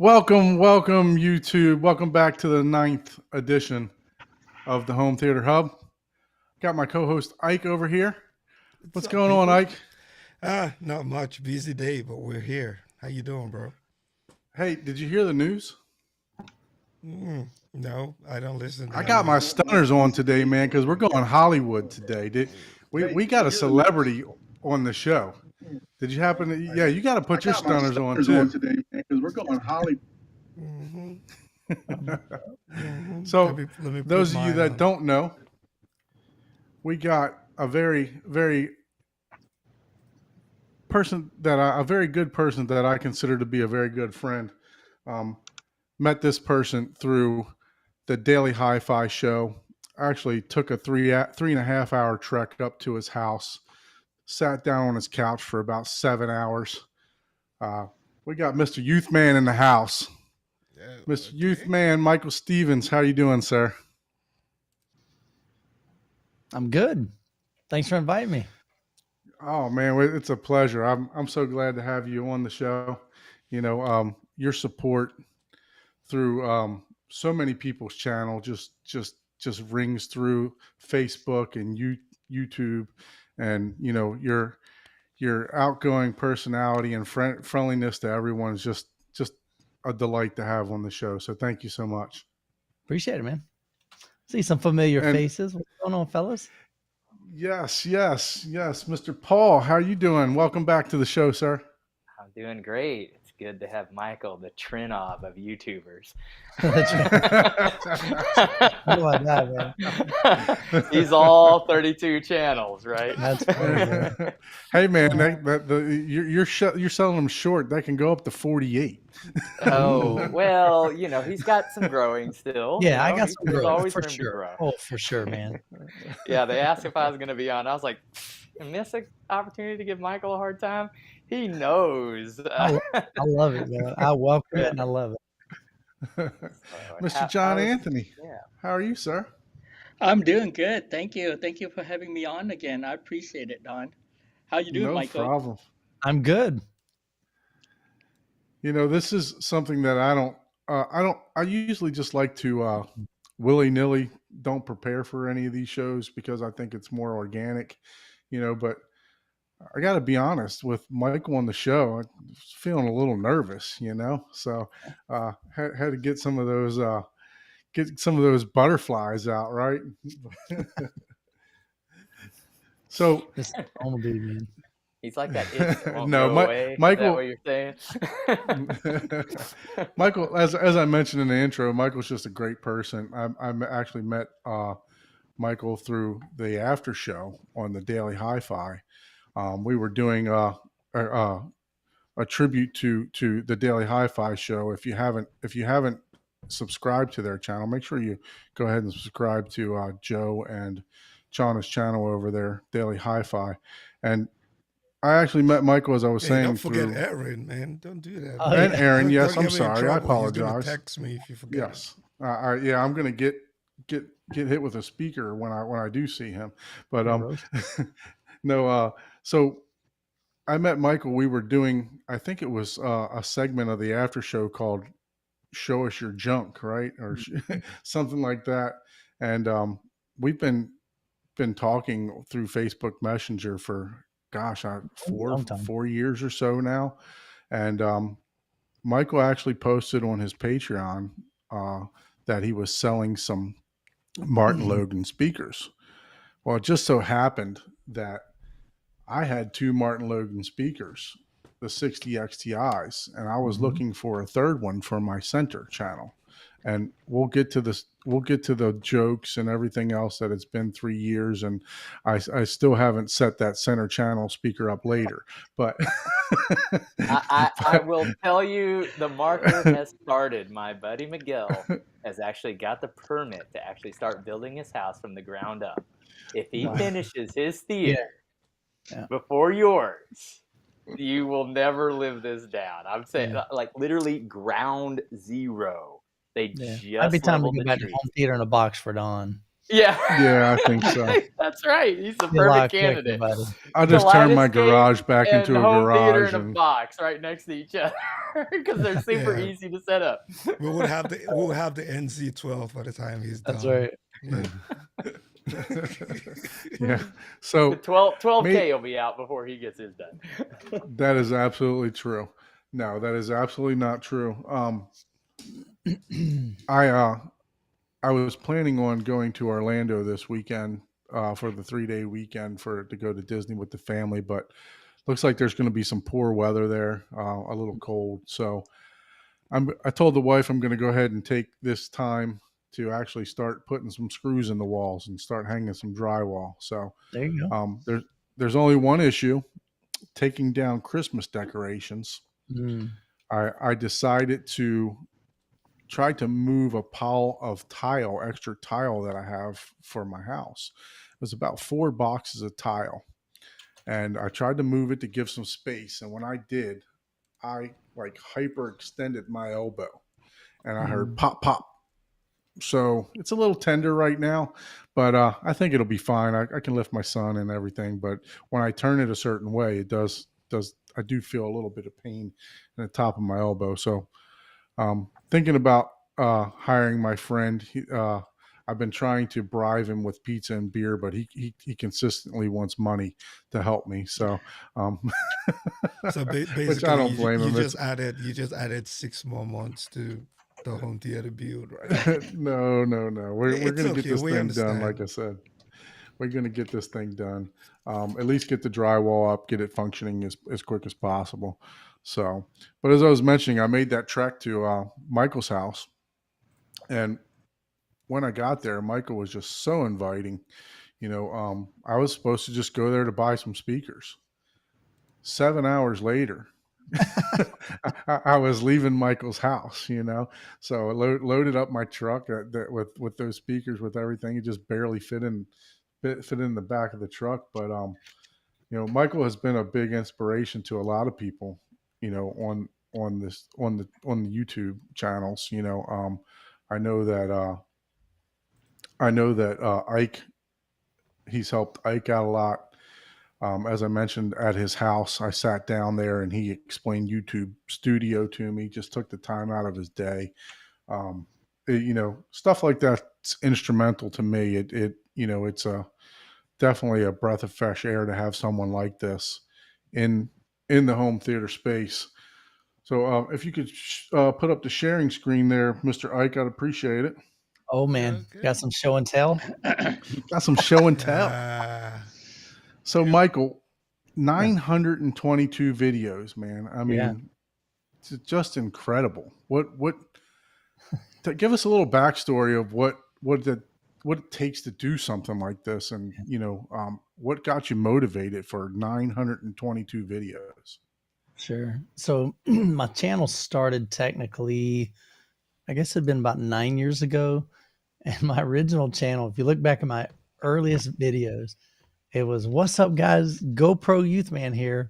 Welcome, YouTube. Welcome back to the 9th edition of the Home Theater Hub. Got my co-host Ike over here. What's up, going on, people? Ike? Not much. Busy day, but we're here. How you doing, bro? Hey, did you hear the news? No, I don't listen to I the got my news. stunners on today, man, because we're going Hollywood today. We got a celebrity on the show. Did you happen to? Yeah, you got to put your stunners on too. Today, man, because we're going Hollywood. Mm-hmm. So, let me those put of you mine that on. don't know, we got a very good person that I consider to be a very good friend. Met this person through the Daily Hi-Fi show. Actually took a 3.5 hour trek up to his house, sat down on his couch for about 7 hours. We got Mr. Youthman in the house. Mr. Youthman, Michael Stevens, how you doing, sir? I'm good. Thanks for inviting me. Oh man, it's a pleasure. I'm so glad to have you on the show. You know, your support through so many people's channel just rings through Facebook and YouTube, and you know your outgoing personality and friendliness to everyone is just a delight to have on the show. So thank you so much. Appreciate it, man. See some familiar faces. What's going on, fellas? Yes. Mr. Paul, how are you doing? Welcome back to the show, sir. I'm doing great. It's good to have Michael, the Trinov of YouTubers. He's all 32 channels, right? That's funny. Hey man, you're selling them short. That can go up to 48. Oh well, you know he's got some growing still. Yeah, you know? I got some growing always for room to sure. grow. Oh, for sure, man. Yeah, they asked if I was going to be on. I was like, miss an opportunity to give Michael a hard time. He knows. I love it, man. I welcome it and I love it. Mr. John Anthony, how are you, sir? I'm doing good. Thank you. Thank you for having me on again. I appreciate it, Don. How you doing, Michael? No problem. I'm good. You know, this is something that I usually just like to willy-nilly don't prepare for any of these shows because I think it's more organic, you know, but I got to be honest, with Michael on the show, I was feeling a little nervous, you know, so had to get some of those butterflies out, right? So this normal dude, man. He's like that. It won't no, go away. Michael. Is that what you're saying? Michael, as I mentioned in the intro, Michael's just a great person. I actually met Michael through the after show on the Daily Hi-Fi. We were doing a tribute to the Daily Hi-Fi show. If you haven't subscribed to their channel, make sure you go ahead and subscribe to Joe and Chana's channel over there, Daily Hi-Fi. And I actually met Michael, as I was saying. Don't forget Aaron, man. Don't do that. And Aaron, yes, I'm get me in sorry. I trouble. He's apologize. gonna text me if you forget. Yes, I'm gonna get hit with a speaker when I do see him. But no. So I met Michael. We were doing, I think it was a segment of the after show called "Show Us Your Junk," right, or something like that. And we've been talking through Facebook Messenger for 4 years or so now. And Michael actually posted on his Patreon that he was selling some Martin Logan speakers. Well, it just so happened that I had 2 Martin Logan speakers, the 60 XTIs, and I was looking for a third one for my center channel. And we'll get to this. We'll get to the jokes and everything else that it's been 3 years, and I still haven't set that center channel speaker up later. But I will tell you, the marker has started. My buddy Miguel has actually got the permit to actually start building his house from the ground up. If he finishes his theater before yours, you will never live this down. I'm saying, like, literally ground zero. They just I'd be time to leveled go the back to tree. home theater in a box for Don. Yeah. Yeah, I think so. That's right. He's the Be a lot perfect quicker, candidate. buddy. I'll just turn my Kaleidoscape garage back and into a home theater garage in a and box right next to each other because they're super Yeah. easy to set up. We'll have the NC12 by the time he's That's done. right. Yeah. yeah. The So 12K will be out before he gets his done. that is absolutely true. No, that is absolutely not true. I was planning on going to Orlando this weekend for the 3-day weekend to go to Disney with the family, but looks like there's going to be some poor weather there, a little cold. So I told the wife I'm going to go ahead and take this time to actually start putting some screws in the walls and start hanging some drywall. So There you go. there's only one issue: taking down Christmas decorations. Mm. I decided to try to move a pile of extra tile that I have for my house. It was about 4 boxes of tile, and I tried to move it to give some space. And when I did, I like hyper extended my elbow, and I heard pop pop. So it's a little tender right now, but I think it'll be fine. I can lift my son and everything, but when I turn it a certain way, it does I do feel a little bit of pain in the top of my elbow. So thinking about hiring my friend. I've been trying to bribe him with pizza and beer, but he consistently wants money to help me. So, So which basically, I don't blame you him. just added 6 more months to the home theater build, right? No. We're It's gonna get okay. this We thing done. understand. Like I said, we're gonna get this thing done. At least get the drywall up, get it functioning as quick as possible. So, but as I was mentioning, I made that trek to Michael's house, and when I got there, Michael was just so inviting. I was supposed to just go there to buy some speakers. 7 hours later, I was leaving Michael's house. So I loaded up my truck with those speakers, with everything. It just barely fit in the back of the truck. But Michael has been a big inspiration to a lot of people. On the YouTube channels. I know that. Ike, he's helped Ike out a lot. As I mentioned, at his house, I sat down there and he explained YouTube Studio to me. Just took the time out of his day. Stuff like that's instrumental to me. It's definitely a breath of fresh air to have someone like this in the home theater space. So if you could put up the sharing screen there, Mr. Ike, I'd appreciate it. Oh man, Okay. got some show and tell. Got some show and tell. Yeah. So, Michael, 922 videos, man. I mean, it's just incredible. Give us a little backstory of what it takes to do something like this, and what got you motivated for 922 videos? Sure. So my channel started technically, I guess it'd been about 9 years ago. And my original channel, if you look back at my earliest videos, it was, "What's up, guys? GoPro Youthman here."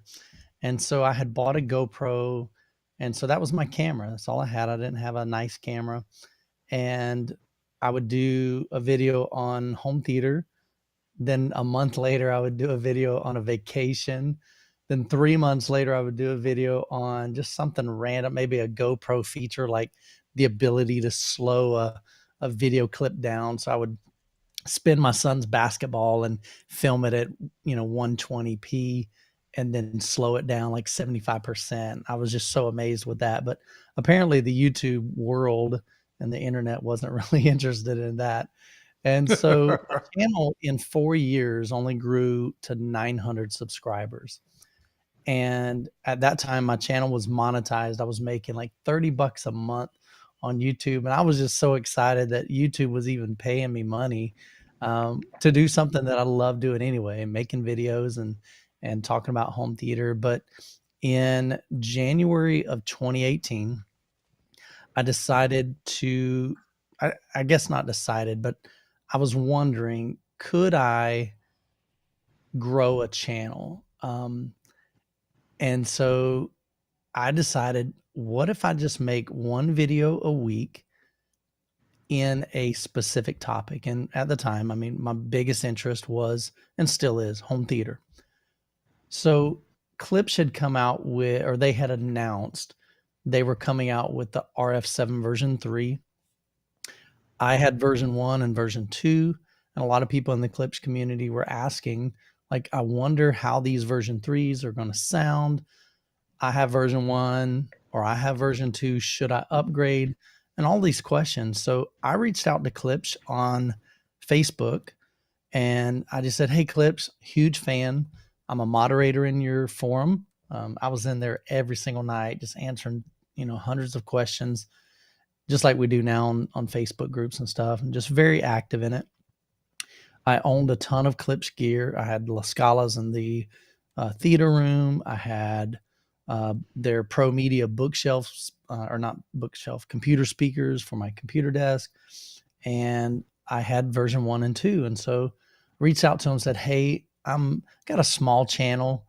And so I had bought a GoPro. And so that was my camera. That's all I had. I didn't have a nice camera. And I would do a video on home theater. Then a month later, I would do a video on a vacation. Then 3 months later, I would do a video on just something random, maybe a GoPro feature, like the ability to slow a video clip down. So I would spin my son's basketball and film it at 120p and then slow it down like 75%. I was just so amazed with that. But apparently the YouTube world and the internet wasn't really interested in that. And so my channel in 4 years only grew to 900 subscribers. And at that time, my channel was monetized. I was making like $30 a month on YouTube. And I was just so excited that YouTube was even paying me money to do something that I love doing anyway, making videos and talking about home theater. But in January of 2018, I decided to, I guess not decided, but I was wondering, could I grow a channel? And so I decided, what if I just make one video a week in a specific topic. And at the time, I mean, my biggest interest was, and still is, home theater. So Klipsch had come out with, or they had announced they were coming out with the RF7 version 3. I had version 1 and version 2, and a lot of people in the Klipsch community were asking, like, I wonder how these version 3s are going to sound. I have version 1 or I have version 2. Should I upgrade? And all these questions. So I reached out to Klipsch on Facebook, and I just said, hey, Klipsch, huge fan. I'm a moderator in your forum. I was in there every single night, just answering, hundreds of questions, just like we do now on Facebook groups and stuff, and just very active in it. I owned a ton of Klipsch gear. I had La Scalas in the theater room. I had their Pro Media bookshelves, or not bookshelf, computer speakers for my computer desk. And I had version 1 and 2. And so reached out to them and said, hey, got a small channel,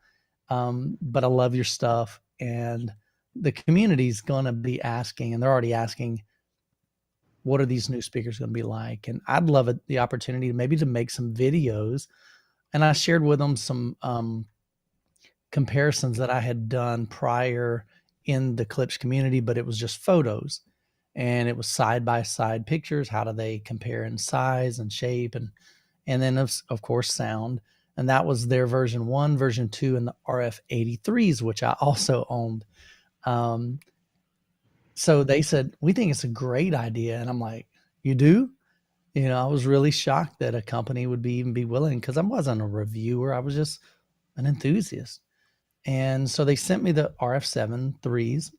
but I love your stuff. And the community's going to be asking, and they're already asking, what are these new speakers going to be like? And I'd love the opportunity maybe to make some videos. And I shared with them some comparisons that I had done prior in the Klipsch community, but it was just photos, and it was side-by-side pictures. How do they compare in size and shape? And then of course sound. And that was their version 1, version 2, and the RF83s, which I also owned. So they said, we think it's a great idea. And I'm like, you do? I was really shocked that a company would even be willing, because I wasn't a reviewer. I was just an enthusiast. And so they sent me the RF7 3s,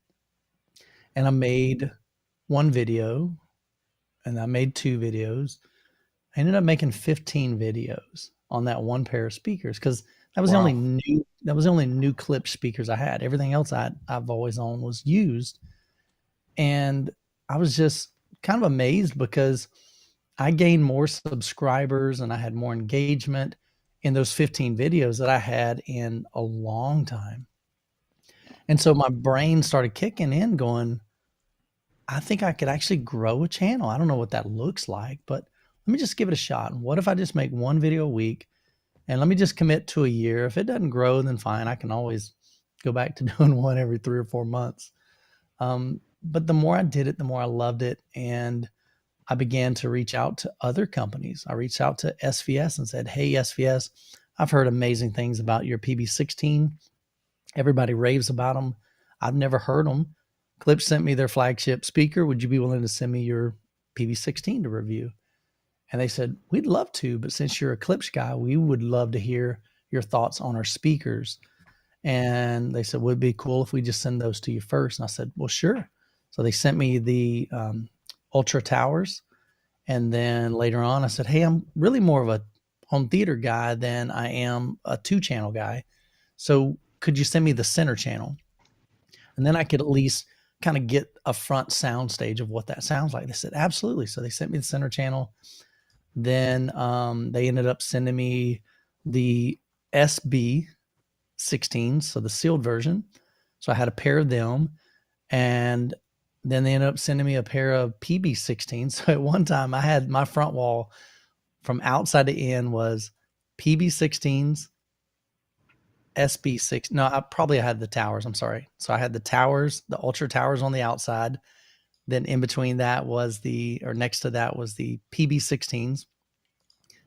and I made 1 video, and I made 2 videos. I ended up making 15 videos on that 1 pair of speakers, because that was the only new Klipsch speakers I had. Everything else I've always owned was used. And I was just kind of amazed, because I gained more subscribers and I had more engagement in those 15 videos that I had in a long time. And so my brain started kicking in, going, I think I could actually grow a channel. I don't know what that looks like, but let me just give it a shot. And what if I just make 1 video a week, and let me just commit to a year? If it doesn't grow, then fine. I can always go back to doing 1 every 3 or 4 months. But the more I did it, the more I loved it. And I began to reach out to other companies. I reached out to SVS and said, hey, SVS, I've heard amazing things about your PB16. Everybody raves about them. I've never heard them. Klipsch sent me their flagship speaker. Would you be willing to send me your PB16 to review? And they said, we'd love to, but since you're a Klipsch guy, we would love to hear your thoughts on our speakers. And they said, would it be cool if we just send those to you first? And I said, well, sure. So they sent me the Ultra Towers. And then later on, I said, hey, I'm really more of a home theater guy than I am a 2-channel guy. So could you send me the center channel? And then I could at least kind of get a front sound stage of what that sounds like. They said, absolutely. So they sent me the center channel. Then they ended up sending me the SB16s, so the sealed version. So I had a pair of them. And then they ended up sending me a pair of PB16s. So at one time I had my front wall from outside to in was PB16s, SB6. No, I probably had the towers. I'm sorry. So I had the towers, the Ultra Towers on the outside. Then in between that was next to that was the PB16s.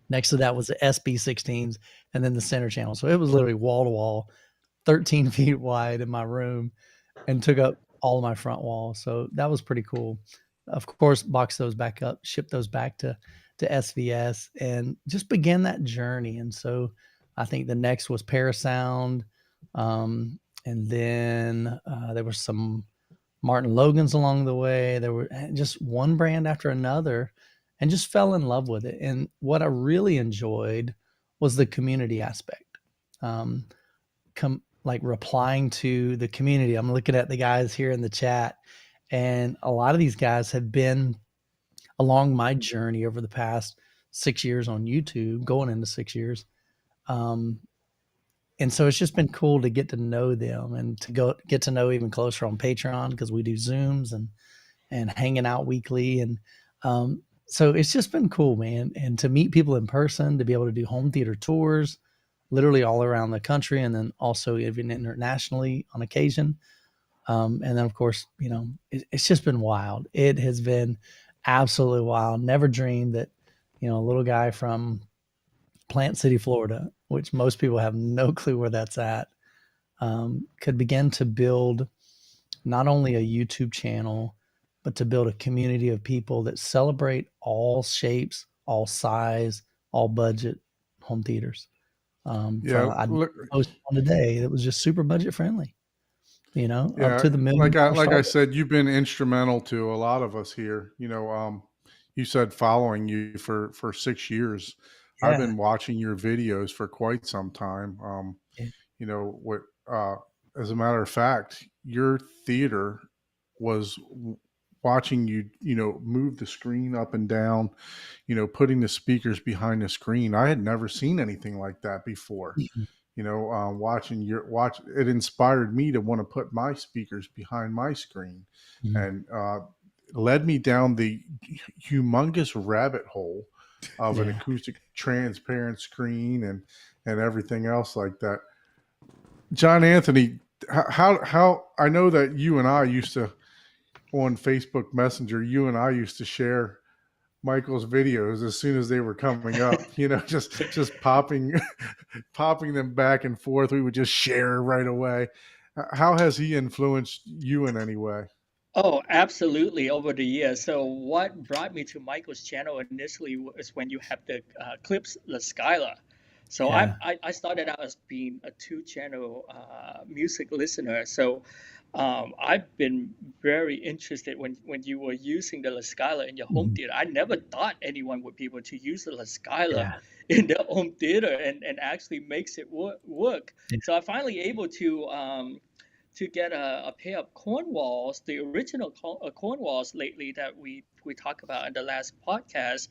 Next to that was the SB16s, and then the center channel. So it was literally wall to wall, 13 feet wide in my room, and took up all of my front wall. So that was pretty cool. Of course, box those back up, ship those back to SVS, and just began that journey. And so I think the next was Parasound. And then there were some Martin Logans along the way. There were just one brand after another, and just fell in love with it. And what I really enjoyed was the community aspect. Like replying to the community. I'm looking at the guys here in the chat, and a lot of these guys have been along my journey over the past 6 years on YouTube, going into 6 years. And so it's just been cool to get to know them and to get to know even closer on Patreon, because we do Zooms and hanging out weekly. And So it's just been cool, man. And to meet people in person, to be able to do home theater tours, literally all around the country, and then also even internationally on occasion. And then, of course, you know, it's just been wild. It has been absolutely wild. Never dreamed that, you know, a little guy from Plant City, Florida, which most people have no clue where that's at, could begin to build not only a YouTube channel, but to build a community of people that celebrate all shapes, all size, all budget home theaters. Yeah, I look, posted one today that was just super budget friendly, you know, up yeah, to the $1 million like I startup. said, you've been instrumental to a lot of us here. You know, you said following you for 6 years. I've Yeah. been watching your videos for quite some time. Yeah. You know what? As a matter of fact, your theater was watching you, you know, move the screen up and down, you know, putting the speakers behind the screen. I had never seen anything like that before. Mhm. You know, watching your watch, it inspired me to want to put my speakers behind my screen, Mhm. and led me down the humongous rabbit hole of an Yeah. acoustic transparent screen and everything else like that. John Anthony, how I know that you and I used to on Facebook Messenger, you and I used to share Michael's videos as soon as they were coming up, you know, just popping popping them back and forth. We would just share right away. How has he influenced you in any way? Oh, absolutely, over the years. So what brought me to Michael's channel initially was when you have the clips, the Skylar. So Yeah. I started out as being a two-channel music listener. So I've been very interested when you were using the La Scala in your home Mhm. theater. I never thought anyone would be able to use the La Scala Yeah. in their home theater and actually makes it work. Yeah. So I finally able to get a pair of Cornwalls, the original Cornwalls lately that we talked about in the last podcast.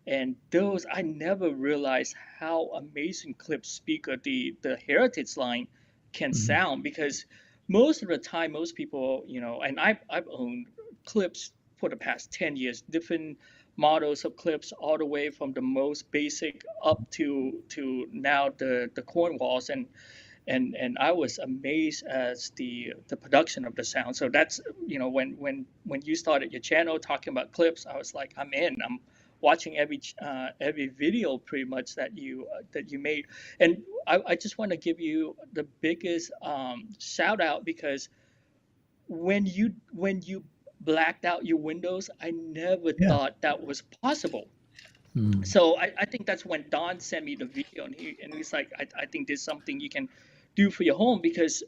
And those, I never realized how amazing clip speaker the Heritage line can Mhm. sound, because most of the time, most people, you know, and I've owned clips for the past 10 years, different models of clips, all the way from the most basic up to now the Cornwalls. And I was amazed as the production of the sound. So that's, you know, when you started your channel talking about clips, I was like, I'm in. I'm watching every video pretty much that you made. And I just want to give you the biggest shout out, because when you blacked out your windows, I never Yeah. thought that was possible. Mm. So I think that's when Don sent me the video, and he's like, I think there's something you can do for your home, because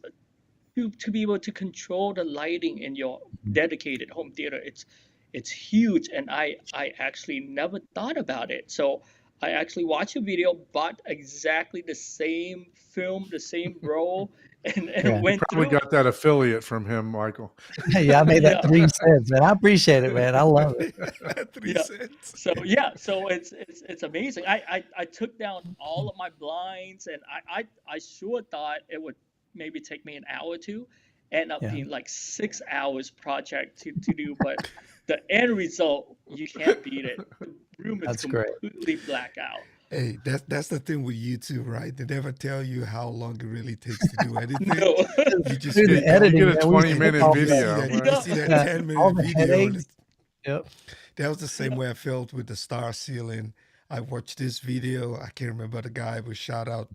to be able to control the lighting in your Mhm. dedicated home theater, it's huge, and I actually never thought about it. So I actually watched a video, bought exactly the same film, the same roll, and Yeah. You went probably through it. got that affiliate from him, Michael. Yeah. I made that Yeah, 3 cents, man. I appreciate it, man. I love it. 3 cents. so yeah, so it's amazing. I took down all of my blinds, and I sure thought it would maybe take me an hour or two, end up Yeah. being like 6 hours project to do, but the end result, you can't beat it. The room is That's great. completely black out. Hey, that's the thing with YouTube, right? They never tell you how long it really takes to do anything. No. You just Through Yeah, the pick up, you get editing, a man, we 20 skip minute all you that. see video, that right? you Yeah, see that Yeah. 10-minute All the video, and headaches. Yep. that was the same yeah, way I felt with the star ceiling. I watched this video. I can't remember the guy, but shout out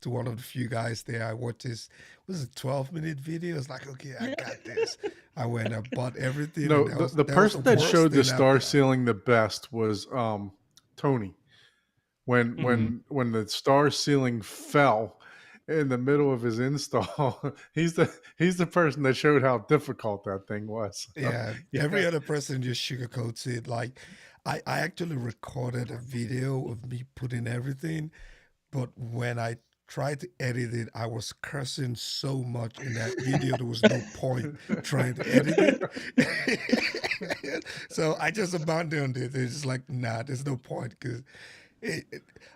to one of the few guys there. I watched this, was it 12-minute video? It's like, okay, I yeah. got this. I went, I bought everything, and No, that the, was the that was the person that worst showed the thing I've star done. ceiling the best was Tony. When Hmm. when the star ceiling fell in the middle of his install, he's the person that showed how difficult that thing was. So, Yeah, yeah. every other person just sugarcoats it. Like, I actually recorded a video of me putting everything, but when I tried to edit it, I was cursing so much in that video. There was no point trying to edit it. So I just abandoned it. It's just like, nah, there's no point, because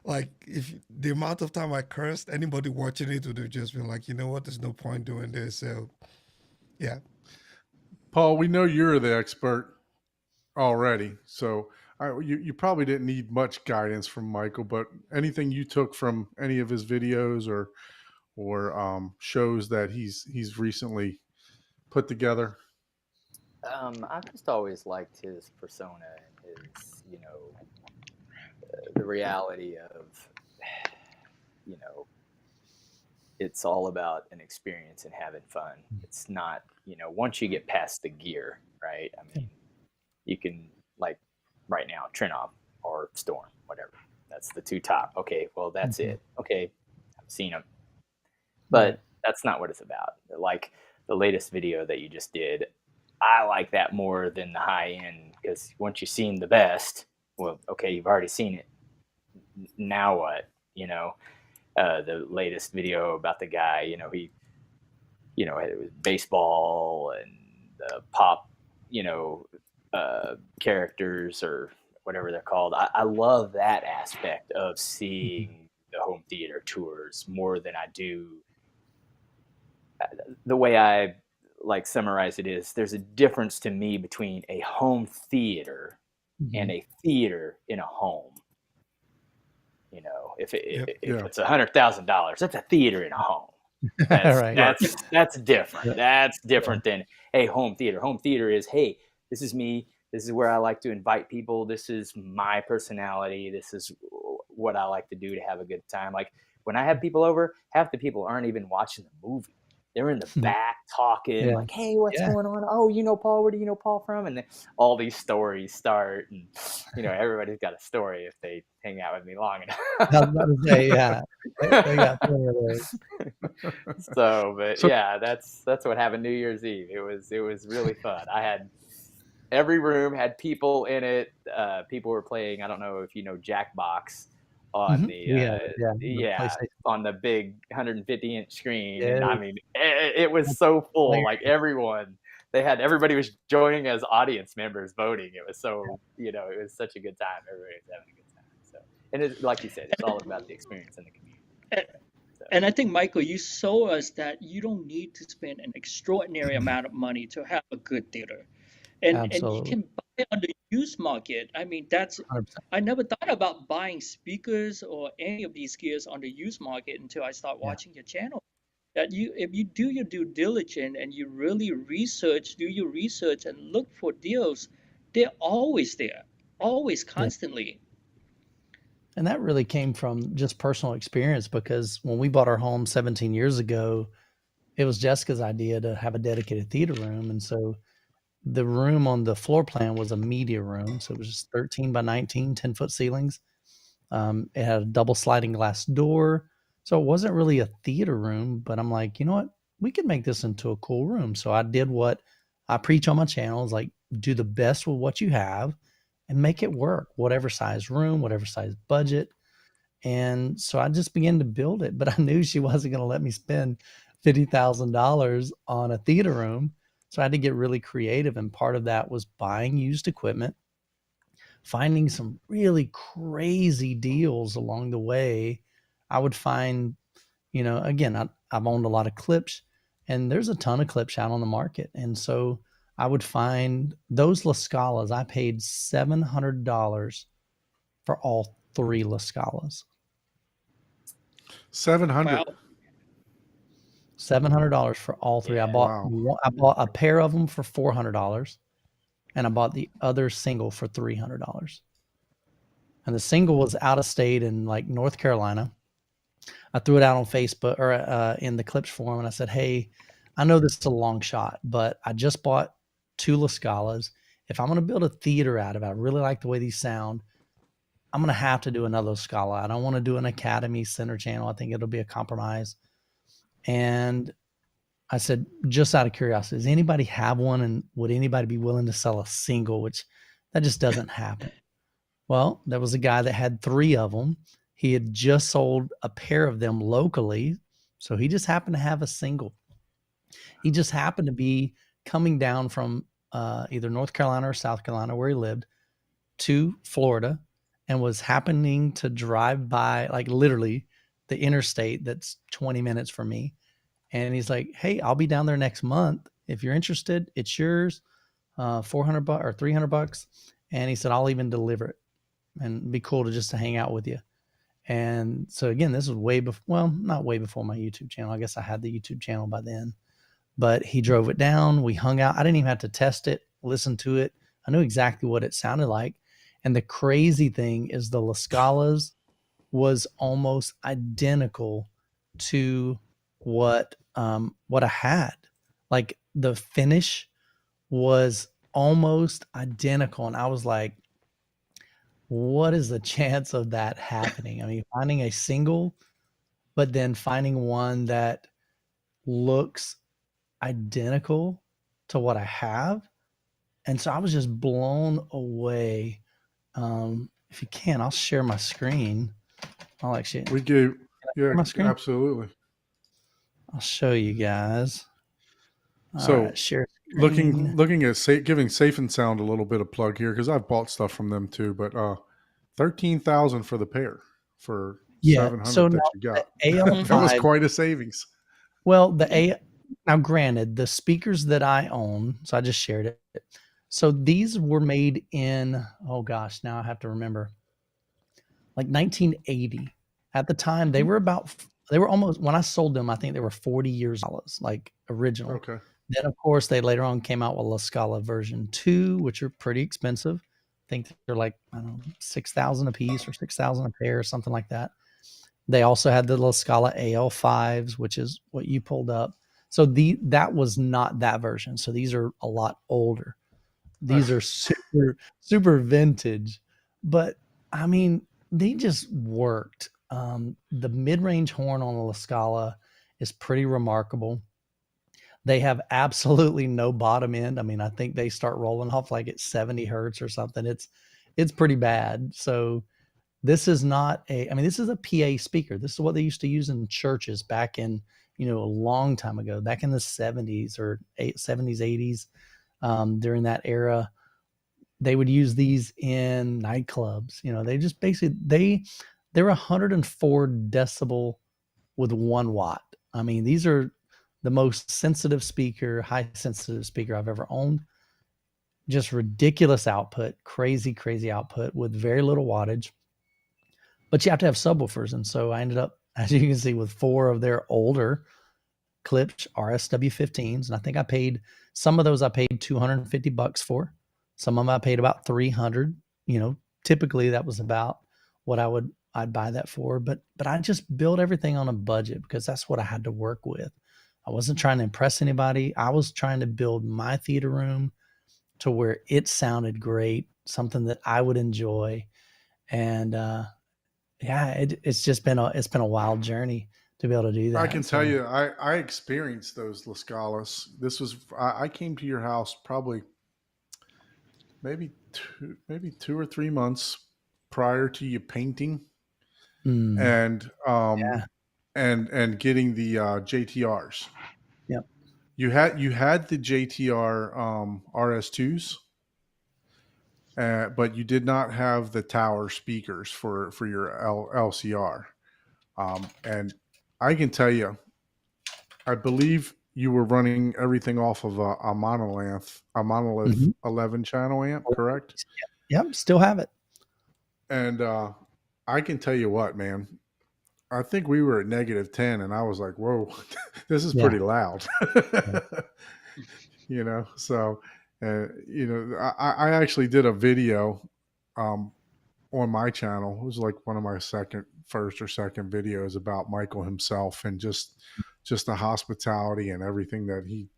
like, if the amount of time I cursed, anybody watching it would have just been like, you know what, there's no point doing this. So yeah. Paul, we know you're the expert. already. So you probably didn't need much guidance from Michael, but anything you took from any of his videos or shows that he's recently put together? I've just always liked his persona and his, the reality of, you know, it's all about an experience and having fun. It's not, once you get past the gear, right? I mean, you can, like right now, Trinov or Storm, whatever. That's the two top. Okay, well, that's it. Okay, I've seen them. But that's not what it's about. Like the latest video that you just did, I like that more than the high end, because once you've seen the best, well, okay, you've already seen it. Now what? The latest video about the guy, he, it was baseball and pop, characters or whatever they're called. I love that aspect of seeing the home theater tours more than I do. The way I like summarize it is there's a difference to me between a home theater and a theater in a home. If it's $100,000, that's a theater in a home. That's different. That's different than a home theater. Home theater is, hey, this is me. This is where I like to invite people. This is my personality. This is what I like to do to have a good time. Like when I have people over, half the people aren't even watching the movie. They're in the back talking, like, hey, what's going on? Oh, Paul? Where do you know Paul from? And then all these stories start. And, everybody's got a story if they hang out with me long enough. I was about to say, yeah. They got plenty of those. That's what happened New Year's Eve. It was really fun. I had every room had people in it. People were playing, I don't know if you know Jackbox on on the big 150-inch screen. And I mean, it was so full. Like everybody was joining as audience members voting. It was so, it was such a good time. Everybody was having a good time. So, and it's, like you said, it's all about the experience in the community. And I think, Michael, you show us that you don't need to spend an extraordinary amount of money to have a good theater. And you can buy it on the used market. I mean, 100%. I never thought about buying speakers or any of these gears on the used market until I start watching your channel. That if you do your due diligence and you really do your research and look for deals, they're always there, always, constantly. And that really came from just personal experience, because when we bought our home 17 years ago, it was Jessica's idea to have a dedicated theater room. And so the room on the floor plan was a media room. So it was just 13 by 19, 10-foot ceilings. It had a double sliding glass door. So it wasn't really a theater room, but I'm like, you know what? We could make this into a cool room. So I did what I preach on my channel, is like, do the best with what you have and make it work, whatever size room, whatever size budget. And so I just began to build it, but I knew she wasn't going to let me spend $50,000 on a theater room. So I had to get really creative. And part of that was buying used equipment, finding some really crazy deals along the way. I would find, again, I've owned a lot of clips, and there's a ton of clips out on the market. And so I would find those La Scalas. I paid $700 for all 3 La Scalas. 700. Wow. $700 for all 3. I bought a pair of them for $400, and I bought the other single for $300. And the single was out of state in like North Carolina. I threw it out on Facebook or in the clips forum, and I said, hey, I know this is a long shot, but I just bought 2 La Scalas. If I'm going to build a theater out of it, I really like the way these sound, I'm going to have to do another La Scala. I don't want to do an Academy Center channel. I think it'll be a compromise. And I said, just out of curiosity, does anybody have one? And would anybody be willing to sell a single? Which that just doesn't happen. Well, there was a guy that had 3 of them. He had just sold a pair of them locally. So he just happened to have a single. He just happened to be coming down from either North Carolina or South Carolina, where he lived, to Florida, and was happening to drive by, like literally the interstate that's 20 minutes from me. And he's like, hey, I'll be down there next month. If you're interested, it's yours. $400 or $300. And he said, I'll even deliver it and it'd be cool to just to hang out with you. And so again, this was way before, well, not way before my YouTube channel. I guess I had the YouTube channel by then, but he drove it down. We hung out. I didn't even have to test it, listen to it. I knew exactly what it sounded like. And the crazy thing is the La Scala's was almost identical to what I had. Like the finish was almost identical. And I was like, what is the chance of that happening? I mean, finding a single, but then finding one that looks identical to what I have. And so I was just blown away. If you can, I'll share my screen. I'll actually, We gave, yeah, my screen? absolutely. I'll show you guys. So right, share looking at giving Safe and Sound a little bit of plug here, because I've bought stuff from them too, but 13,000 for the pair for 700 so that now you got. AL5, That was quite a savings. well, now granted, the speakers that I own, so I just shared it. So these were made in, oh gosh, now I have to remember, like 1980. At the time, they were almost, when I sold them, I think they were 40 years old, like original. Okay. Then, of course, they later on came out with La Scala version 2, which are pretty expensive. I think they're like, I don't know, 6,000 a piece or 6,000 a pair or something like that. They also had the La Scala AL5s, which is what you pulled up. So that was not that version. So these are a lot older. These are super, super vintage. But, I mean, they just worked. The mid-range horn on the La Scala is pretty remarkable. They have absolutely no bottom end. I mean, I think they start rolling off like at 70 hertz or something. It's pretty bad. So this is not this is a PA speaker. This is what they used to use in churches back in, a long time ago, back in the 70s or 70s, 80s, during that era. They would use these in nightclubs. They just basically, they're 104 decibel with 1 watt. I mean, these are the most sensitive speaker, high sensitive speaker I've ever owned. Just ridiculous output, crazy, crazy output with very little wattage. But you have to have subwoofers. And so I ended up, as you can see, with 4 of their older Klipsch RSW15s. And I think some of those I paid $250 for. Some of them I paid about $300. Typically that was about what I'd buy that for. But I just built everything on a budget because that's what I had to work with. I wasn't trying to impress anybody. I was trying to build my theater room to where it sounded great, something that I would enjoy. And it's been a wild journey to be able to do that. I can tell you, I experienced those La Scalas. I came to your house probably maybe 2 or 3 months prior to you painting and getting the JTRs. Yep. You had the JTR RS2s, but you did not have the tower speakers for your LCR. And I can tell you, I believe you were running everything off of a monolith 11 channel amp, correct? Yep, still have it. And I can tell you what, man, I think we were at -10 and I was like, whoa, this is pretty loud. So, I actually did a video on my channel. It was like one of my first or second videos about Michael himself and just the hospitality and everything that he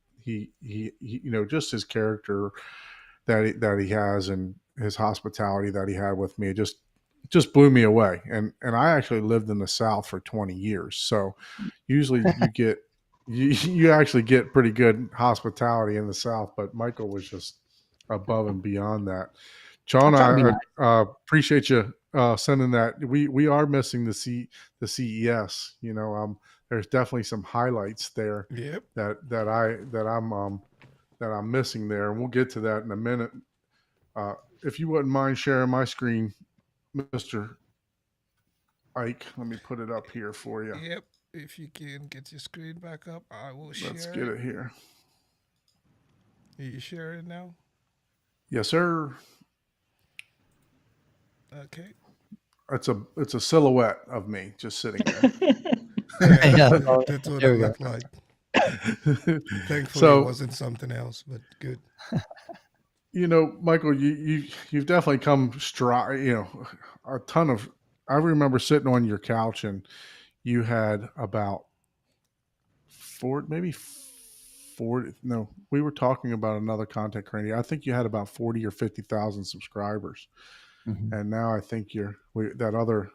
just his character that he has and his hospitality that he had with me. It just blew me away. And I actually lived in the South for 20 years. So usually you actually get pretty good hospitality in the South, but Michael was just above and beyond that. John, I appreciate you sending that. We are missing the CES. There's definitely some highlights there. Yep. that I'm missing there, and we'll get to that in a minute. If you wouldn't mind sharing my screen, Mr. Ike, let me put it up here for you. Yep. If you can get your screen back up, I will share. Let's get it here. Are you sharing now? Yes, sir. Okay. It's a silhouette of me just sitting there. Yeah, Yeah, oh, that's what there it we go. looked like. Thankfully, it So, wasn't something else, but good. Michael, you've definitely come stride. A ton of. I remember sitting on your couch and you had about maybe 40. No, we were talking about another content creator. I think you had about 40 or 50,000 subscribers, Mhm. and now I think that other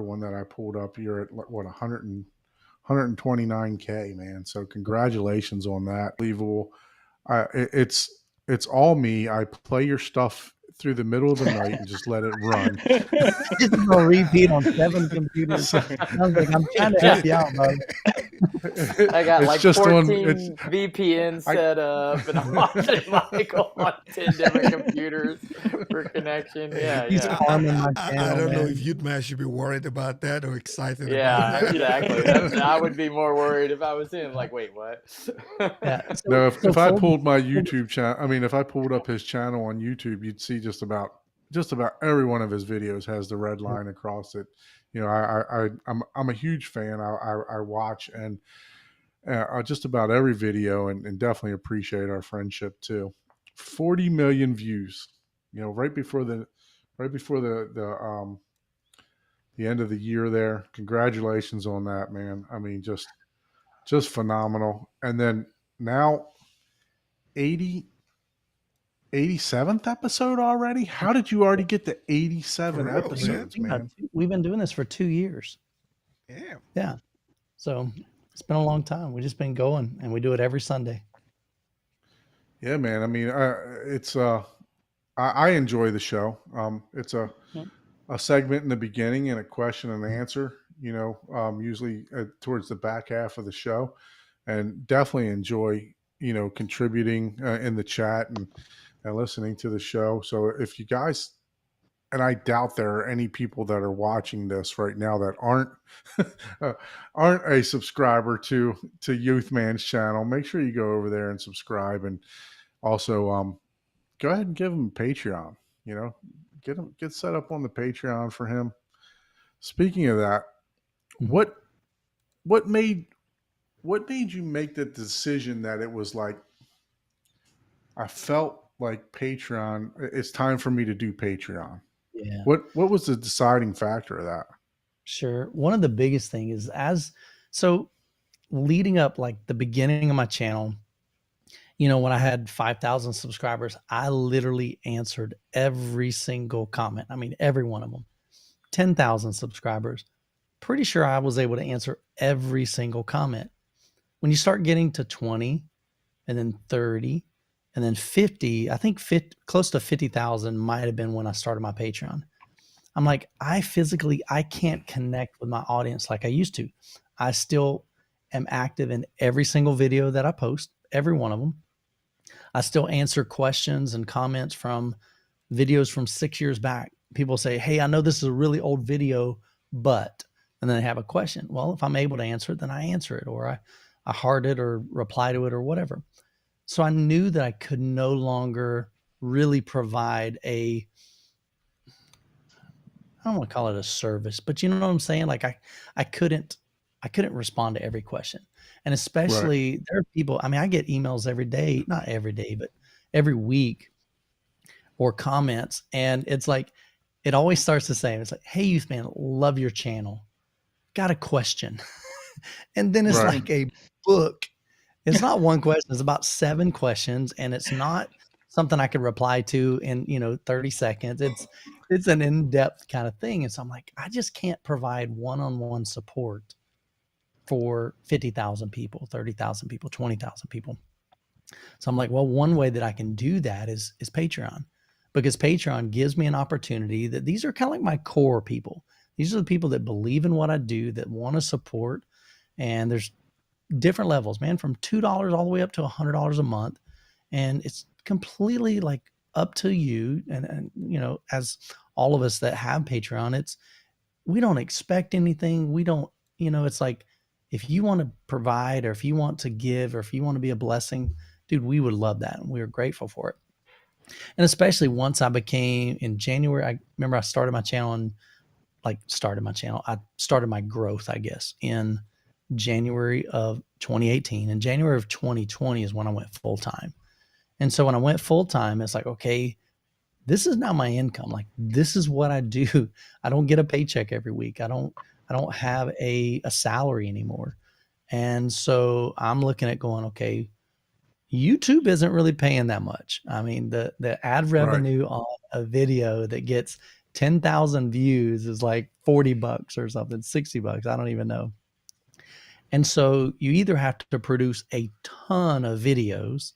one that I pulled up. You're at what 129K, man. So congratulations on that. Unbelievable. It's all me. I play your stuff through the middle of the night and just let it run. This is on repeat on 7 computers. So, I was like, I'm trying to help you out, bro. I got it's like just 14 VPN I, set up, and I'm watching Michael on 10 different computers for connection. Yeah, He's yeah. farming my I channel, don't know man. if Youthman should be worried about that or excited about Yeah, that. exactly. I would be more worried if I was him. Like, wait, what? Yeah. No, So if I full, pulled my full YouTube channel, I mean, if I pulled up his channel on YouTube, you'd see just about every one of his videos has the red line across it. I'm a huge fan. I watch and just about every video and definitely appreciate our friendship too. 40 million views. Right before the end of the year there. Congratulations on that, man. I mean, just phenomenal. And then now 80 87th episode already? How did you already get to 87 For real, episodes, man? We've been doing this for 2 years. Yeah. Yeah. So it's been a long time. We've just been going, and we do it every Sunday. Yeah, man. I mean, I enjoy the show. It's a segment in the beginning and a question and answer, usually towards the back half of the show, and definitely enjoy, contributing in the chat and listening to the show. So if you guys, and I doubt there are any people that are watching this right now that aren't a subscriber to Youthman's channel, make sure you go over there and subscribe, and also go ahead and give him a Patreon. Get set up on the Patreon for him. Speaking of that, what made you make the decision that it was like, I felt like Patreon, it's time for me to do Patreon? Yeah. What was the deciding factor of that? Sure. One of the biggest thing is leading up, like the beginning of my channel, when I had 5,000 subscribers, I literally answered every single comment. I mean, every one of them. 10,000 subscribers. Pretty sure I was able to answer every single comment. When you start getting to 20 and then 30 and then 50, I think close to 50,000 might have been when I started my Patreon. I'm like, I can't connect with my audience like I used to. I still am active in every single video that I post, every one of them. I still answer questions and comments from videos from 6 years back. People say, hey, I know this is a really old video, but, and then they have a question. Well, if I'm able to answer it, then I answer it, or I heart it or reply to it or whatever. So I knew that I could no longer really provide I don't want to call it a service, but you know what I'm saying? Like I couldn't respond to every question. And especially there are people, I mean, I get emails every day, not every day, but every week, or comments. And it's like, it always starts the same. It's like, hey, Youthman, love your channel. Got a question. And then it's like a book. It's not one question. It's about 7 questions. And it's not something I could reply to in, 30 seconds. It's an in-depth kind of thing. And so I'm like, I just can't provide one-on-one support for 50,000 people, 30,000 people, 20,000 people. So I'm like, well, one way that I can do that is Patreon, because Patreon gives me an opportunity that these are kind of like my core people. These are the people that believe in what I do, that want to support. And there's different levels, man, from $2 all the way up to $100 a month. And it's completely like up to you. And as all of us that have Patreon, we don't expect anything. We don't, it's like, if you want to provide, or if you want to give, or if you want to be a blessing, dude, we would love that. And we are grateful for it. And especially once I became in January, I remember I started my channel and I started my growth, I guess, in January of 2018. And January of 2020 is when I went full time. And so when I went full time, it's like, okay, this is now my income. Like, this is what I do. I don't get a paycheck every week. I don't have a salary anymore. And so I'm looking at going, okay, YouTube isn't really paying that much. I mean, the ad revenue on a video that gets 10,000 views is like $40 or something, $60. I don't even know. And so you either have to produce a ton of videos,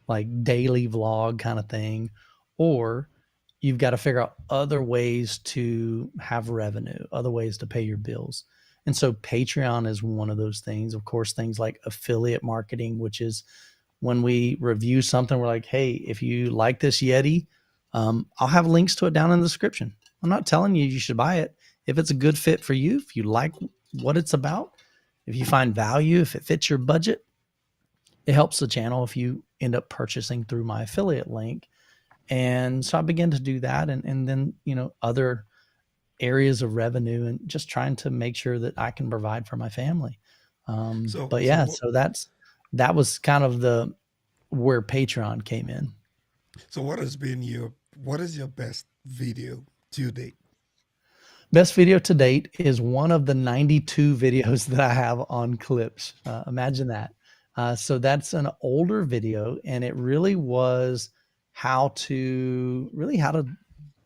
like daily vlog kind of thing, or you've got to figure out other ways to have revenue, other ways to pay your bills. And so Patreon is one of those things. Of course, things like affiliate marketing, which is when we review something, we're like, hey, if you like this Yeti, I'll have links to it down in the description. I'm not telling you you should buy it. If it's a good fit for you, if you like what it's about, if you find value, if it fits your budget, it helps the channel if you end up purchasing through my affiliate link. And so I began to do that. And then, other areas of revenue and just trying to make sure that I can provide for my family. So that was kind of where Patreon came in. So what is your best video to date? Best video to date is one of the 92 videos that I have on clips. Imagine that. So that's an older video, and it really was how to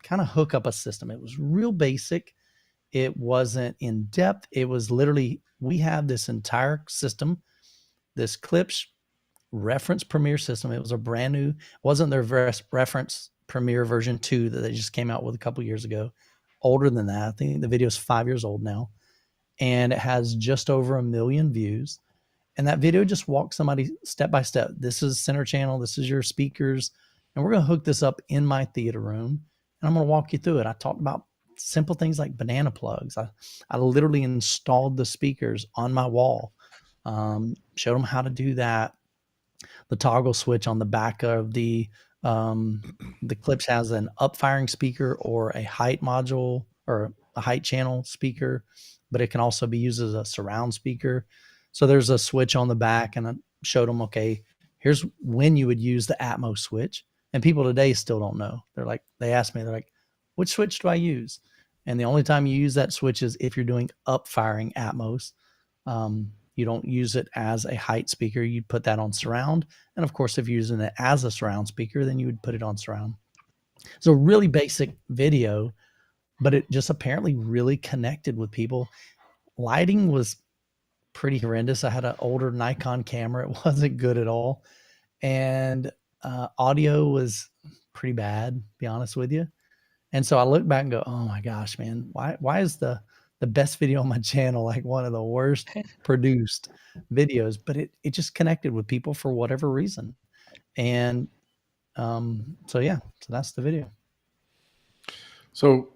kind of hook up a system. It was real basic. It wasn't in depth. It was literally, we have this entire system, this clips reference Premiere system. It was a brand new, wasn't their reference Premiere version 2 that they just came out with a couple years ago. Older than that. I think the video is 5 years old now, and it has just over 1 million views. And that video just walks somebody step by step. This is center channel. This is your speakers. And we're going to hook this up in my theater room. And I'm going to walk you through it. I talked about simple things like banana plugs. I literally installed the speakers on my wall, showed them how to do that. The toggle switch on the back of the clips has an up-firing speaker or a height module or a height channel speaker, but it can also be used as a surround speaker. So there's a switch on the back, and I showed them, okay, here's when you would use the Atmos switch. And people today still don't know. They ask me, they're like, which switch do I use? And the only time you use that switch is if you're doing up-firing Atmos. You don't use it as a height speaker. You'd put that on surround. And of course, if you're using it as a surround speaker, then you would put it on surround. So really basic video, but it just apparently really connected with people. Lighting was pretty horrendous. I had an older Nikon camera. It wasn't good at all. And audio was pretty bad, to be honest with you. And so I look back and go, oh my gosh, man, why is the best video on my channel like one of the worst produced videos? But it just connected with people for whatever reason. And so that's the video. So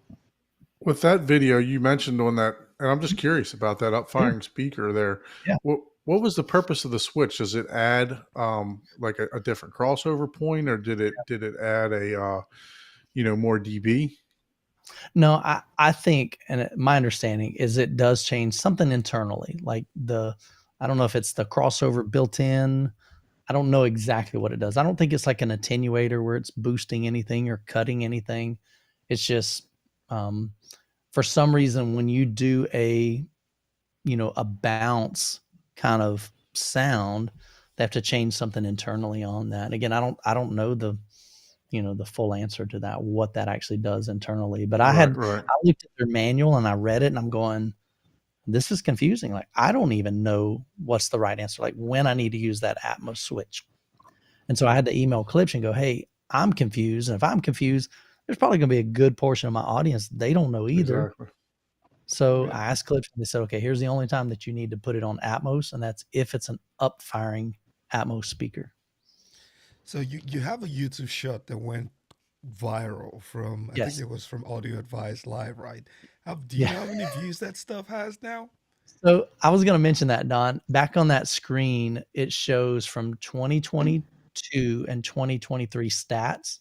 with that video you mentioned on that, and I'm just curious about that up-firing speaker there. Yeah. What was the purpose of the switch? Does it add like a different crossover point, or did it add a more dB? No, I think, and my understanding is it does change something internally. Like I don't know if it's the crossover built in. I don't know exactly what it does. I don't think it's like an attenuator where it's boosting anything or cutting anything. It's just, for some reason, when you do a bounce kind of sound, they have to change something internally on that. Again, I don't know the full answer to that, what that actually does internally. But I looked at their manual and I read it and I'm going, this is confusing. Like, I don't even know what's the right answer, like when I need to use that Atmos switch. And so I had to email Clips and go, hey, I'm confused. And if I'm confused, there's probably going to be a good portion of my audience. They don't know either. Exactly. So I asked Clips and they said, okay, here's the only time that you need to put it on Atmos. And that's if it's an up-firing Atmos speaker. So you have a YouTube shot that went viral from, I think it was from Audio Advice Live, right? Do you know how many views that stuff has now? So I was going to mention that, Don. Back on that screen, it shows from 2022 2022 and 2023 stats,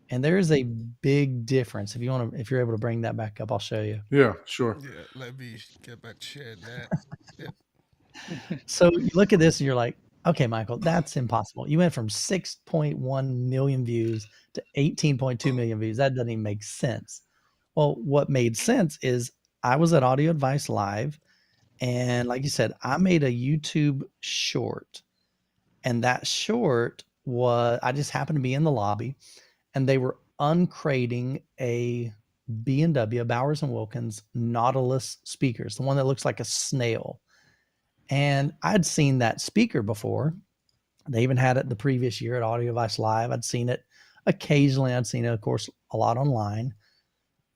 and there is a big difference. If you're able to bring that back up, I'll show you. Yeah, sure. Yeah, let me get back to sharing that. Yeah. So you look at this and you're like, okay, Michael, that's impossible. You went from 6.1 million views to 18.2 million views. That doesn't even make sense. Well, what made sense is I was at Audio Advice Live, and like you said, I made a YouTube short, and that short was, I just happened to be in the lobby, and they were uncrating a B&W, Bowers & Wilkins Nautilus speakers, the one that looks like a snail. And I'd seen that speaker before. They even had it the previous year at Audio Advice Live. I'd seen it occasionally. I'd seen it, of course, a lot online,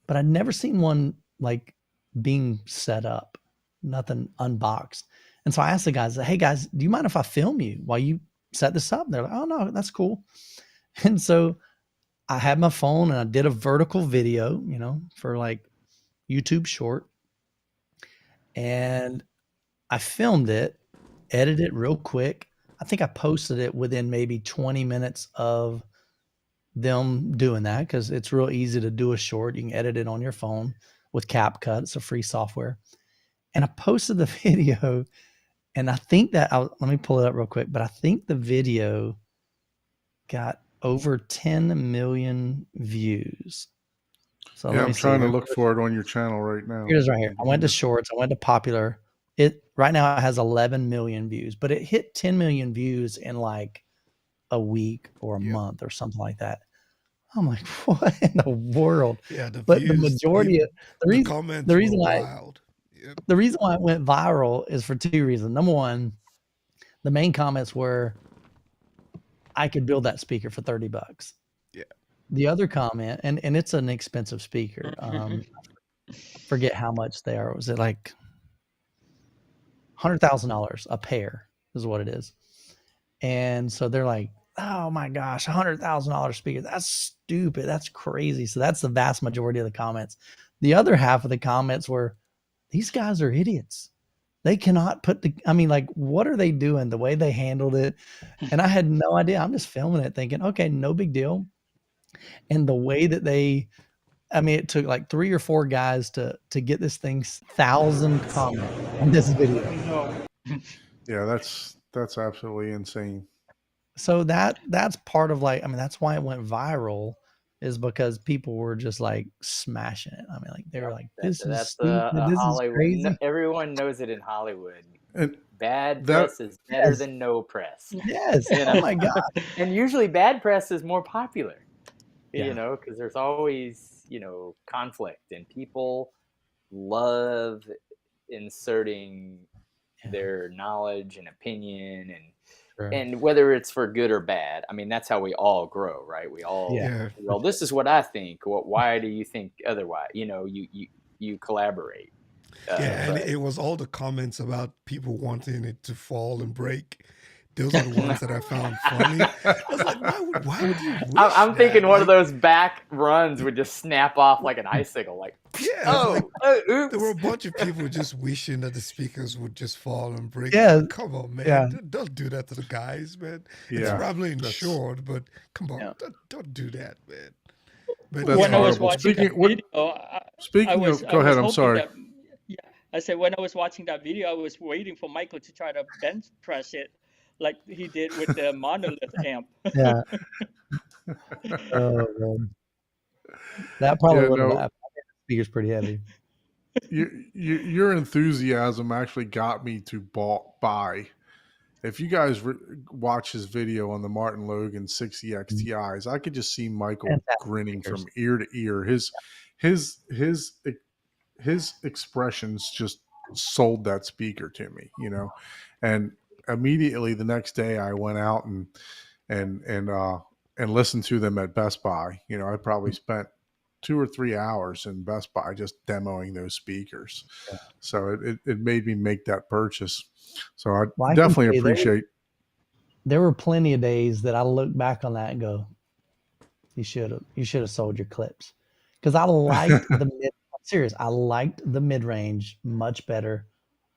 but I'd never seen one like being set up, nothing unboxed. And so I asked the guys, hey guys, do you mind if I film you while you set this up? And they're like, oh no, that's cool. And so I had my phone and I did a vertical video, for like YouTube short. And I filmed it, edited it real quick. I think I posted it within maybe 20 minutes of them doing that, because it's real easy to do a short. You can edit it on your phone with CapCut. It's a free software. And I posted the video, and I think that let me pull it up real quick, but I think the video got over 10 million views. So yeah, I'm trying to look for it on your channel right now. Here it is right here. I went to shorts. I went to popular. Right now it has 11 million views, but it hit 10 million views in like a week or a month or something like that. I'm like, what in the world? Yeah, but the majority of the reason why it went viral is for two reasons. Number one, the main comments were, I could build that speaker for $30. Yeah. The other comment, and it's an expensive speaker. Forget how much they are. Was it like $100,000 a pair is what it is. And so they're like, oh my gosh, $100,000 speaker. That's stupid. That's crazy. So that's the vast majority of the comments. The other half of the comments were, these guys are idiots. They cannot what are they doing? The way they handled it. And I had no idea. I'm just filming it thinking, okay, no big deal. And the way that it took like 3 or 4 guys to get this thing's 1,000 comments on this video. Yeah, that's absolutely insane. So that's part of that's why it went viral, is because people were just like smashing it. They were like, this is stupid. This is crazy. Everyone knows it in Hollywood. And bad press is better than no press. Yes. Oh my God. And usually bad press is more popular, because there's always, conflict, and people love inserting their knowledge and opinion, and whether it's for good or bad. That's how we all grow, right? We all, well, this is what I think. Well, why do you think otherwise? You collaborate. And it was all the comments about people wanting it to fall and break. Those are the ones that I found funny. I was like, why would you wish I'm thinking one of those back runs would just snap off like an icicle. Like, oops. There were a bunch of people just wishing that the speakers would just fall and break. Yeah. Come on, man. Yeah. Don't do that to the guys, man. Yeah. It's probably insured, but come on. Don't do that, man. But when I was watching that video, go ahead. I'm sorry. I said when I was watching that video, I was waiting for Michael to try to bench press it like he did with the monolith amp. Yeah. Oh, man. That probably would have happened. The speaker's pretty heavy. Your enthusiasm actually got me to buy. If you guys watch his video on the Martin Logan 60 XTIs, I could just see Michael grinning from ear to ear. His expressions just sold that speaker to me, and immediately the next day I went out and listened to them at Best Buy. I probably spent 2 or 3 hours in Best Buy just demoing those speakers. Yeah. So it made me make that purchase. So I definitely appreciate. There were plenty of days that I look back on that and go, you should have sold your clips, because I liked I liked the mid range much better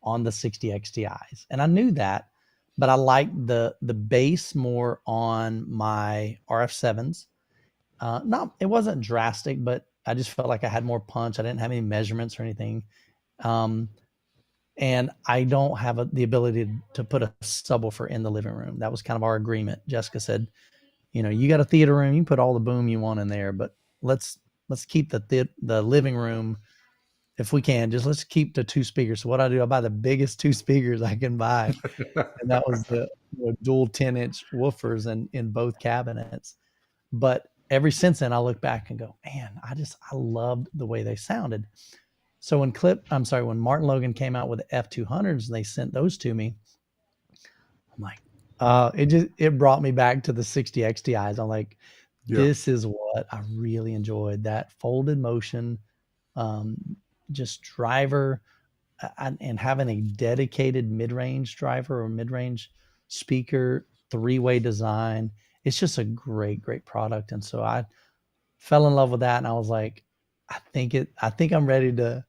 on the 60 XTIs, and I knew that, but I like the bass more on my RF7s. It wasn't drastic, but I just felt like I had more punch. I didn't have any measurements or anything. And I don't have the ability to put a subwoofer in the living room. That was kind of our agreement. Jessica said, you got a theater room, you can put all the boom you want in there, but let's keep the living room, if we can, just let's keep the 2 speakers. So what I do, I buy the biggest 2 speakers I can buy. And that was the dual 10-inch woofers in both cabinets. But ever since then, I look back and go, man, I loved the way they sounded. So when Martin Logan came out with the F200s and they sent those to me, I'm like, it brought me back to the 60 XTIs. I'm like, this is what I really enjoyed, that folded motion, just driver, and having a dedicated mid-range driver or mid-range speaker, 3-way design. It's just a great product. And so I fell in love with that, and I was like, I think I'm ready to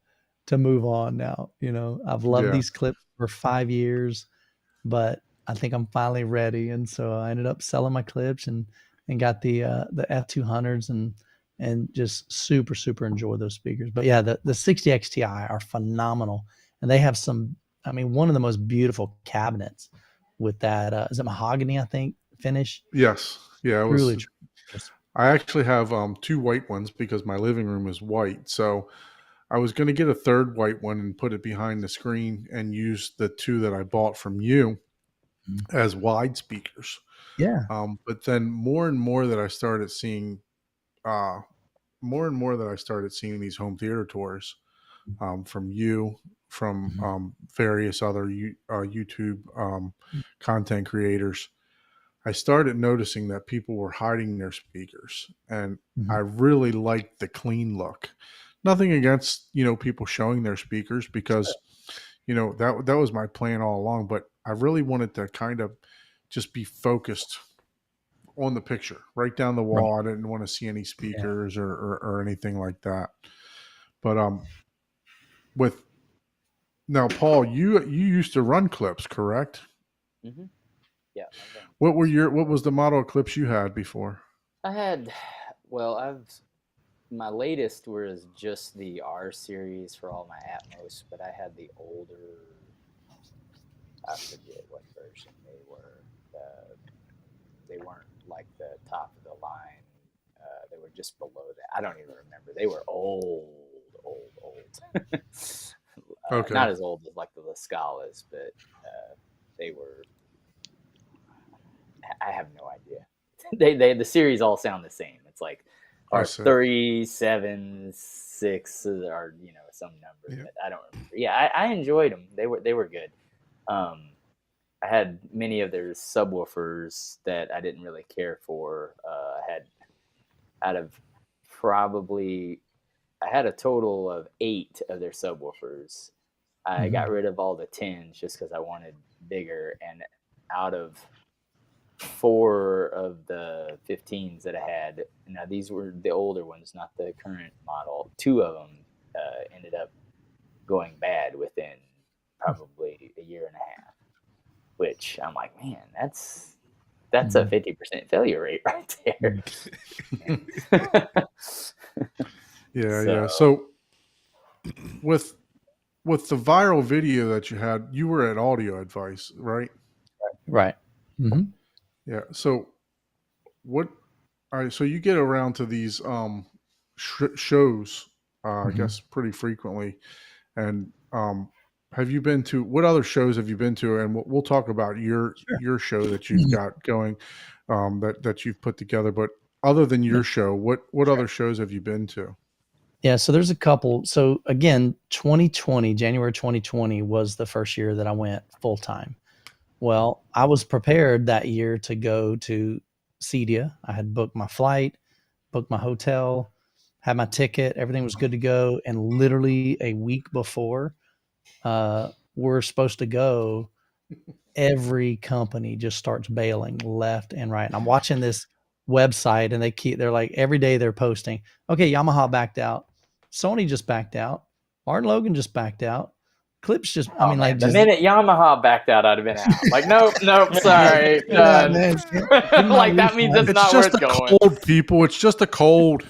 move on now. I've loved these clips for 5 years, but I think I'm finally ready. And so I ended up selling my clips and got the F200s and just super enjoy those speakers. But yeah, the 60 XTI are phenomenal, and they have one of the most beautiful cabinets with that. Is it mahogany, I think, finish? Yes. Yeah. Truly. I actually have 2 white ones because my living room is white. So I was going to get a third white one and put it behind the screen and use the 2 that I bought from you as wide speakers. Yeah. But then more and more that I started seeing these home theater tours from you, from various other YouTube content creators, I started noticing that people were hiding their speakers, and I really liked the clean look. Nothing against, people showing their speakers, because, that was my plan all along, but I really wanted to kind of just be focused on the picture right down the wall. Right. I didn't want to see any speakers or anything like that. But now, Paul, you used to run clips, correct? Mm-hmm. Yeah. What was the model of clips you had before? My latest was just the R series for all my Atmos, but I had the older, I forget what version they were. They weren't like the top of the line. They were just below that. I don't even remember. They were old. Okay. Not as old as like the Lascalas, but they were. I have no idea. The series all sound the same. It's like R3, 7, 6, or some numbers. But I don't remember. Yeah, I enjoyed them. They were good. I had many of their subwoofers that I didn't really care for. I had a total of 8 of their subwoofers. I got rid of all the 10s just because I wanted bigger. And out of 4 of the 15s that I had, now these were the older ones, not the current model, 2 of them ended up going bad within probably a year and a half. Which I'm like, man, that's a 50% failure rate right there. Yeah. So with the viral video that you had, you were at Audio Advice, right? Right. Mm-hmm. Yeah. So so you get around to these shows, I guess, pretty frequently, and have you been to, what other shows have you been to? And we'll talk about your show that you've got going, that you've put together. But other than your show, what other shows have you been to? Yeah, so there's a couple. So again, January 2020 was the first year that I went full time. Well, I was prepared that year to go to CEDIA. I had booked my flight, booked my hotel, had my ticket. Everything was good to go. And literally a week before we're supposed to go, every company just starts bailing left and right. And I'm watching this website, and they're like, every day they're posting, okay, Yamaha backed out, Sony just backed out, Martin Logan just backed out, clips just, Oh, I mean, man, like the just, minute Yamaha backed out, I'd have been out. Like, nope, sorry, yeah, done. man, didn't Like, my that means it's It's not just worth a going. cold, people. It's just a cold.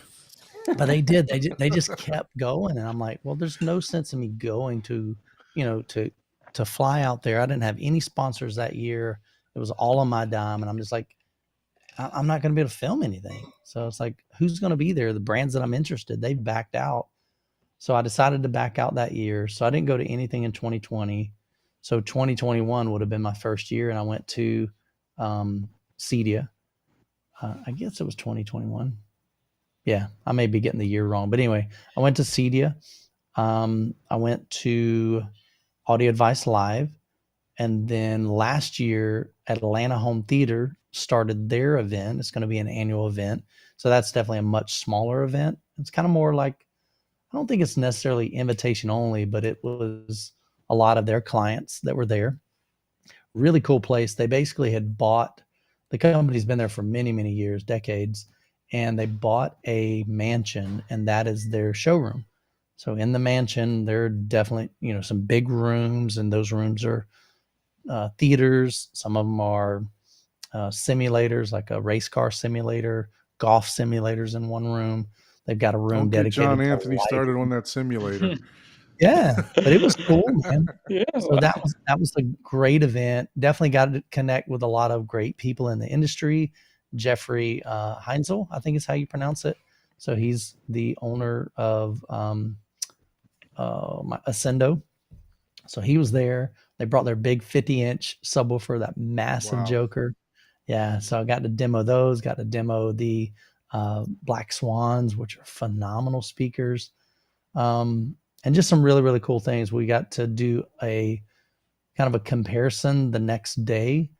but they just kept going, and I'm like, well, there's no sense in me going to, to fly out there. I didn't have any sponsors that year. It was all on my dime, and I'm just like, I'm not going to be able to film anything. So it's like, who's going to be there? The brands that I'm interested, they backed out. So I decided to back out that year. So I didn't go to anything in 2020. So 2021 would have been my first year, and I went to Cedia. I guess it was 2021. Yeah, I may be getting the year wrong, but anyway, I went to Cedia. I went to Audio Advice Live, and then last year Atlanta Home Theater started their event. It's going to be an annual event, so that's definitely a much smaller event. It's kind of more like, I don't think it's necessarily invitation only, but it was a lot of their clients that were there. Really cool place. They basically had bought, the company's been there for many, many years, decades, and they bought a mansion, and that is their showroom. So in the mansion, there are definitely, some big rooms, and those rooms are theaters. Some of them are simulators, like a race car simulator, golf simulators in one room. They've got a room Don't get dedicated John to Anthony life. started on that simulator. Yeah, but it was cool, man. Yeah. So that was a great event. Definitely got to connect with a lot of great people in the industry. Jeffrey Heinzel, I think is how you pronounce it. So he's the owner of my Ascendo. So he was there. They brought their big 50-inch subwoofer, that massive Wow. joker. Yeah, so I got to demo those. Got to demo the Black Swans, which are phenomenal speakers. And just some really, really cool things. We got to do a kind of a comparison the next day.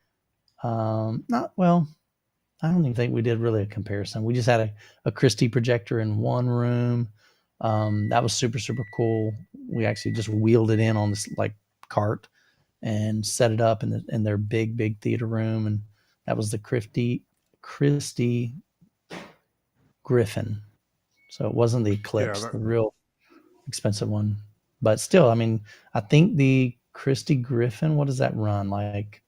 Not well, I don't even think we did really a comparison. We just had a Christie projector in one room. That was super, super cool. We actually just wheeled it in on this like cart and set it up in their big, big theater room. And that was the Christie Griffin. So it wasn't the Eclipse, the real expensive one. But still, I mean, I think the Christie Griffin, what does that run? Like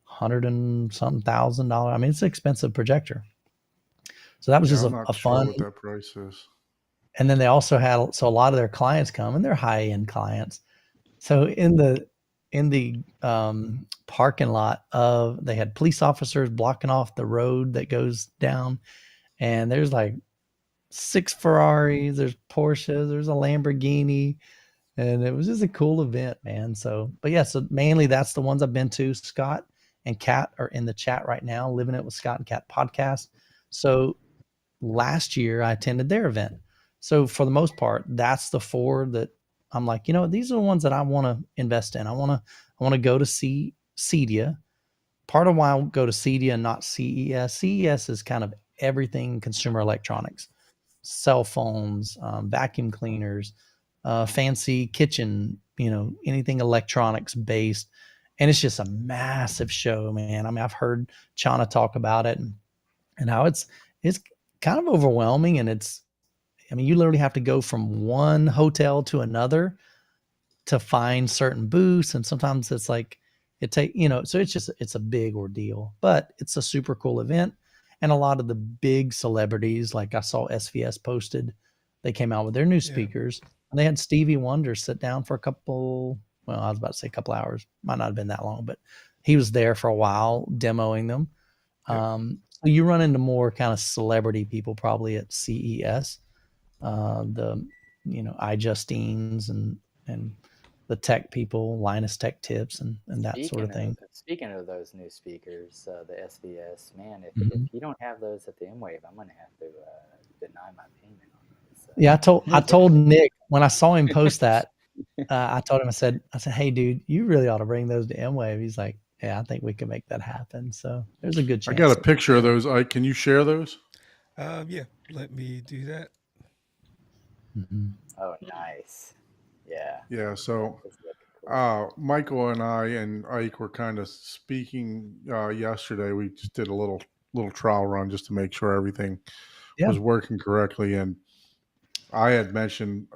$100 and something thousand. I mean, it's an expensive projector. So that was just I'm a not sure fun. what that price is. And then they also had, so a lot of their clients come, and they're high end clients. So in the parking lot they had police officers blocking off the road that goes down, and there's like 6 Ferraris, there's Porsches, there's a Lamborghini, and it was just a cool event, man. So, but yeah, so mainly that's the ones I've been to. Scott and Kat are in the chat right now, Living It with Scott and Kat podcast. So last year I attended their event. So for the most part, that's the 4 that I'm like, these are the ones that I want to invest in. I want to go to see Cedia. Part of why I go to Cedia and not CES. CES is kind of everything consumer electronics, cell phones, vacuum cleaners, fancy kitchen, anything electronics based. And it's just a massive show, man. I mean, I've heard Chana talk about it and how it's kind of overwhelming. And you literally have to go from one hotel to another to find certain booths. And sometimes it's like, so it's a big ordeal, but it's a super cool event. And a lot of the big celebrities, like I saw SVS posted, they came out with their new speakers, and they had Stevie Wonder sit down for I was about to say a couple hours, might not have been that long, but he was there for a while demoing them. So you run into more kind of celebrity people probably at CES, the iJustines and the tech people, Linus Tech Tips, and that sort of thing. Speaking of those new speakers, the SVS, man, if you don't have those at the MWAVE, I'm going to have to deny my payment on those. So. Yeah, I told Nick when I saw him post that, I told him, I said, hey, dude, you really ought to bring those to MWAVE. He's like, yeah, I think we can make that happen. So there's a good chance. I got a picture of those. Can you share those? Yeah, let me do that. Mm-hmm. Oh, nice. Yeah. Yeah. So Michael and I and Ike were kind of speaking yesterday. We just did a little trial run just to make sure everything was working correctly. And I had mentioned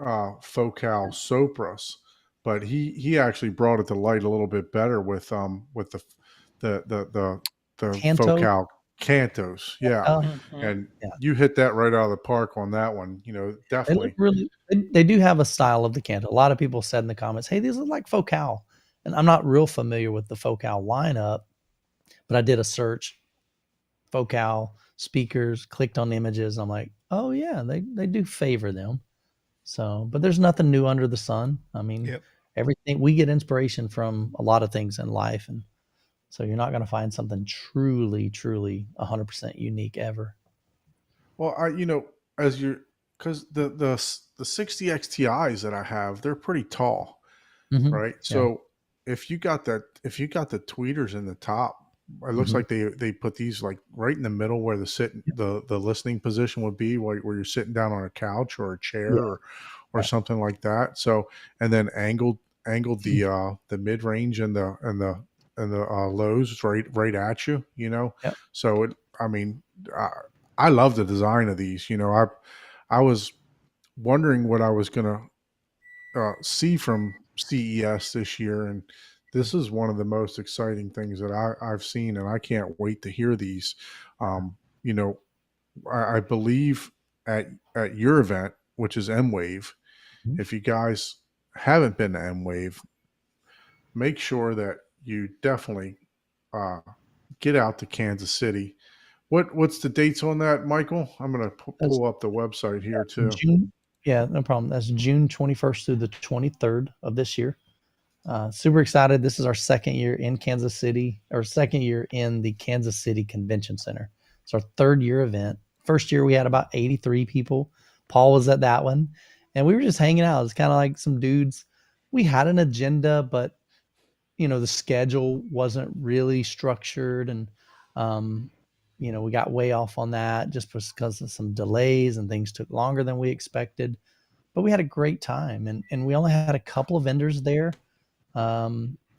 Focal Sopras but he actually brought it to light a little bit better with the Canto. focal cantos. Yeah. Mhm. And Yeah. you hit that right out of the park on that one. You know, They look definitely. really. They do have a style of the canto. A lot of people said in the comments, "Hey, these look like focal," and I'm not real familiar with the focal lineup, but I did a search, focal speakers, clicked on images. I'm like, oh yeah, they do favor them. So, but there's nothing new under the sun. I mean, Yep. everything we get inspiration from a lot of things in life, and so you're not going to find something truly 100% unique ever. Well, as you're, because the 60X TIs that I have, they're pretty tall, Mm-hmm. right? Yeah. So if you got the tweeters in the top, it looks Mhm. like they put these like right in the middle where the listening position would be, where you're sitting down on a couch or a chair Yeah. or Yeah. something like that. So, and then angled the mid range and the lows right at you, you know. Yep. So I mean, I love the design of these. You know, I was wondering what I was gonna see from CES this year, and this is one of the most exciting things that I've seen, and I can't wait to hear these. You know, I believe at your event, which is MWAVE, Mhm. if you guys haven't been to MWAVE, make sure that you definitely uh, get out to Kansas City. What's the dates on that, Michael? I'm gonna That's pull up the website here too. June. Yeah, no problem. That's June 21st through the 23rd of this year. Super excited. This is our second year in Kansas City, or second year in the Kansas City Convention Center. It's our third year event. First year we had about 83 people. Paul was at that one, and we were just hanging out. It's kind of like some dudes. We had an agenda, but the schedule wasn't really structured, and um, we got way off on that just because of some delays and things took longer than we expected. But we had a great time, and we only had a couple of vendors there. A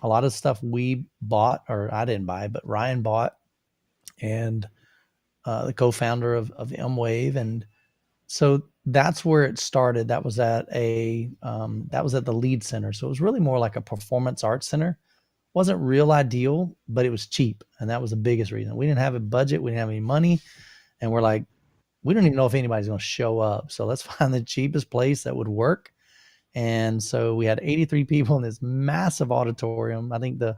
lot of stuff we bought, or I didn't buy, but Ryan bought, and the co-founder of MWAVE. And so that's where it started. That was at the Lead Center. So it was really more like a performance arts center. Wasn't real ideal, but it was cheap. And that was the biggest reason. We didn't have a budget. We didn't have any money. And we're like, we don't even know if anybody's going to show up. So let's find the cheapest place that would work. And so we had 83 people in this massive auditorium. I think the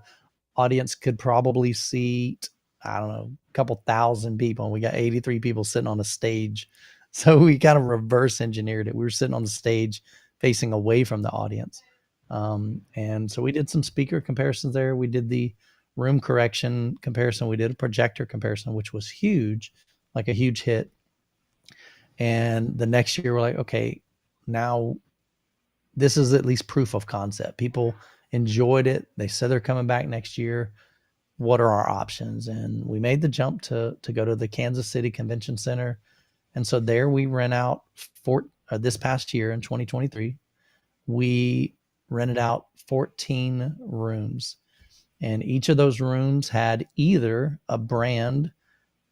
audience could probably seat, I don't know, a couple thousand people. And we got 83 people sitting on a stage. So we kind of reverse engineered it. We were sitting on the stage facing away from the audience. And so we did some speaker comparisons there. We did the room correction comparison. We did a projector comparison, which was huge, like a huge hit. And the next year we're like, okay, now this is at least proof of concept. People enjoyed it. They said they're coming back next year. What are our options? And we made the jump to go to the Kansas City Convention Center. And so there we rent out this past year in 2023, we rented out 14 rooms. And each of those rooms had either a brand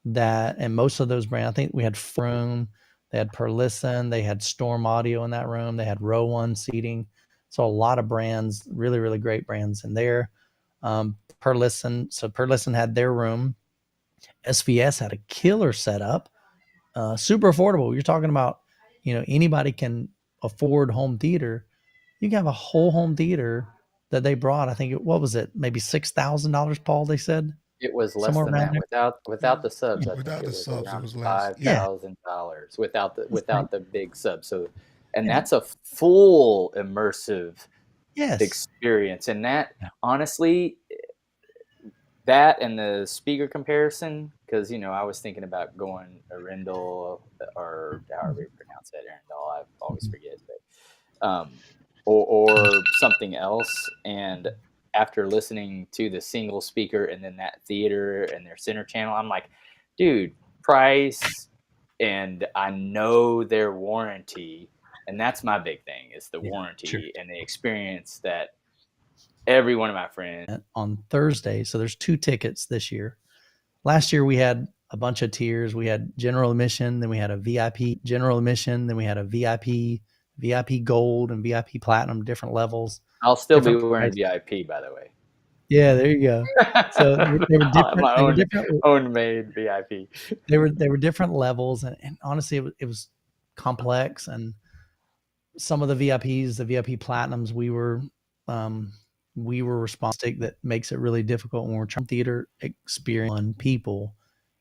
and most of those brands, I think we had Room, they had Perlisten, they had Storm Audio in that room, they had Row One seating. So a lot of brands, really, really great brands in there. Perlisten had their room. SVS had a killer setup, super affordable. You're talking about, anybody can afford home theater. You can have a whole home theater that they brought. I think what was it? Maybe $6,000, Paul, they said? It was less Somewhere than around that there. without the subs. I think Without it the was subs, it around was less. Yeah. $5,000 without like- the big sub. So, and Yeah. that's a full immersive Yes. experience. And that Yeah. honestly, that and the speaker comparison, because I was thinking about going Arendelle, or however you pronounce that, Arendelle. I always forget, but or something else. And after listening to the single speaker and then that theater and their center channel, I'm like, dude, price, and I know their warranty, and that's my big thing, is the warranty sure. and the experience that every one of my friends. On Thursday, so there's 2 tickets this year. Last year we had a bunch of tiers. We had general admission, then we had a VIP general admission, then we had a VIP Gold, and VIP Platinum, different levels. I'll still be different wearing prices. VIP, by the way. Yeah, there you go. So they were different. My They were own different. own made VIP. They were different levels, and honestly, it was complex. And some of the VIPs, the VIP platinums, we were responsible that makes it really difficult when we're trying theater experience on people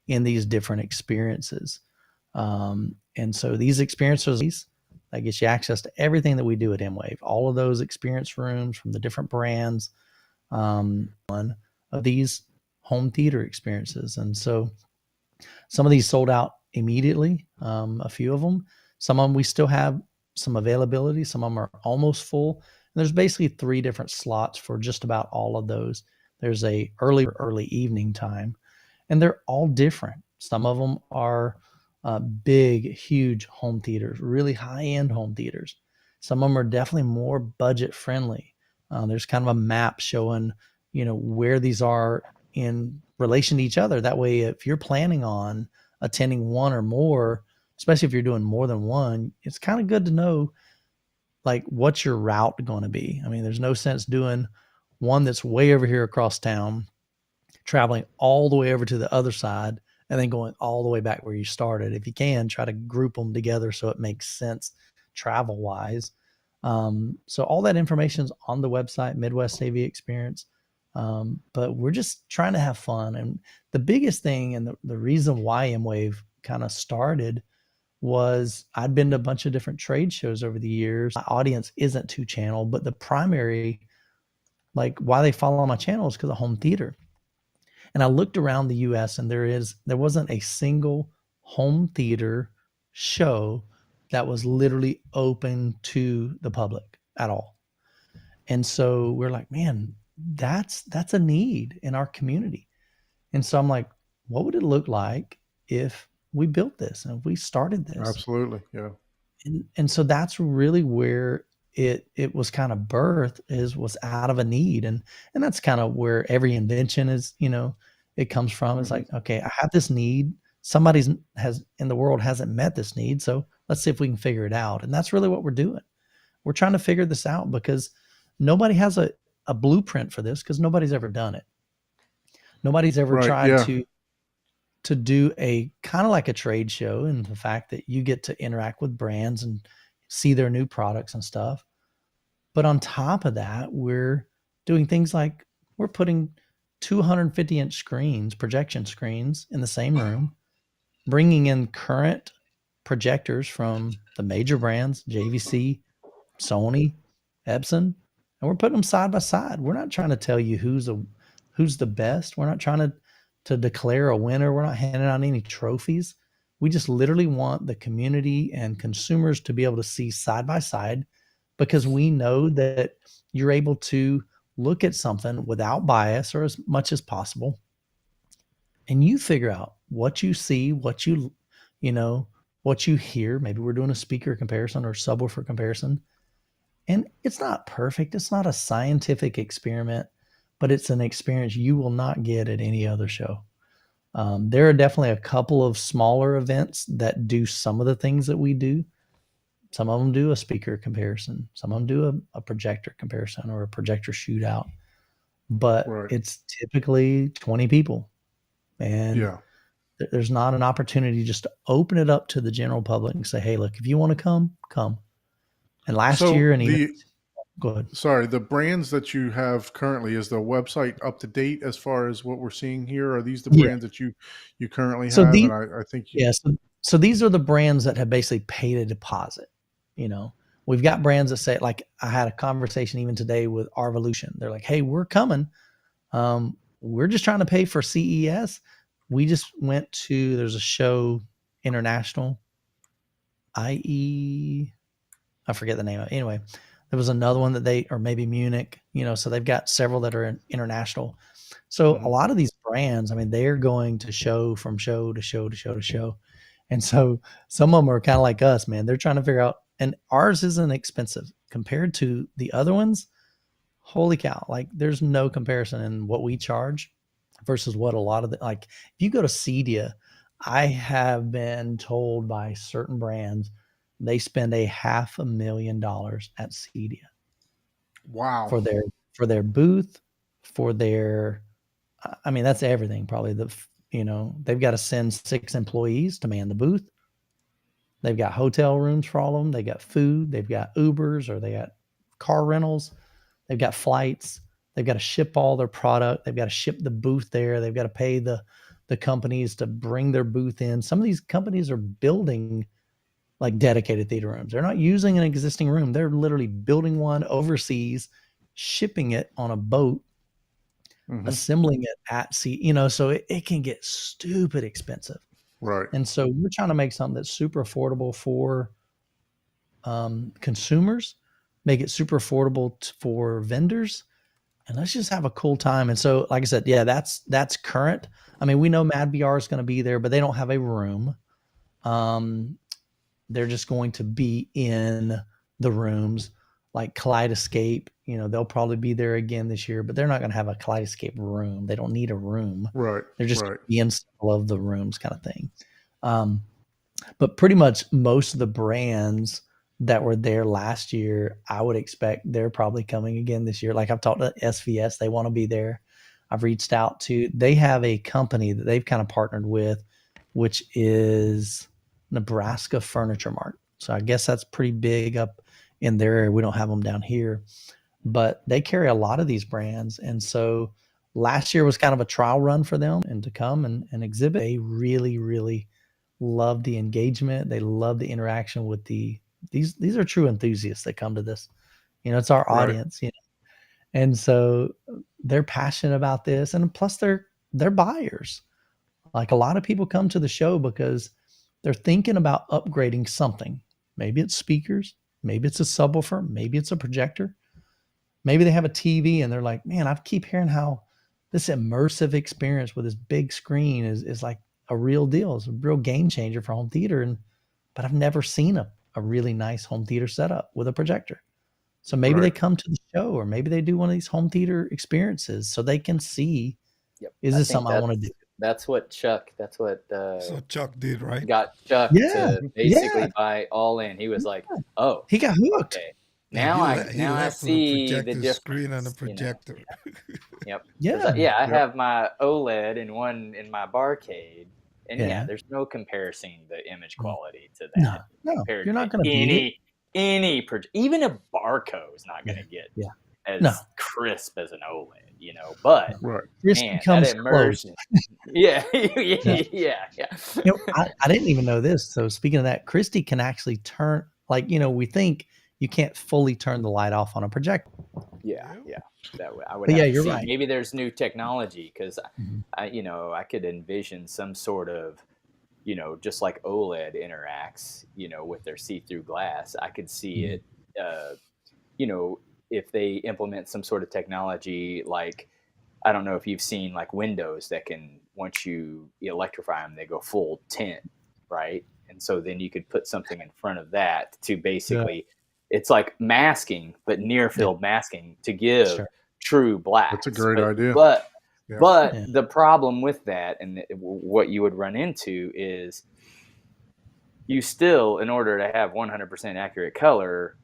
in these different experiences. And so these experiences, that gets you access to everything that we do at MWAVE, all of those experience rooms from the different brands, one of these home theater experiences. And so some of these sold out immediately, a few of them. Some of them we still have some availability. Some of them are almost full. And there's basically 3 different slots for just about all of those. There's a early evening time, and they're all different. Some of them are big, huge home theaters, really high-end home theaters. Some of them are definitely more budget friendly. There's kind of a map showing, where these are in relation to each other. That way, if you're planning on attending one or more, especially if you're doing more than one, it's kind of good to know, like, what's your route going to be. I mean, there's no sense doing one that's way over here across town, traveling all the way over to the other side, and then going all the way back where you started. If you can, try to group them together so it makes sense travel wise. So all that information is on the website, Midwest AV Experience. But we're just trying to have fun. And the biggest thing, and the reason why MWAVE kind of started, was I'd been to a bunch of different trade shows over the years. My audience isn't 2-channel, but the primary, like, why they follow my channel is because of home theater. And I looked around the US, and there wasn't a single home theater show that was literally open to the public at all. And so we're like, man, that's a need in our community. And so I'm like, what would it look like if we built this and if we started this? Absolutely. Yeah. And so that's really where it was kind of birthed, was out of a need. And that's kind of where every invention is, it comes from. It's like, okay, I have this need. Somebody's in the world hasn't met this need. So let's see if we can figure it out. And that's really what we're doing. We're trying to figure this out because nobody has a blueprint for this, because nobody's ever done it. Nobody's ever tried to do a kind of like a trade show, and the fact that you get to interact with brands and see their new products and stuff. But on top of that, we're doing things like we're putting 250-inch screens, projection screens, in the same room, bringing in current projectors from the major brands, JVC, Sony, Epson, and we're putting them side by side. We're not trying to tell you who's the best. We're not trying to declare a winner. We're not handing out any trophies. We just literally want the community and consumers to be able to see side by side, because we know that you're able to look at something without bias, or as much as possible, and you figure out what you see, what you hear. Maybe we're doing a speaker comparison or subwoofer comparison, and it's not perfect. It's not a scientific experiment, but it's an experience you will not get at any other show. There are definitely a couple of smaller events that do some of the things that we do. Some of them do a speaker comparison. Some of them do a projector comparison or a projector shootout. But it's typically 20 people. And there's not an opportunity just to open it up to the general public and say, hey, look, if you want to come, come. And last year, and even go ahead. Sorry, the brands that you have currently, is the website up to date as far as what we're seeing here? Are these the brands that you currently have? And I think so these are the brands that have basically paid a deposit. We've got brands that say, like, I had a conversation even today with Arvolution. They're like, hey, we're coming. We're just trying to pay for CES. We just went to, there's a show, international, I forget the name of it. Anyway, there was another one that or maybe Munich, so they've got several that are international. So a lot of these brands, I mean, they're going to show from show to show to show to show. And so some of them are kind of like us, man. They're trying to figure out, and ours isn't expensive compared to the other ones. Holy cow. Like, there's no comparison in what we charge versus what a lot of like, if you go to Cedia, I have been told by certain brands, they spend $500,000 at Cedia. Wow. for their booth, for their, I mean, that's everything. Probably they've got to send 6 employees to man the booth. They've got hotel rooms for all of them. They got food. They've got Ubers, or they got car rentals. They've got flights. They've got to ship all their product. They've got to ship the booth there. They've got to pay the companies to bring their booth in. Some of these companies are building like dedicated theater rooms. They're not using an existing room. They're literally building one overseas, shipping it on a boat, assembling it at sea, so it can get stupid expensive. Right. And so we're trying to make something that's super affordable for consumers, make it super affordable for vendors, and let's just have a cool time. And so, like I said, yeah, that's current. I mean, we know MadVR is going to be there, but they don't have a room. They're just going to be in the rooms, like Kaleidoscape. They'll probably be there again this year, but they're not going to have a Kaleidoscape room. They don't need a room. Right. They're just right. in several of the rooms, kind of thing. But pretty much most of the brands that were there last year, I would expect they're probably coming again this year. Like I've talked to SVS, they want to be there. I've reached out to, they have a company that they've kind of partnered with, which is Nebraska Furniture Mart. So I guess that's pretty big up in their area. We don't have them down here, but they carry a lot of these brands. And so last year was kind of a trial run for them, and to come and exhibit. They really, really love the engagement. They love the interaction with these are true enthusiasts that come to this. It's our Right. audience, and so they're passionate about this, and plus they're buyers. Like a lot of people come to the show because they're thinking about upgrading something. Maybe it's speakers, maybe it's a subwoofer, maybe it's a projector, maybe they have a TV and they're like, man, I keep hearing how this immersive experience with this big screen is like a real deal. It's a real game changer for home theater, but I've never seen a really nice home theater setup with a projector. So maybe they Right. come to the show, or maybe they do one of these home theater experiences so they can see, Yep. is I this think something I want to do? That's what So Chuck did, right? got Chuck Yeah, to basically yeah. buy all in. He was like, "Oh, He got hooked. okay, Yeah, now he I left with a see the projector difference." screen and a projector. Yep. 'Cause Yeah. I Yep. have my OLED and one in my Barcade, and Yeah. there's no comparison the image quality to No, that compared you're to not going to beat it. even a Barcode is not going to get Yeah. as No. crisp as an OLED, But Right. This man, that comes close. immersion, yeah, yeah. I didn't even know this. So speaking of that, Christy can actually turn, like, we think you can't fully turn the light off on a projector. Yeah. That way, I would But have yeah, to you're see. right. Maybe there's new technology, because Mhm. I could envision some sort of, just like OLED interacts, with their see-through glass. I could see Mhm. it, if they implement some sort of technology, like, I don't know if you've seen like windows that can, once you electrify them, they go full tint, right? And so then you could put something in front of that to basically, it's like masking, but near field masking to give Sure. true blacks. That's a great idea. But Yeah. but the problem with that, and what you would run into, is you still, in order to have 100% accurate color,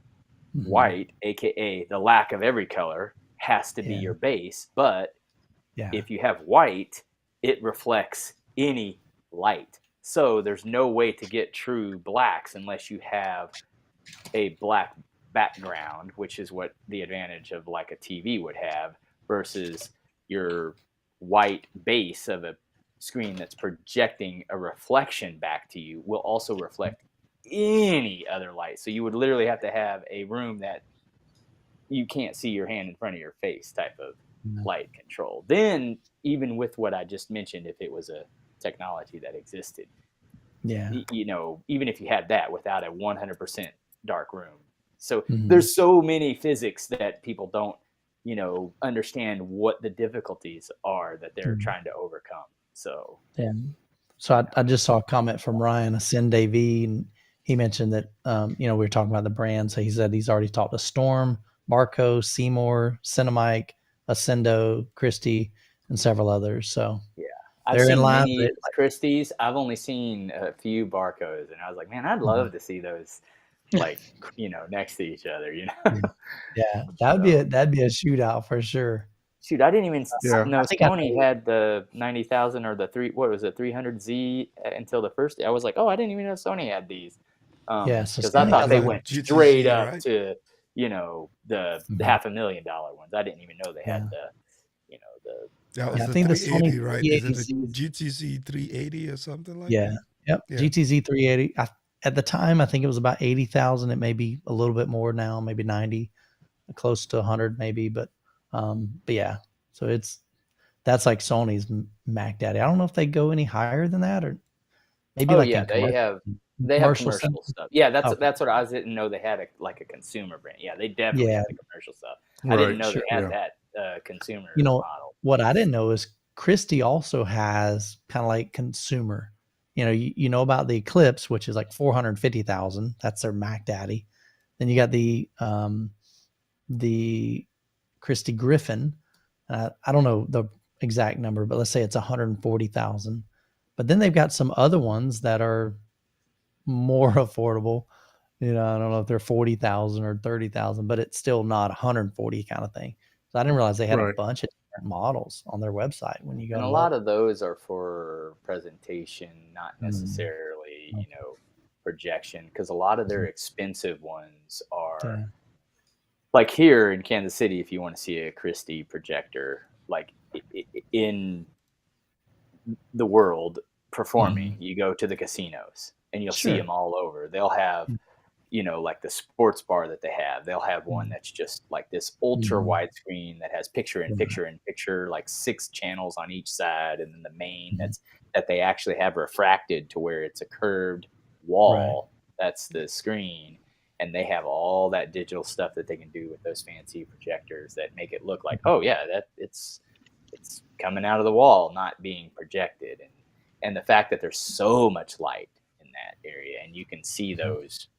Mhm. white, aka the lack of every color, has to be Yeah. your base. But Yeah. if you have white, it reflects any light. So there's no way to get true blacks unless you have a black background, which is what the advantage of like a TV would have, versus your white base of a screen that's projecting a reflection back to you will also reflect any other light. So you would literally have to have a room that you can't see your hand in front of your face type of light control. Then, even with what I just mentioned, if it was a technology that existed, Yeah. even if you had that without a 100% dark room. So Mhm. there's so many physics that people don't, understand what the difficulties are that they're Mhm. trying to overcome. So Yeah. So I just saw a comment from Ryan Ascend AV, and he mentioned that we were talking about the brand. So he said he's already talked to Storm, Barco, Seymour, Cinemike, Ascendo, Christie, and several others. So I've they're in seen line. many Christie's. I've only seen a few Barcodes, and I was like, man, I'd love to see those like, next to each other, Yeah, So, that'd be a shootout for sure. shoot, I didn't even Yeah. know I think I Sony paid. had the 90,000 or the 300Z until the first day. I was like, oh, I didn't even know Sony had these. Yeah, so Because I Sony thought has they a went straight GTC, up right? to, the Mhm. $500,000 ones. I didn't even know they Yeah. had the That Yeah, was I the think the Sony 380, right? Is it the 380Z. GTC 380 or something like Yeah. that? Yep. Yeah. GTZ 380. At the time, I think it was about 80,000. It may be a little bit more now, maybe 90, close to 100, maybe. But yeah. So that's like Sony's Mac Daddy. I don't know if they go any higher than that, or maybe Oh like yeah, in commercial. they have commercial sense. stuff. Yeah, Okay. that's what I didn't know they had a consumer brand. Yeah, they definitely Yeah, have the commercial stuff. I didn't Right. know sure. they had Yeah. that consumer You know, model. what I didn't know is Christie also has kind of like consumer. You know about the Eclipse, which is like 450,000. That's their Mac Daddy. Then you got the Christie Griffin. I don't know the exact number, but let's say it's 140,000. But then they've got some other ones that are more affordable. I don't know if they're 40,000 or 30,000, but it's still not 140 kind of thing. So I didn't realize they had a Right. bunch of different models on their website when you go And a and lot look. of those are for presentation, not Mm. necessarily, Okay. projection, because a lot of their expensive ones are Yeah. like here in Kansas City. If you want to see a Christie projector, like in the world performing, Mhm. you go to the casinos and you'll see Sure. them all over. They'll have, like the sports bar that they have. They'll have one that's just like this ultra Mhm. widescreen that has picture in Right. picture in picture, like 6 channels on each side, and then the main Mhm. that they actually have refracted to where it's a curved Right. wall. That's the screen. And they have all that digital stuff that they can do with those fancy projectors that make it look like, oh yeah, that it's coming out of the wall, not being projected. And the fact that there's so much light in that area and you can see those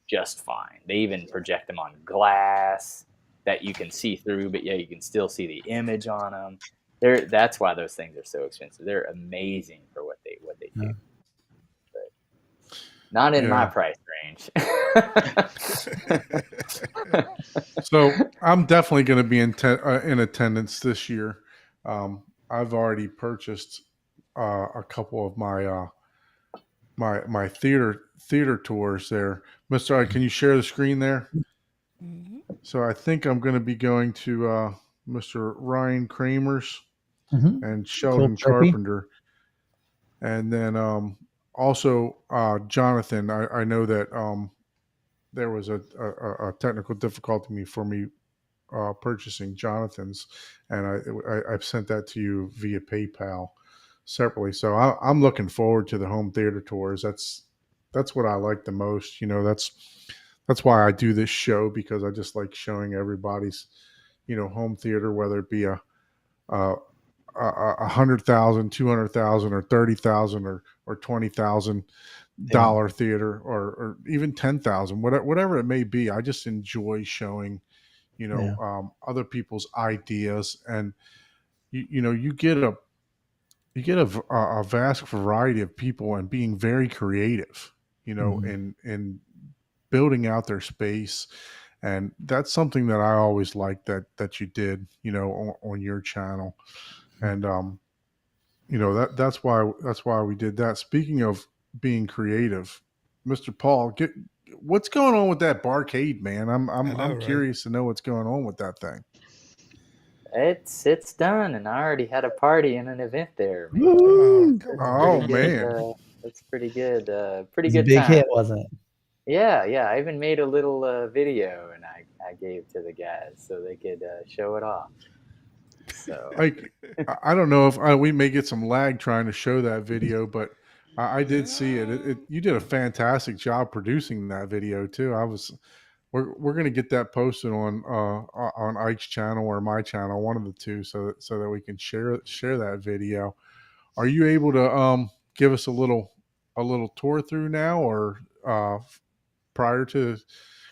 just fine. They even project them on glass that you can see through, but yeah, you can still see the image on them. That's why those things are so expensive. They're amazing for what they do. Yeah. But not in my Yeah. price range. So I'm definitely going to be in attendance this year. I've already purchased a couple of my my theater tours there. Mr. I, can you share the screen there? Mhm. So I think I'm going to be going to Mr. Ryan Kramer's Mhm. and Cool Sheldon Trippy. Carpenter, and then also Jonathan. I know that there was a technical difficulty for me purchasing Jonathan's, and I've sent that to you via PayPal separately. So I'm looking forward to the home theater tours. That's what I like the most. That's why I do this show, because I just like showing everybody's home theater, whether it be a 100,000, 200,000, or 30,000, or $20,000 theater, or even 10,000, whatever it may be. I just enjoy showing Yeah. other people's ideas, and you get a vast variety of people and being very creative, Mhm. in building out their space. And that's something that I always liked that you did, on your channel. And that's why we did that. Speaking of being creative, Mr. Paul, what's going on with that Barcade, man? I'm I I'm know, I'm right? curious to know what's going on with that thing. It's done, and I already had a party and an event there, man. Oh, Woo! come It's on. Oh pretty good. man. It's pretty good. It Pretty was a good big time. hit, wasn't it? Yeah. I even made a little video, and I gave to the guys so they could show it off. So Like, I don't know if we may get some lag trying to show that video, but I did see it. You did a fantastic job producing that video too. We're gonna get that posted on Ike's channel or my channel, one of the two, so that we can share that video. Are you able to give us a little tour through now, or prior to?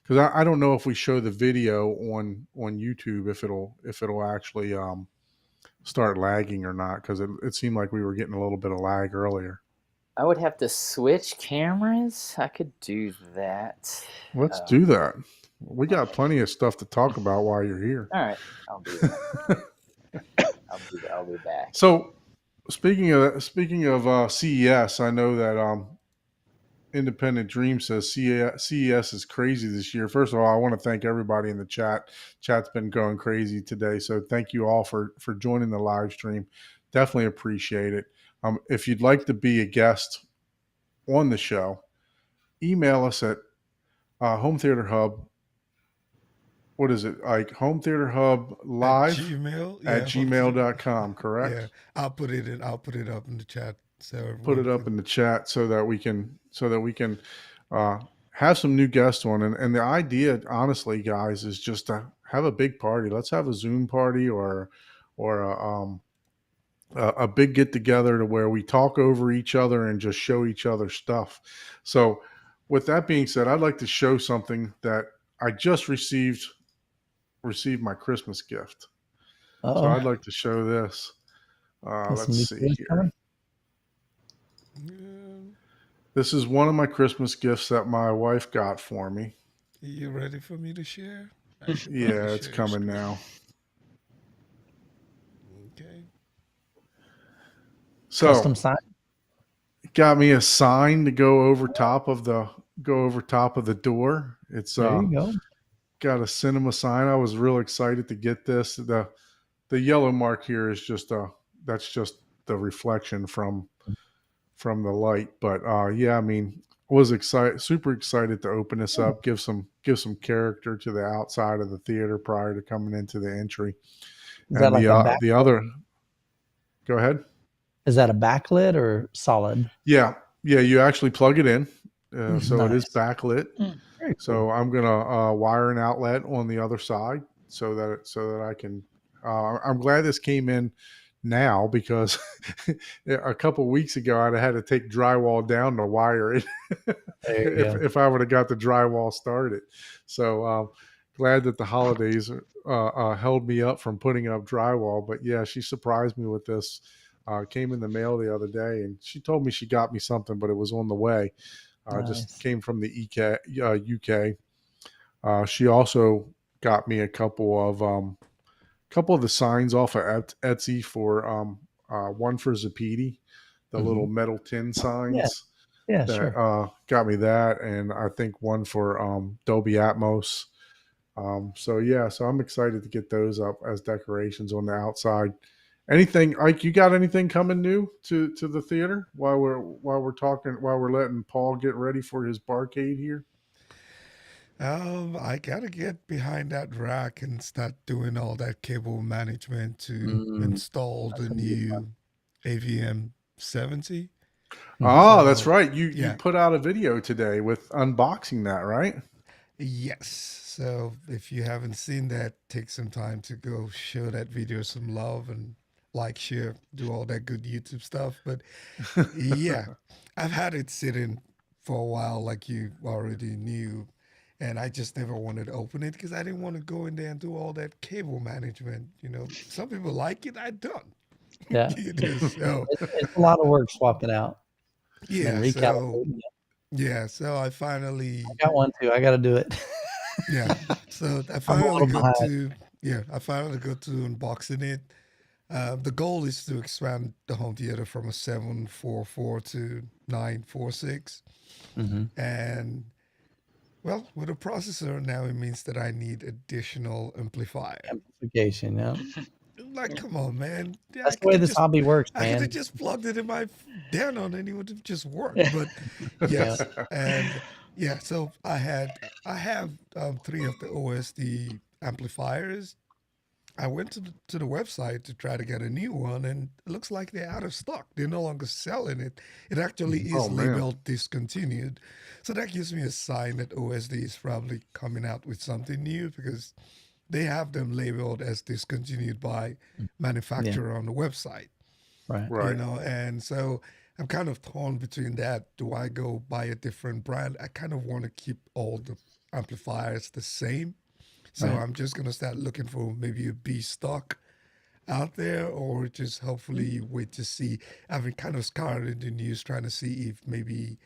Because I don't know if we show the video on YouTube, if it'll actually start lagging or not, because it seemed like we were getting a little bit of lag earlier. I would have to switch cameras. I could do that. Let's do that. We got plenty of stuff to talk about while you're here. All right, I'll do that. I'll be back. So, speaking of CES, I know that Independent Dream says CES is crazy this year. First of all, I want to thank everybody in the chat. Chat's been going crazy today, so thank you all for joining the live stream. Definitely appreciate it. If you'd like to be a guest on the show, email us at Home Theater Hub. What is it? Like Home Theater Hub Live at gmail.com, correct? Yeah, I'll put it up in the chat. So put it up in the chat so that we can have some new guests on. And the idea, honestly, guys, is just to have a big party. Let's have a Zoom party or a big get together to where we talk over each other and just show each other stuff. So with that being said, I'd like to show something that I just received my Christmas gift. So I'd like to show this. Let's see here. This is one of my Christmas gifts that my wife got for me. You ready for me to share? Yeah, it's coming now. Okay. So, custom sign. Got me a sign to go over top of the door. It's There you go. Got a cinema sign. I was real excited to get this. The yellow mark here is just that's just the reflection from the light. But yeah, I mean, was super excited to open this up, give some character to the outside of the theater prior to coming into the entry. Is that like the other? Go ahead. Is that a backlit or solid? Yeah. You actually plug it in, so Nice. it is backlit. Very So cool. I'm gonna wire an outlet on the other side so that I can. I'm glad this came in now because a couple of weeks ago I'd have had to take drywall down to wire it if I would have got the drywall started. So glad that the holidays held me up from putting up drywall. But yeah, she surprised me with this. Came in the mail the other day, and she told me she got me something, but it was on the way. Nice. Just came from the UK. She also got me a couple of the signs off of Etsy for one for Zapiti, the little metal tin signs. Yeah, that, sure. Got me that, and I think one for Dolby Atmos. So I'm excited to get those up as decorations on the outside. Anything, Ike, you got anything coming new to the theater while we're letting Paul get ready for his Barcade here? I gotta get behind that rack and start doing all that cable management to install the new AVM 70. Oh, that's right. You put out a video today with unboxing that, right? Yes. So if you haven't seen that, take some time to go show that video some love and like, share, do all that good YouTube stuff. But yeah, I've had it sitting for a while, like you already knew. And I just never wanted to open it because I didn't want to go in there and do all that cable management. Some people like it, I don't. Yeah. So It's a lot of work swapping out. yeah, And so recalibrating it. yeah, so I finally I got one too. I got to do it. yeah, so I I'm a finally little got behind. to unboxing it. The goal is to expand the home theater from a 744 to 946, and well, with a processor now, it means that I need additional amplifier. Amplification, yeah. Like, come on, man. Yeah, That's the way this hobby works, I could have man. just plugged it in my Denon and it would have just worked. But yes, and yeah. So I have 3 of the OSD amplifiers. I went to the website to try to get a new one, and it looks like they're out of stock. They're no longer selling it. It actually is labeled discontinued. So that gives me a sign that OSD is probably coming out with something new because they have them labeled as discontinued by manufacturer on the website. Right. And so I'm kind of torn between that. Do I go buy a different brand? I kind of want to keep all the amplifiers the same. So I'm just going to start looking for maybe a B stock out there, or just hopefully wait to see. I've been kind of scouring the news trying to see if maybe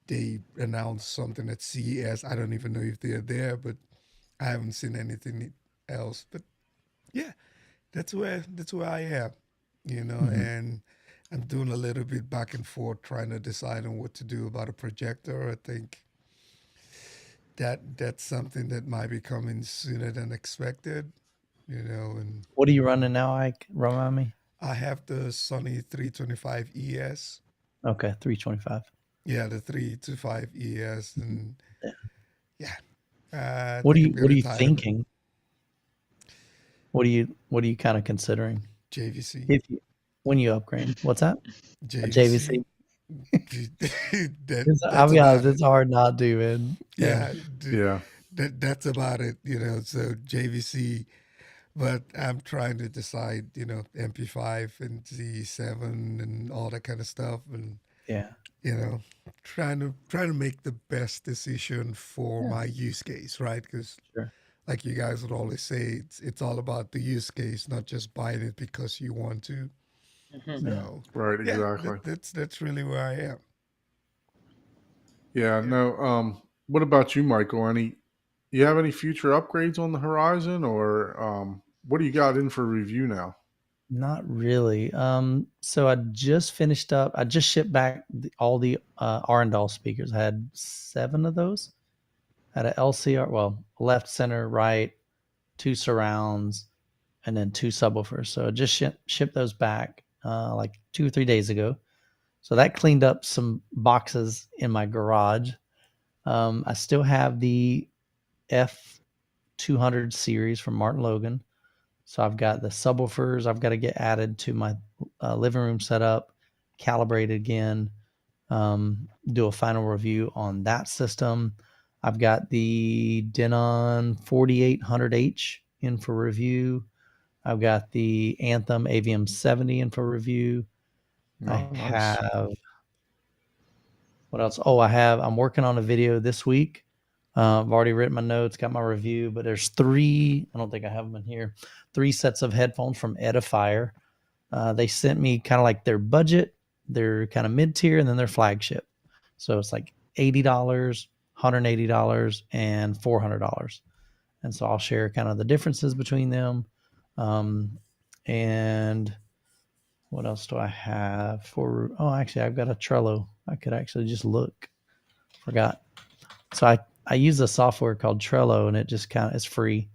they announced something at CES. I don't even know if they're there, but I haven't seen anything else. But yeah, that's where I am, and I'm doing a little bit back and forth trying to decide on what to do about a projector. I think that's something that might be coming sooner than expected, and What are you running now, Ike? Remind me. I have the Sony 325 ES. Okay, 325. Yeah, the 325 ES, and Yeah. I What are think you I'm What are gonna you tie it up. thinking? What are you kind of considering JVC. if you when you upgrade? What's that? A JVC. I'll That's be about honest, it. it's hard not to, man. Yeah, Yeah. that's about it. So JVC, but I'm trying to decide. MP5 and Z7 and all that kind of stuff, and Yeah. trying to make the best decision for Yeah. my use case, right? Because Sure. like you guys would always say, it's all about the use case, not just buying it because you want to. So Right. yeah, Exactly. that's really where I am. Yeah. No. What about you, Michael? You have any future upgrades on the horizon, or what do you got in for review now? Not really. So I just finished up. I just shipped back all the Arendal speakers. I had 7 of those. I had a LCR, well, left, center, right, 2 surrounds, and then 2 subwoofers. So I just shipped those back like 2 or 3 days ago. So that cleaned up some boxes in my garage. I still have the F200 series from Martin Logan. So I've got the subwoofers I've got to get added to my living room setup, calibrate it again, do a final review on that system. I've got the Denon 4800H in for review. I've got the Anthem AVM 70 in for review. I Oh, nice. have, what else? Oh, I'm working on a video this week. I've already written my notes, got my review, but there's 3, I don't think I have them in here, 3 sets of headphones from Edifier. They sent me kind of like their budget, their kind of mid-tier, and then their flagship. So it's like $80, $180, and $400. And so I'll share kind of the differences between them. And what else do I have for? Oh, actually, I've got a Trello. I could actually just look. Forgot. So I use a software called Trello, and it just it's free.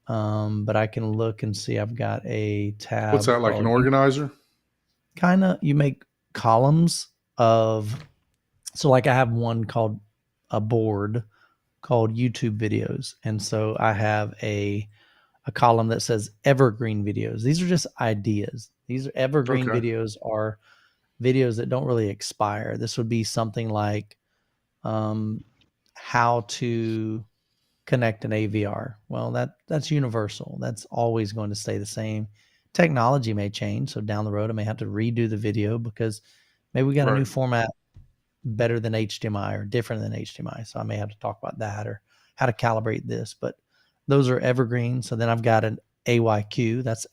But I can look and see. I've got a tab. What's that, like an organizer? Kind of. You make columns of. So like I have one called a board called YouTube videos, and so I have a column that says evergreen videos. These are just ideas. These are evergreen videos are videos that don't really expire. This would be something like how to connect an AVR. Well, that's universal. That's always going to stay the same. Technology may change, so down the road I may have to redo the video because maybe we got a new format better than HDMI or different than HDMI. So I may have to talk about that or how to calibrate this. But those are evergreen. So then I've got an AYQ, that's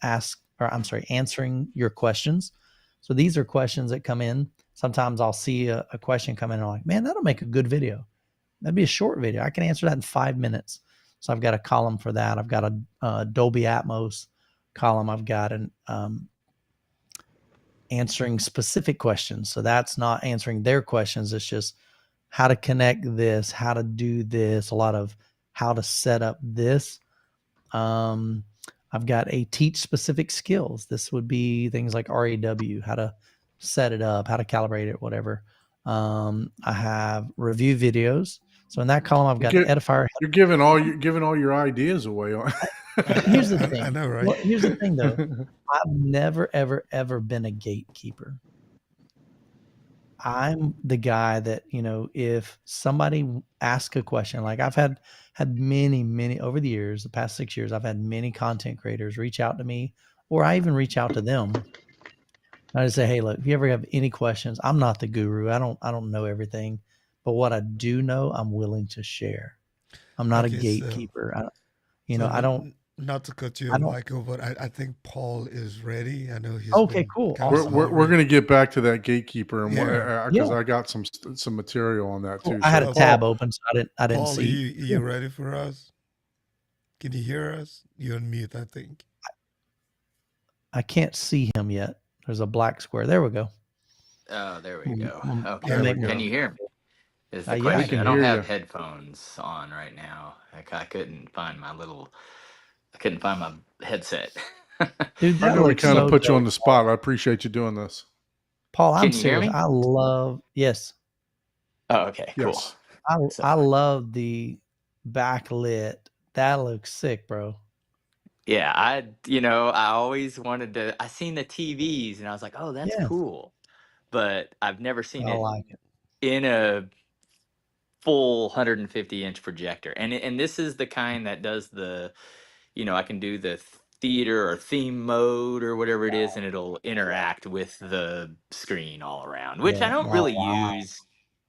answering your questions. So these are questions that come in. Sometimes I'll see a question come in and I'm like, man, that'll make a good video. That'd be a short video. I can answer that in 5 minutes. So I've got a column for that. I've got a Dolby Atmos column. I've got an answering specific questions. So that's not answering their questions. It's just how to connect this, how to do this, a lot of how to set up this. I've got a teach specific skills. This would be things like RAW, how to set it up, how to calibrate it, whatever. I have review videos. So in that column, I've got Edifier. You're giving all your ideas away. Here's the thing. I know, right? Well, here's the thing, though. I've never, ever, ever been a gatekeeper. I'm the guy that, if somebody asks a question, like I've had many over the years, the past 6 years, I've had many content creators reach out to me, or I even reach out to them. I just say, hey, look, if you ever have any questions, I'm not the guru. I don't know everything, but what I do know, I'm willing to share. I'm not a gatekeeper. I don't not to cut you I off, don't. Michael, but I think Paul is ready. I know he's Okay, been cool, kind of awesome. We're going to get back to that gatekeeper and what, Yeah. because Yeah, I got some material on that cool. too. I had So a tab Paul, open, so I didn't Paul, are see. you ready for us? Can you hear us? You're on mute, I think. I can't see him yet. There's a black square. There we go. Oh, there we I'm, go. I'm, Okay. I'm there we making. Can go. you hear me? Is the Yeah, We I question. can I can. don't hear have you. headphones on right now. I couldn't find my little. I couldn't find my headset. Dude, I that know we looks kind of so put you on dope, the spot. I appreciate you doing this. Paul. I'm Can you hear serious. me? I love. Yes, Oh, okay, cool. Yes. I So love the backlit. That looks sick, bro. yeah, I always wanted to. I seen the TVs and I was like, oh, that's Yeah, cool, but I've never seen I it like it. in a full 150-inch projector. And this is the kind that does the, I can do the theater or theme mode or whatever it is, and it'll interact with the screen all around, which I Yeah. don't Oh really wow. use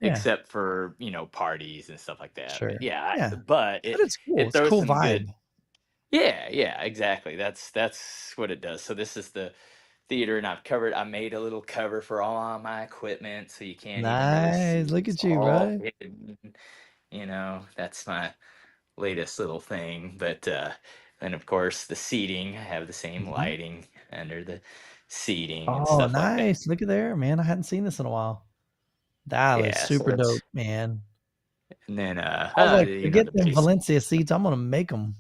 Yeah. except for, parties and stuff like that. Sure. But yeah, Yeah. but But it's cool. it It's a throws cool some vibe. good. Yeah, exactly. That's what it does. So this is the theater, and I made a little cover for all my equipment so you can't even really see. Nice. Look It's at you, all bro. hidden. That's my latest little thing. But and of course the seating, I have the same Mhm. lighting under the seating and Oh, stuff like that. nice. Look at there, man. I hadn't seen this in a while. That is Yeah, so super that's dope, man. and then I was like, forget the them base. Valencia seats. I'm gonna make them.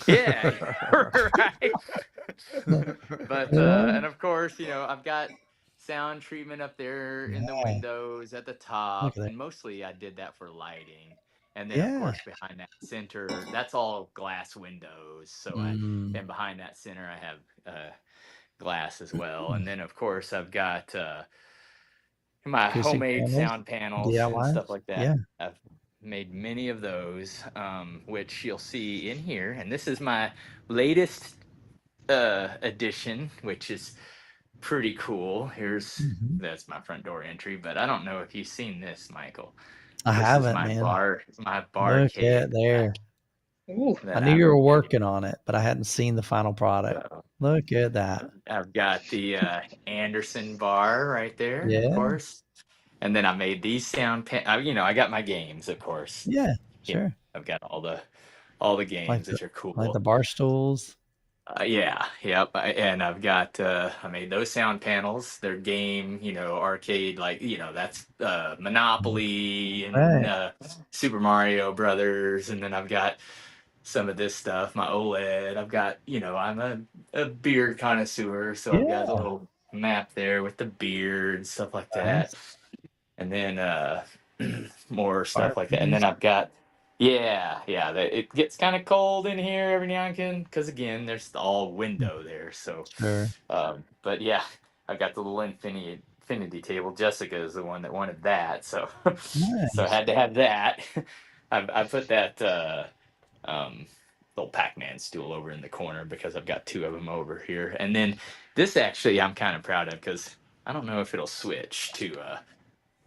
Yeah, right. But Yeah. and of course, I've got sound treatment up there in the Yeah. windows at the Look top, at that. and mostly I did that for lighting. And then of Yeah. course behind that center, that's all glass windows. So Mm. and behind that center I have glass as well. And then of course I've got my Acoustic homemade panels. sound panels and DIY. stuff like that. Yeah. I've made many of those, which you'll see in here. And this is my latest addition, which is pretty cool. Mhm. That's my front door entry, but I don't know if you've seen this, Michael. I This is haven't, man. my Look barcade at there. Ooh, I that knew I've you were made. working on it, but I hadn't seen the final product. So Look at that. I've got the Anderson bar right there, of Yeah. course, and then I made these I got my games, of course. Yeah. You know, Sure. I've got all the Like games, the which are like the cool. bar stools. Yeah, yep. And I've got I made those sound panels. They're game, arcade, like that's Monopoly and Right. Super Mario Brothers, and then I've got some of this stuff, my OLED. I've got, I'm a beer connoisseur, so I've got a Yeah. little map there with the beer and stuff like that, Nice. and then more stuff like that, and Fireplace. then I've got it gets kind of cold in here every now and again because again there's all window there, so Sure. but yeah, I've got the little infinity table. Jessica is the one that wanted that, so so I Nice. had to have that. I put that um little Pac-Man stool over in the corner because I've got two of them over here, and then this actually I'm kind of proud of because I don't know if it'll switch to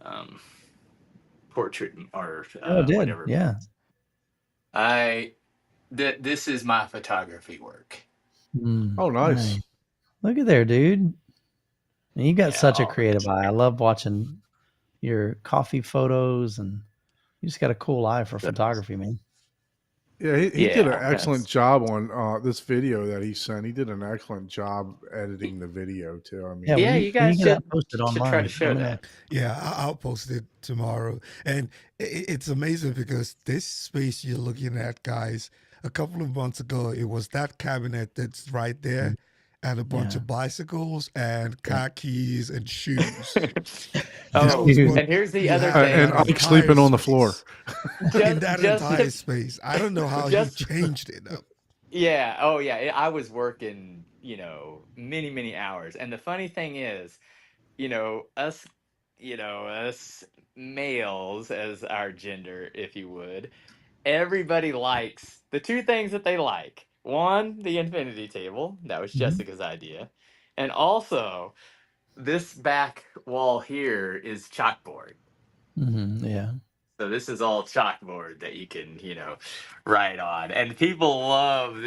um portrait or Oh, it did. whatever. Yeah. This is my photography work. Oh, nice. Nice. Look at there, dude. And you got Yeah, such a all creative eye. I love watching your coffee photos, and you just got a cool eye for photography, man. Yeah, he did an Yeah, excellent job on this video that he sent. He did an excellent job editing the video too. I mean, Yeah, yeah. when You you guys get should that posted try online, to show let me know. that. Yeah, I'll post it tomorrow. And it's amazing because this space you're looking at, guys, a couple of months ago, it was that cabinet that's right there and a bunch Yeah. of bicycles and Yeah. car keys and shoes. That Oh, was Dude. what and here's the you other had in and that thing. Ike sleeping entire on the floor. space. In that Just entire to space. I don't know how he just changed it up. yeah. Oh, yeah. I was working, many many hours, and the funny thing is, us, us males as our gender, if you would, everybody likes the two things that they like. One, the infinity table. That was Mhm. Jessica's idea. And also, this back wall here is chalkboard. Mhm. Yeah. So this is all chalkboard that you can, write on, and people love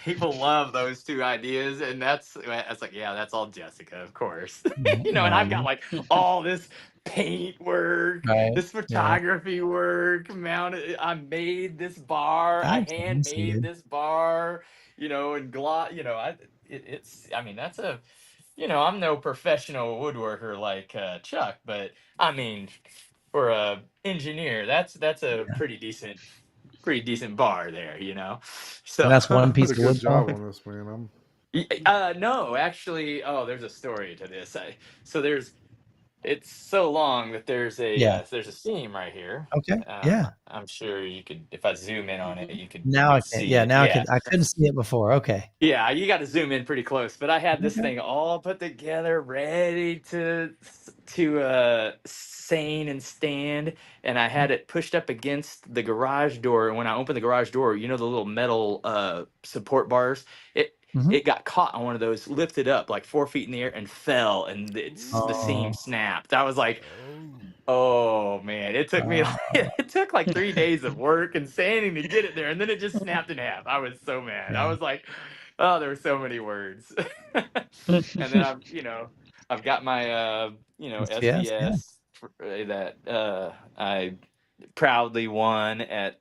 people love those two ideas, and that's like, yeah, that's all Jessica, of course, and I've got like all this paint work, Right. this photography work, mounted. I made this bar, I That's hand awesome, made dude. this bar, and gloss, it's. I mean, that's a. I'm no professional woodworker like Chuck, but I mean, for a engineer, that's a pretty decent bar there, So And that's one Did piece a of good wood job saw? on this, man. no, actually, there's a story to this. It's so long that Yeah. there's a seam right here. Okay. Yeah. I'm sure you could, if I zoom in on it, you could Now I can. see Yeah. it. Now Yeah. I couldn't see it before. Okay. Yeah, you got to zoom in pretty close. But I had this Okay. thing all put together, ready to seine and stand, and I had it pushed up against the garage door. And when I opened the garage door, the little metal support bars, it Mhm. it got caught on one of those, lifted up like 4 feet in the air, and fell, and the seam Oh. snapped. I was like, oh man, it took me it took like 3 days of work and sanding to get it there, and then it just snapped in half. I was so mad. I Yeah. was like, oh, there were so many words. And then I've got my Yes. Yeah. SBS that I proudly won at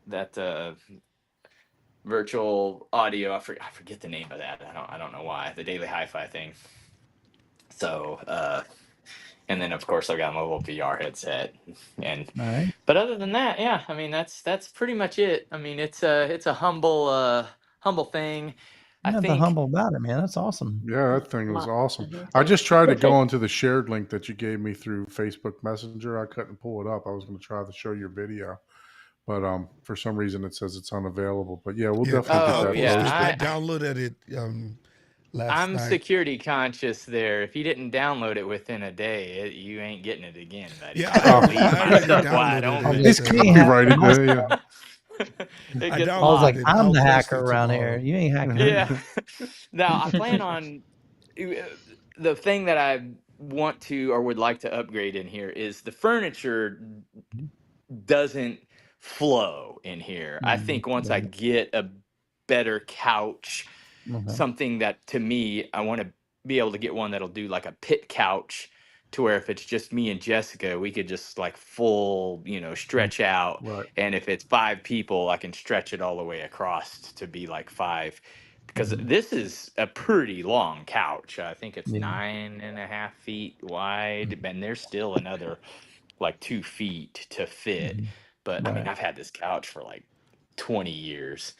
that virtual audio. I forget the name of that. I don't know why. The Daily Hi-Fi thing. So and then of course I've got my little VR headset, and All right. but other than that, yeah, I mean that's pretty much it. I mean it's a humble thing. I Nothing think humble about it, man. That's awesome. Yeah, that thing was my awesome. I just tried to go onto the shared link that you gave me through Facebook Messenger. I couldn't pull it up. I was going to try to show your video, but for some reason it says it's unavailable. But yeah, we'll Yeah, definitely oh get that yeah, posted. I downloaded it last I'm night. security conscious there. If you didn't download it within a day, you ain't getting it again, buddy. Yeah, Oh. Leave I my already stuff wide downloaded open. it. It's copyrighted. Yeah. It I gets I was like, downloaded it. locked. I'm I'll the post hacker it around here. tomorrow. You ain't hacking. Yeah. Now I plan on the thing that I want to or would like to upgrade in here is the furniture doesn't flow in here. I think once I get a better couch, Okay. something that to me, I want to be able to get one that'll do like a pit couch, to where if it's just me and Jessica, we could just like full, stretch out. Right. And if it's 5 people, I can stretch it all the way across to be like 5. Because this is a pretty long couch. I think it's Yeah. 9.5 feet wide, and there's still another like 2 feet to fit. But I mean, Right. I've had this couch for like 20 years.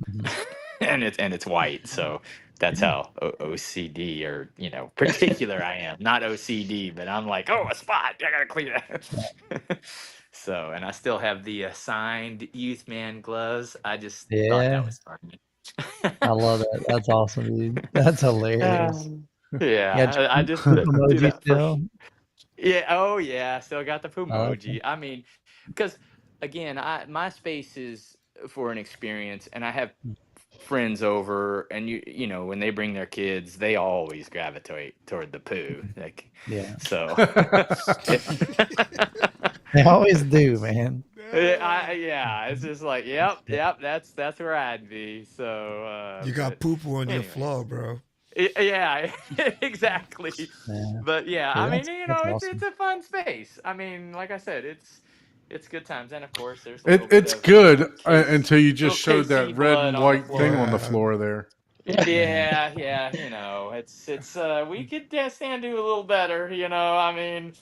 Mhm. and it's white, so that's how OCD or particular I am. Not OCD, but I'm like, oh, a spot, I gotta clean it. So, and I still have the signed Youthman gloves. I just thought Yeah. that was funny. I love that. That's awesome, dude. That's hilarious. Yeah, I just poop do emoji that for. still. Yeah. Oh yeah. Still got the Okay. Pumoji. I mean, because again, my space is for an experience, and I have friends over, and when they bring their kids, they always gravitate toward the poo. Like, Yeah. so. They always do, man. Yeah, it's just like, yep, that's where I'd be. So You got poop on your anyways. floor, bro. Yeah, exactly. Yeah. But yeah, Yeah, I mean, that's it's awesome. a fun space. I mean, like I said, it's good times, and of course, there's a little It's bit of good case, until you just little showed that KC red blood and on the white thing floor. on the Yeah. floor there. Yeah, it's we could stand to do a little better, I mean,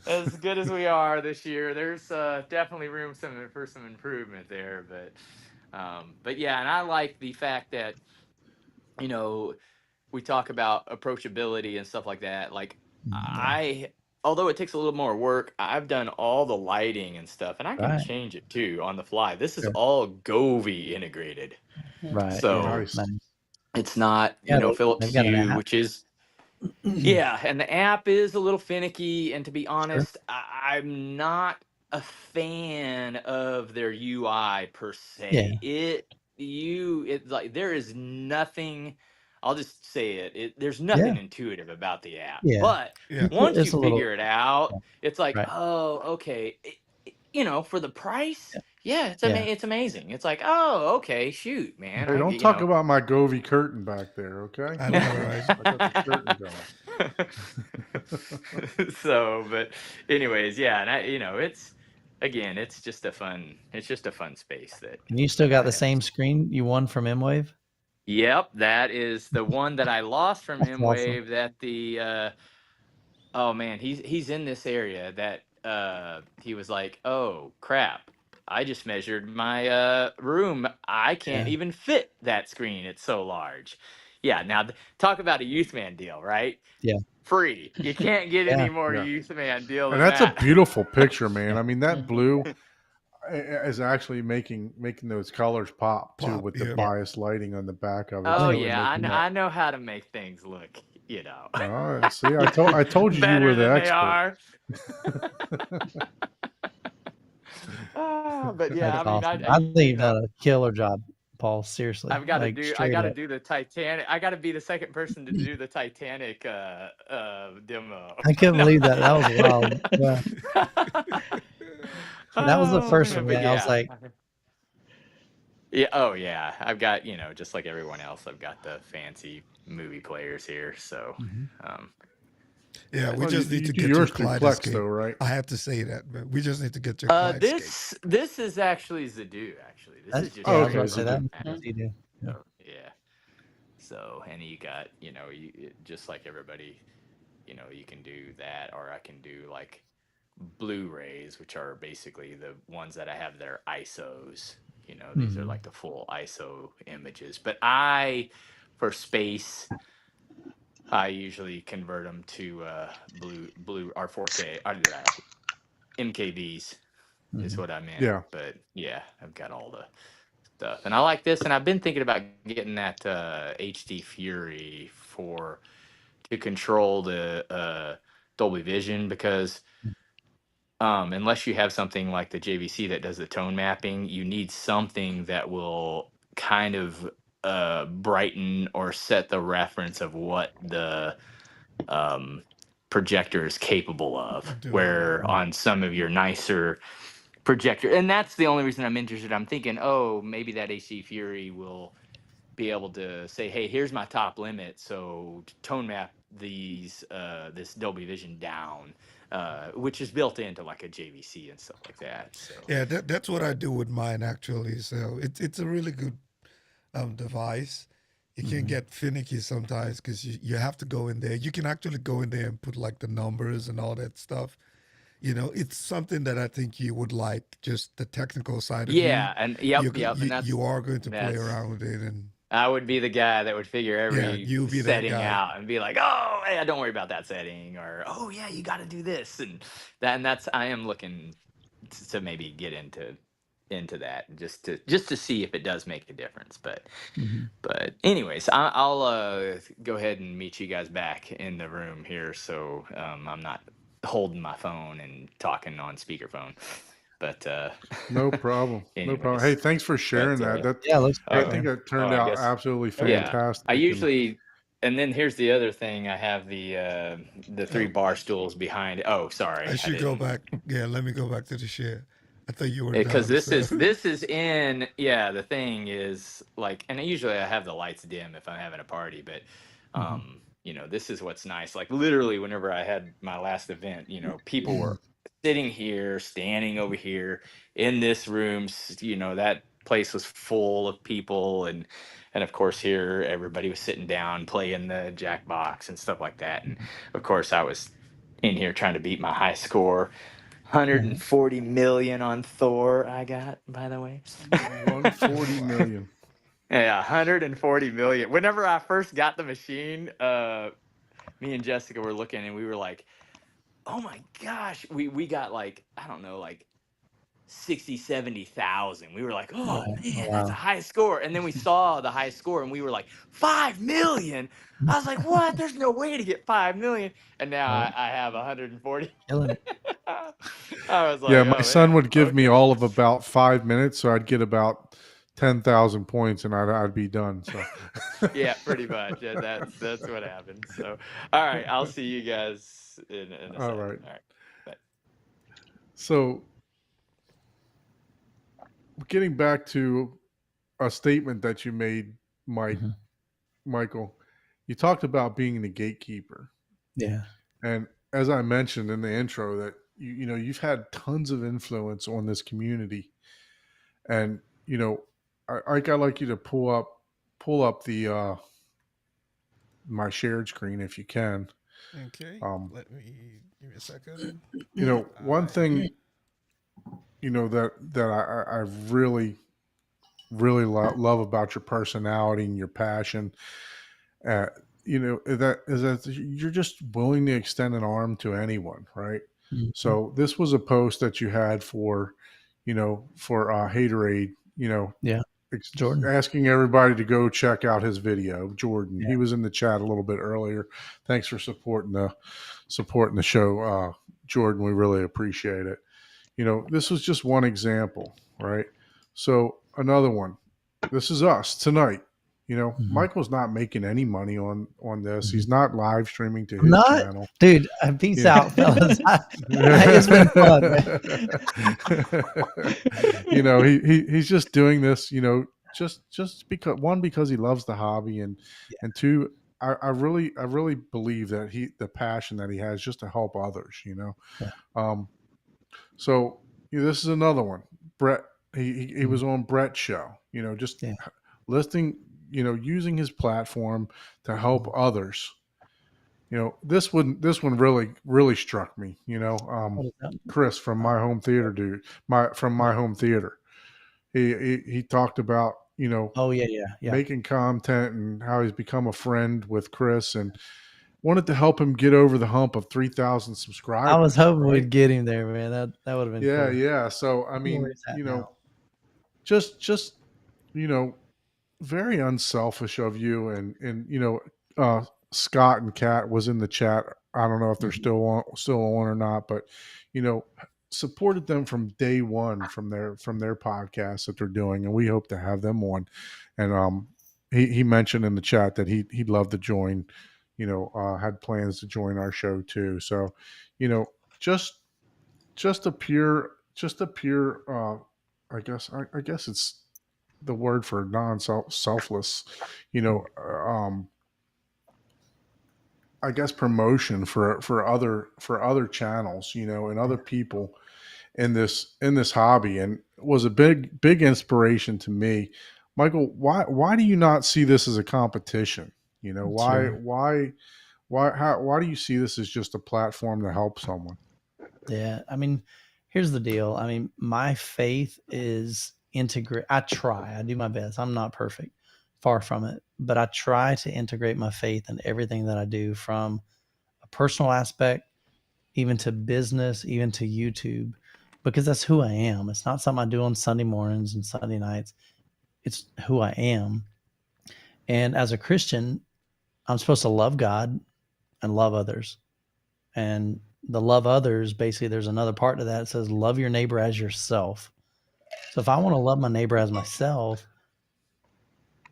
as good as we are this year, there's definitely room for some improvement there, but yeah, and I like the fact that we talk about approachability and stuff like that. Like, although it takes a little more work, I've done all the lighting and stuff, and I can Right. change it too on the fly. This is Sure. all Govee integrated. Right. So Yeah. Nice. Nice. it's not, Yeah, Philips they've got an Hue, app. which is, yeah, and the app is a little finicky. And to be honest, I'm not a fan of their UI per se. Yeah. It's like there is nothing I'll just say it. There's nothing intuitive about the app, Yeah. but Yeah. once It's you a little, figure it out, it's like, right. oh, okay. You know, for the price, yeah, Yeah. it's amazing. It's like, oh, okay, shoot, man. Hey, don't talk about my Govee curtain back there, okay? I know, right? I got the curtain going. So, but anyways, yeah, and it's just a fun space that. And you still got I the have. same screen you won from MWAVE? Yep, that is the one that I lost from That's MWAVE. awesome. That oh man, he's in this area that he was like, oh crap, I just measured my room. I can't even fit that screen. It's so large. Yeah, now talk about a Youthman deal, right? Yeah. Free. You can't get any more Yeah. Youthman deal than And that's that. a beautiful picture, man. Yeah. I mean, that blue is actually making those colors pop too, with the bias lighting on the back of it. Oh It's really yeah, making I know how to make things look, you know. All right, see, I told you better were the than expert. They are. But yeah, That's I mean, awesome. I think you've done a killer job, Paul. Seriously, I've got to like, do. I straight got to up. do the Titanic. I got to be the second person to do the Titanic demo. I couldn't believe that. That was wild. Yeah. That was the Oh, first man, one, but man. I was like, yeah. Oh yeah. I've got, just like everyone else, I've got the fancy movie players here. So, Yeah, we just need to do get your yours through Plex kaleidoscope. though, right? I have to say that, man. We just need to get your kaleidoscope. this is actually Zadu. Actually, this that's, is just yeah, I was okay, about to say that. Zadu. You do. So, yeah. So, and you got, just like everybody, you can do that, or I can do like Blu-rays, which are basically the ones that I have their ISOs. These are like the full ISO images. But for space, I usually convert them to blue or 4K, or MKBs is what I meant. Yeah. But yeah, I've got all the stuff, and I like this, and I've been thinking about getting that HD Fury to control the Dolby Vision, because unless you have something like the JVC that does the tone mapping, you need something that will kind of brighten or set the reference of what the projector is capable of. Where on some of your nicer projector, and that's the only reason I'm interested. I'm thinking, oh, maybe that HD Fury will be able to say, hey, here's my top limit, so tone map this Dolby Vision down, which is built into like a JVC and stuff like that. So Yeah, that's what I do with mine actually. So it's a really good device. It can get finicky sometimes because you have to go in there. You can actually go in there and put like the numbers and all that stuff. It's something that I think you would like, just the technical side of and you are going to play around with it, and I would be the guy that would figure every setting out and be like, oh, hey, don't worry about that setting, or oh yeah, you got to do this and that, and I am looking to maybe get into that just to see if it does make a difference. But anyways, I'll go ahead and meet you guys back in the room here, so I'm not holding my phone and talking on speakerphone. But no problem. anyways, no problem. Hey, thanks for sharing that. I think it turned out absolutely fantastic. I usually, and then here's the other thing. I have the 3 bar stools behind it. Oh, sorry. I should go back. Yeah, let me go back to the share. I thought you were because done, this is in. Yeah, the thing is like, and usually I have the lights dim if I'm having a party, but this is what's nice. Like literally, whenever I had my last event, people were sitting here, standing over here in this room. That place was full of people, and of course here everybody was sitting down playing the Jackbox and stuff like that. And of course I was in here trying to beat my high score. 140 million on Thor I got, by the way. 140 million. Yeah, 140 million. Whenever I first got the machine, me and Jessica were looking and we were like, oh my gosh, we got like, I don't know, like 60, 70,000. We were like, oh man, that's a high score. And then we saw the high score and we were like, 5 million. I was like, what? There's no way to get 5 million. And now I have 140. I was like, yeah, my son would give me all of about 5 minutes, so I'd get about 10,000 points and I'd be done. So Yeah, pretty much. Yeah, that's what happens. So, all right, I'll see you guys in a all second. right. All right, bye. So getting back to a statement that you made, Michael, you talked about being the gatekeeper. Yeah. And as I mentioned in the intro, that you've had tons of influence on this community, and I'd like you to pull up the my shared screen if you can. Okay, let me give me a second. One thing that I really love about your personality and your passion, uh, that you're just willing to extend an arm to anyone, right? Mhm. So this was a post that you had for Haterade, Yeah. Jordan. asking everybody to go check out his video. Jordan, Yeah. he was in the chat a little bit earlier. Thanks for supporting the show, Jordan. We really appreciate it. This was just one example, right? So another one. This is us tonight. Michael's not making any money on this. He's not live streaming to I'm his not, channel. dude. Peace out, fellas. It's been fun, man. He's just doing this, just because he loves the hobby, and two, I really believe that the passion that he has just to help others. Yeah. So this is another one. Brett, he was on Brett's show. Just listing, using his platform to help others. This one really struck me. Chris from my home theater, my home theater. He talked about Oh yeah. making content and how he's become a friend with Chris and wanted to help him get over the hump of 3,000 subscribers. I was hoping right? we'd get him there, man. That would have been cool. Yeah. So I mean, Where is that now? just very unselfish of you, and Scott and Kat was in the chat. I don't know if they're still on or not, but supported them from day one from their podcast that they're doing, and we hope to have them on. And he mentioned in the chat that he'd love to join. Had plans to join our show too. So, just a pure I guess it's the word for selfless, I guess promotion for other channels, and other people in this hobby, and was a big inspiration to me. Michael, why do you not see this as a competition? Why do you see this as just a platform to help someone? Yeah. I mean, here's the deal. I mean, my faith is integrate. I try. I do my best. I'm not perfect, far from it, but I try to integrate my faith in everything that I do, from a personal aspect, even to business, even to YouTube, because that's who I am. It's not something I do on Sunday mornings and Sunday nights. It's who I am. And as a Christian, I'm supposed to love God and love others. And the love others, basically, there's another part to that. It says, love your neighbor as yourself. So if I want to love my neighbor as myself,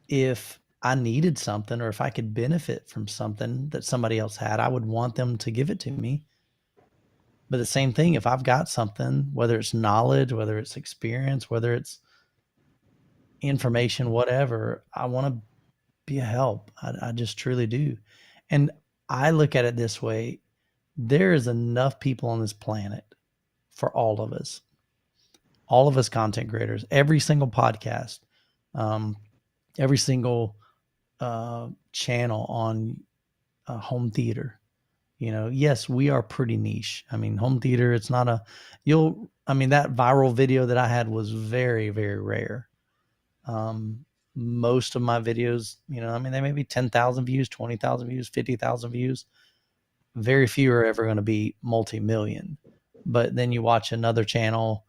if I needed something or if I could benefit from something that somebody else had, I would want them to give it to me. But the same thing, if I've got something, whether it's knowledge, whether it's experience, whether it's information, whatever, I want to be a help. I just truly do. And I look at it this way. There is enough people on this planet for all of us content creators, every single podcast, every single channel on home theater. Yes, we are pretty niche. I mean, home theater, it's not that viral video that I had was very, very rare. Most of my videos, they may be 10,000 views, 20,000 views, 50,000 views. Very few are ever going to be multi-million. But then you watch another channel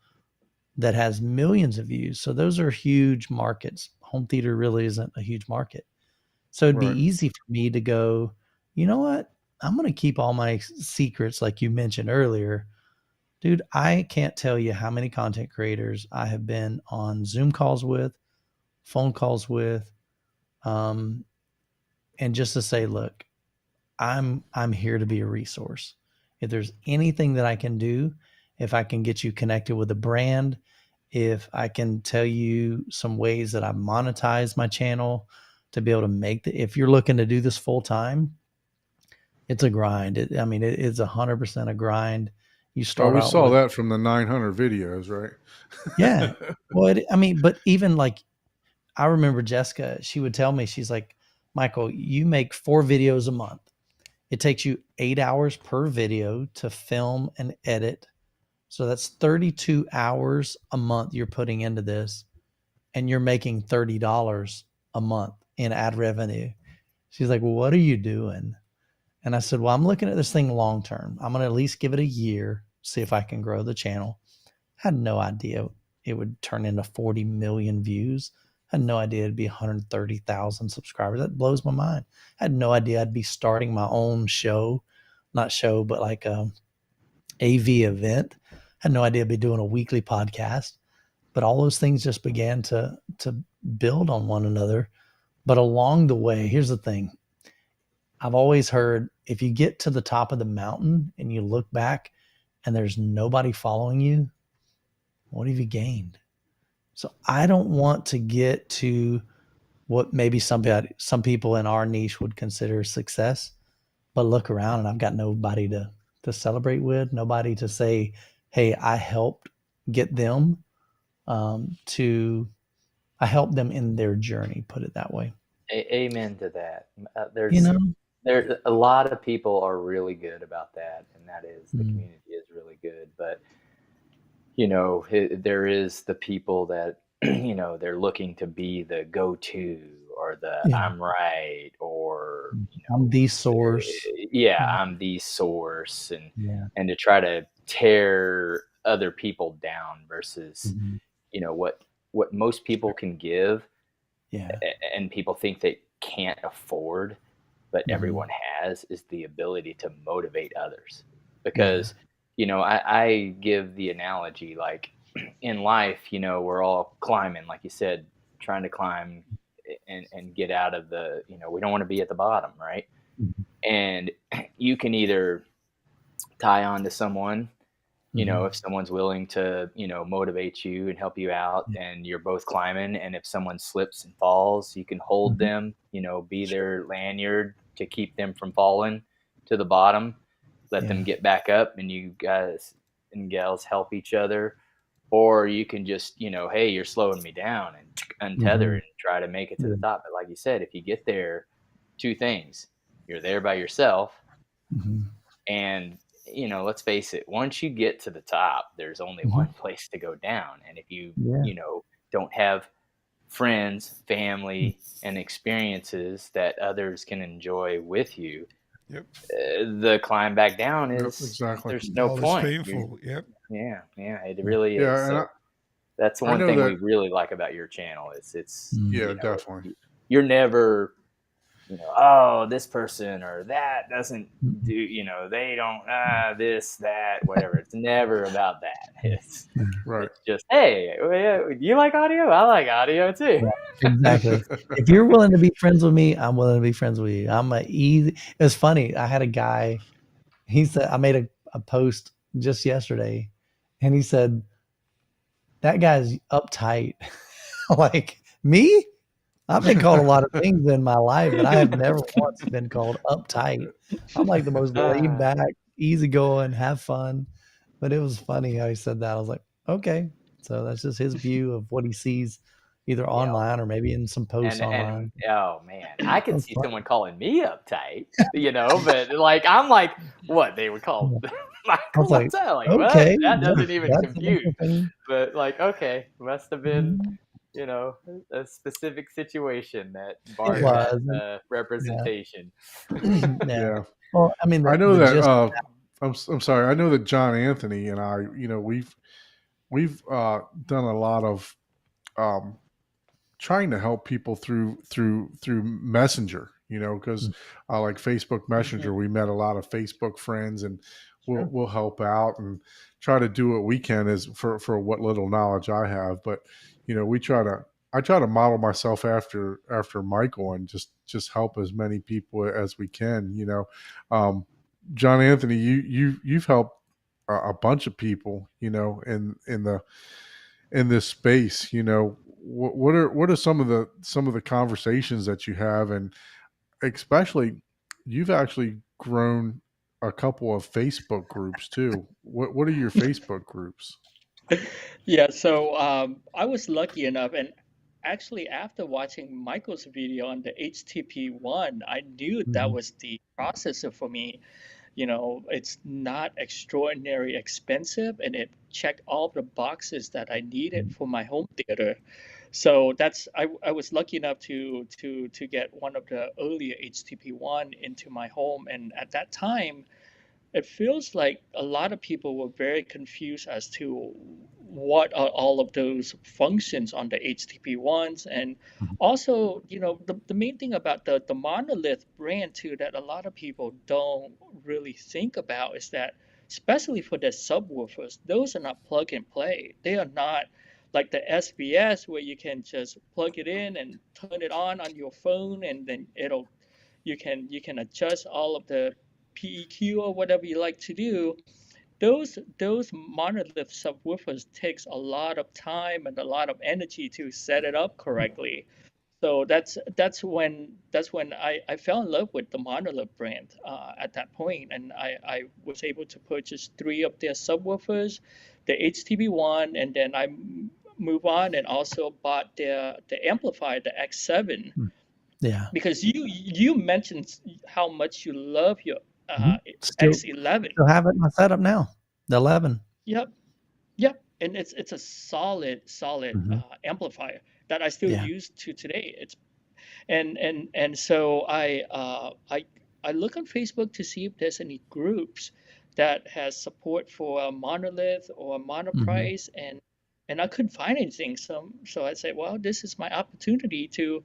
that has millions of views. So those are huge markets. Home theater really isn't a huge market. So it'd be easy for me to go, you know what? I'm going to keep all my secrets, like you mentioned earlier. Dude, I can't tell you how many content creators I have been on Zoom calls with phone calls with, and just to say, look, I'm here to be a resource. If there's anything that I can do, if I can get you connected with a brand, if I can tell you some ways that I monetize my channel to be able to make if you're looking to do this full time, it's a grind. It's 100% a grind. You Oh, start we out saw with, that from the 900 videos, right? yeah. Well, but even like, I remember Jessica, she would tell me, she's like, Michael, you make 4 videos a month. It takes you 8 hours per video to film and edit. So that's 32 hours a month you're putting into this, and you're making $30 a month in ad revenue. She's like, well, what are you doing? And I said, well, I'm looking at this thing long term. I'm going to at least give it a year, see if I can grow the channel. I had no idea it would turn into 40 million views. I had no idea it'd be 130,000 subscribers. That blows my mind. I had no idea I'd be starting my own show, not show, but like a AV event. I had no idea I'd be doing a weekly podcast. But all those things just began to build on one another. But along the way, here's the thing. I've always heard, if you get to the top of the mountain and you look back and there's nobody following you, what have you gained? So I don't want to get to what maybe some people in our niche would consider success, but look around and I've got nobody to celebrate with, nobody to say, hey, I helped get them I helped them in their journey, put it that way. Amen to that. You know, There's a lot of people are really good about that, and that is the community is really good. But there is the people that they're looking to be the go-to or the I'm right, or I'm the source. I'm the source, and to try to tear other people down versus what most people can give, and people think they can't afford, but everyone has, is the ability to motivate others. Because I give the analogy, like in life, we're all climbing, like you said, trying to climb and get out of the, we don't want to be at the bottom, right? And you can either tie on to someone, if someone's willing to, motivate you and help you out, and you're both climbing. And if someone slips and falls, you can hold them, be their lanyard to keep them from falling to the bottom, let them get back up, and you guys and gals help each other. Or you can just, hey, you're slowing me down, and untether and try to make it to the top. But like you said, if you get there, 2 things: you're there by yourself, and let's face it, once you get to the top, there's only one place to go down. And if you don't have friends, family, and experiences that others can enjoy with you, the climb back down is there's no point. Painful. It really is. And that's one thing we really like about your channel. It's definitely. You're never oh, this person or that doesn't do, they don't, this, that, whatever. It's never about that. It's just, hey, do you like audio? I like audio too. Right. Exactly. If you're willing to be friends with me, I'm willing to be friends with you. It was funny. I had a guy, he said, I made a post just yesterday, and he said, that guy's uptight. Like, me? I've been called a lot of things in my life, but I have never once been called uptight. I'm like the most laid back, easygoing, have fun. But it was funny how he said that. I was like, okay. So that's just his view of what he sees either online or maybe in some posts online. And oh man, I can see someone calling me uptight, but like, I'm like, what they would call Michael uptight. Like, okay, that doesn't even compute. But like, okay, must have been a specific situation that barred representation. Yeah. Well, I mean, I know that. I'm sorry. I know that John Anthony and I, we've done a lot of trying to help people through Messenger. Because like Facebook Messenger, we met a lot of Facebook friends, and we'll help out and try to do what we can as for what little knowledge I have. But we try to I try to model myself after Michael and just help as many people as we can. John Anthony, you've helped a bunch of people, in this space. What are some of the conversations that you have, and especially you've actually grown a couple of Facebook groups too. What are your Facebook groups? Yeah, so I was lucky enough, and actually, after watching Michael's video on the HTTP1, I knew that Mhm. was the processor for me. It's not extraordinary expensive, and it checked all the boxes that I needed for my home theater. So I was lucky enough to get one of the earlier HTTP1 into my home, and at that time, it feels like a lot of people were very confused as to what are all of those functions on the HTTP ones. And also, the main thing about the monolith brand too that a lot of people don't really think about is that, especially for the subwoofers, those are not plug and play. They are not like the SBS where you can just plug it in and turn it on your phone, and then you can adjust all of the PEQ or whatever you like to do. Those monolith subwoofers takes a lot of time and a lot of energy to set it up correctly. So that's when I fell in love with the Monolith brand at that point, and I was able to purchase 3 of their subwoofers, the HTB1, and then I move on and also bought the amplifier, the X7, Yeah. because you mentioned how much you love your Still X11. have it in my setup now. The 11. Yep, yep, and it's a solid amplifier that I still Yeah. use to today. It's and so I look on Facebook to see if there's any groups that has support for a monolith or a monoprice, and I couldn't find anything. So I said, well, this is my opportunity to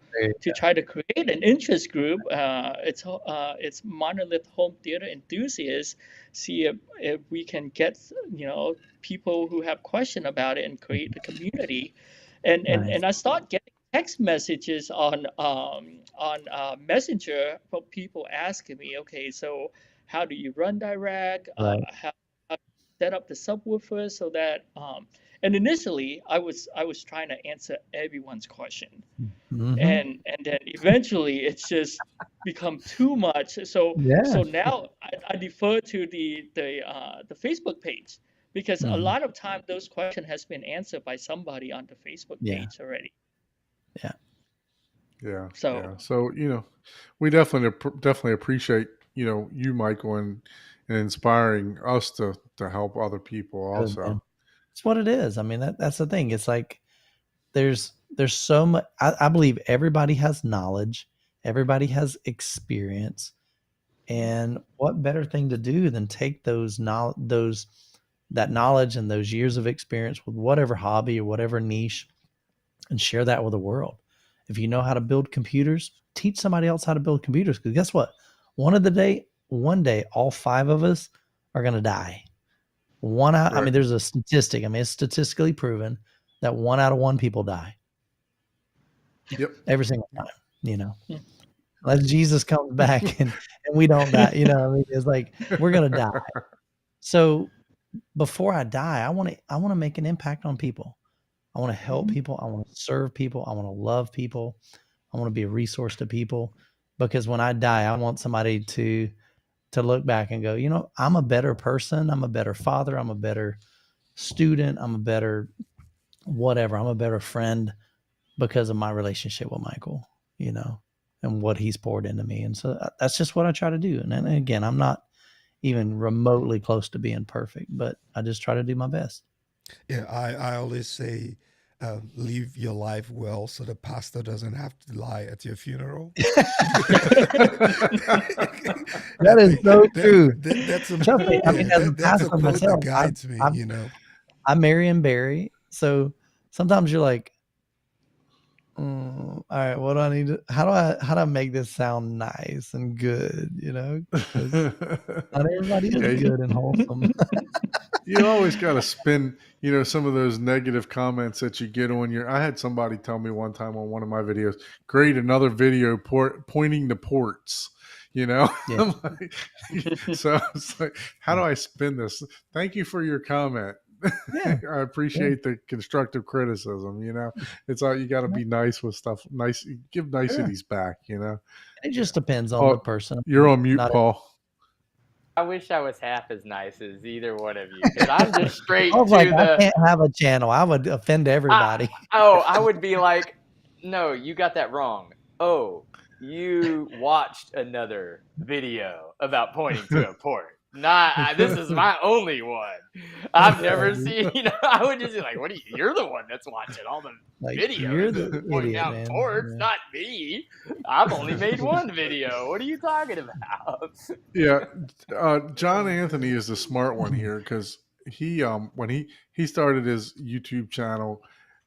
try to create an interest group. It's Monolith Home Theater Enthusiasts. See if we can get people who have question about it and create a community. And Nice. and I start getting text messages on Messenger from people asking me, okay, so how do you run direct? Right. How set up the subwoofer so that and initially I was trying to answer everyone's question, and then eventually it's just become too much. So Yeah. now I defer to the Facebook page, because a lot of time those questions has been answered by somebody on the Facebook Yeah. page already. Yeah. Yeah. So Yeah. So, we definitely appreciate, you, Michael, and inspiring us to help other people Good, also. man. It's what it is. I mean, that's the thing. It's like there's so much. I believe everybody has knowledge, everybody has experience, and what better thing to do than take that knowledge and those years of experience with whatever hobby or whatever niche and share that with the world. If you know how to build computers, teach somebody else how to build computers. Because guess what? One day, all 5 of us are going to die. I mean, Right. there's a statistic. I mean, it's statistically proven that 1 out of 1 people die Yep. every single time, Yeah. Unless Jesus comes back and we don't die, what I mean? It's like, we're going to die. So before I die, I want to make an impact on people. I want to help people. I want to serve people. I want to love people. I want to be a resource to people, because when I die, I want somebody to look back and go, I'm a better person. I'm a better father. I'm a better student. I'm a better whatever. I'm a better friend because of my relationship with Michael, and what he's poured into me. And so that's just what I try to do. And then again, I'm not even remotely close to being perfect, but I just try to do my best. Yeah, I always say, live your life well so the pastor doesn't have to lie at your funeral. That is so true. That's a, Trust me, I mean, as a that's a pastor quote that myself, guides me, I marry and bury. So sometimes you're like, All right, what do I need to? How do I make this sound nice and good? You know, because not everybody is Yeah, good and wholesome. you always got to spin, some of those negative comments that you get on I had somebody tell me one time on one of my videos, great, another video pointing to ports, Yeah. I'm like, so it's like, how do I spin this? Thank you for your comment. Yeah. I appreciate the constructive criticism, it's all, you got to be nice with stuff, give niceties back, It just depends on the Oh, person. you're on mute, Not Paul. I wish I was half as nice as either one of you, because I'm just straight I was to like, I the. can't have a channel. I would offend everybody. I would be like, no, you got that wrong. Oh, you watched another video about pointing to a port. Not this is my only one. I've never seen. I would just be like, "What are you? You're the one that's watching all the Like, you're videos the pointing idiot, out man. ports, Yeah. not me. I've only made one video. What are you talking about?" Yeah, John Anthony is the smart one here because he when he started his YouTube channel,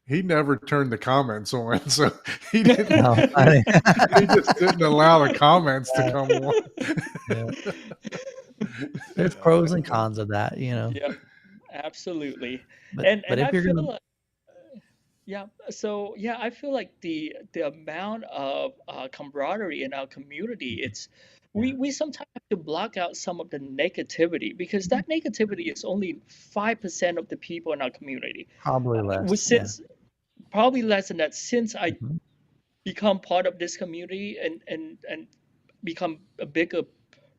he never turned the comments on, so he didn't. No, He just didn't allow the comments to come on. yeah. There's pros and cons of that, Yeah, absolutely. But And if I you're feel gonna, like yeah, so yeah, I feel like the amount of camaraderie in our community, it's yeah, we sometimes have to block out some of the negativity because that negativity is only 5% of the people in our community. probably less. Was Yeah. since Probably less than that since I Mhm. become part of this community and become a bigger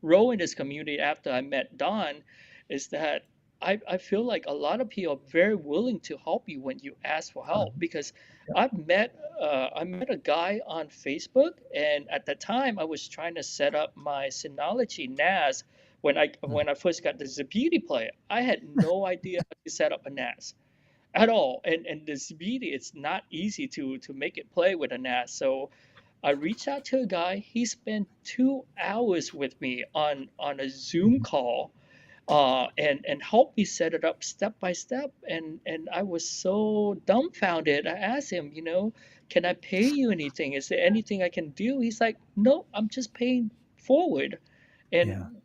role in this community after I met Don, is that I feel like a lot of people are very willing to help you when you ask for help because Yeah. I met a guy on Facebook, and at that time I was trying to set up my Synology NAS when I first got the Zabidi player. I had no idea how to set up a NAS at all, and the Zabidi, it's not easy to make it play with a NAS. So I reached out to a guy. He spent 2 hours with me on a Zoom call, and helped me set it up step by step. And I was so dumbfounded. I asked him, can I pay you anything? Is there anything I can do? He's like, no, I'm just paying forward. Yeah. And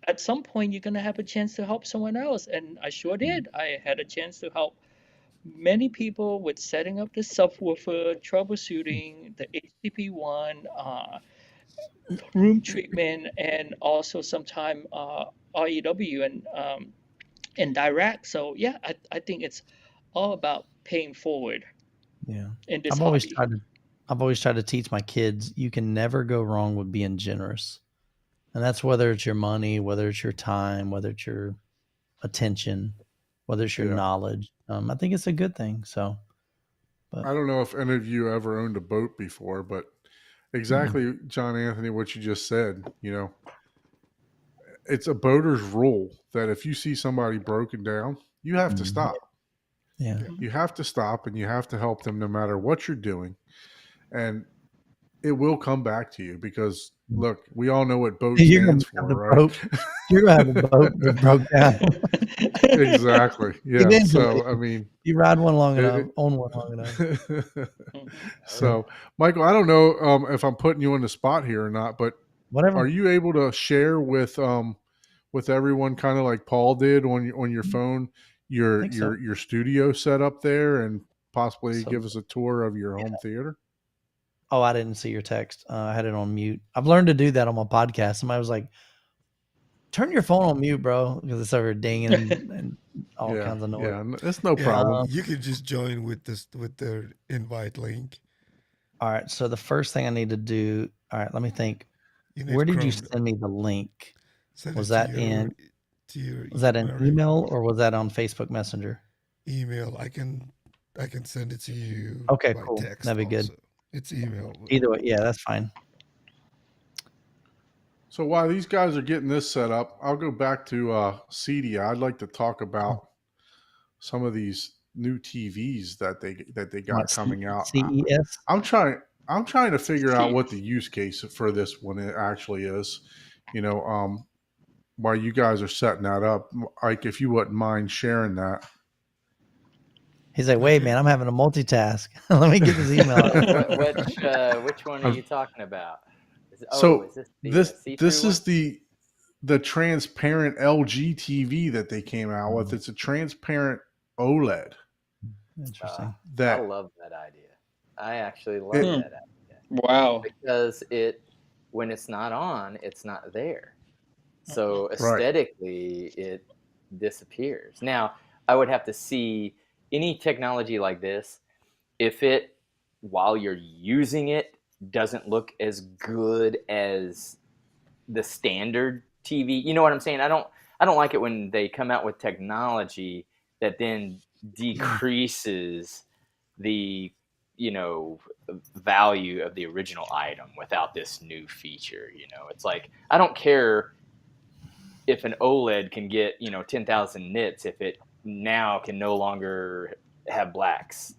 at some point, you're gonna have a chance to help someone else. And I sure did. I had a chance to help many people with setting up the subwoofer, troubleshooting the HTTP1, room treatment, and also sometime REW and direct. So yeah, I think it's all about paying forward Yeah. in this I've always hobby. tried to I've always tried to teach my kids you can never go wrong with being generous. And that's whether it's your money, whether it's your time, whether it's your attention, whether it's your Yeah. knowledge. I think it's a good thing. So, but I don't know if any of you ever owned a boat before, but exactly, John Anthony, what you just said, it's a boater's rule that if you see somebody broken down, you have to stop. yeah. You have to stop and you have to help them no matter what you're doing. And it will come back to you because look, we all know what boat You're gonna stands have for, the right? boat. You're gonna have a boat that broke down. Exactly. Yeah. Eventually, So, I mean, you ride one long enough, it, own one long enough. so, Michael, I don't know if I'm putting you on the spot here or not, but Whatever. are you able to share with everyone, kind of like Paul did on your phone, I think so. your studio set up there, and possibly So, give us a tour of your home theater? oh, I didn't see your text. I had it on mute. I've learned to do that on my podcast. Somebody was like, "Turn your phone on mute, bro," because it's over dinging and all Yeah, kinds of noise. yeah, it's no problem. You can just join with the invite link. All right. So the first thing I need to do. All right. Let me think. You need Where did you Chrome. send me the link? Send Was it that to in? your Was that an email or was that on Facebook Messenger? email. I can send it to you Okay, by cool. text. That'd be good. also. It's email. Either way, yeah, that's fine. So while these guys are getting this set up, I'll go back to Cedia. I'd like to talk about some of these new TVs that they got What, coming out. CES? I'm trying to figure out what the use case for this one actually is. While you guys are setting that up, Ike, if you wouldn't mind sharing that. He's like, wait, man, I'm having to multitask. Let me get this email out. Which one are you talking about? So is this the this see-through is one? the transparent LG TV that they came out with. It's a transparent OLED. Interesting. I That love that idea. I actually love It- that idea Wow. because when it's not on, it's not there. So Right. aesthetically, it disappears. Now, I would have to see any technology like this, if it, while you're using it, doesn't look as good as the standard TV. You know what I'm saying? I don't like it when they come out with technology that then decreases the value of the original item without this new feature. It's like, I don't care if an OLED can get 10,000 nits if it now can no longer have blacks.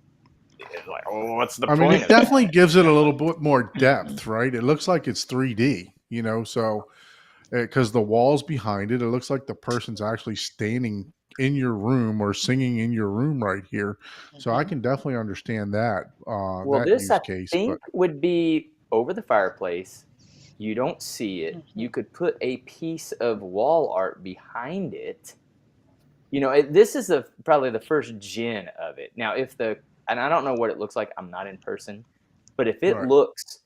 It's like, oh, what's the point? I mean, it of definitely that? gives it a little bit more depth, right? It looks like it's 3D, so because the walls behind it, it looks like the person's actually standing in your room or singing in your room right here. So I can definitely understand that Well, that this use I case. think But would be over the fireplace. You don't see it. You could put a piece of wall art behind it. This is probably the first gen of it. Now, and I don't know what it looks like. I'm not in person, but if it Right. looks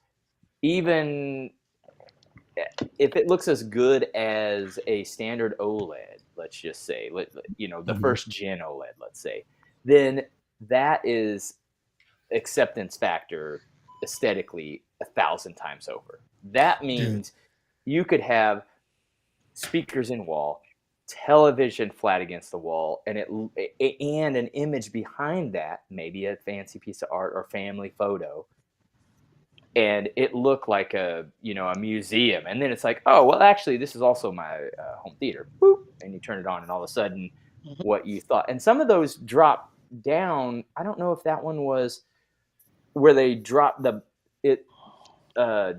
as good as a standard OLED, let's just say, the first gen OLED, let's say, then that is acceptance factor aesthetically 1,000 times over. That means you could have speakers in wall, television flat against the wall, and an image behind that, maybe a fancy piece of art or family photo, and it looked like a museum. And then it's like, oh, well, actually, this is also my home theater. Boop, and you turn it on, and all of a sudden, what you thought. And some of those drop down. I don't know if that one was where they drop it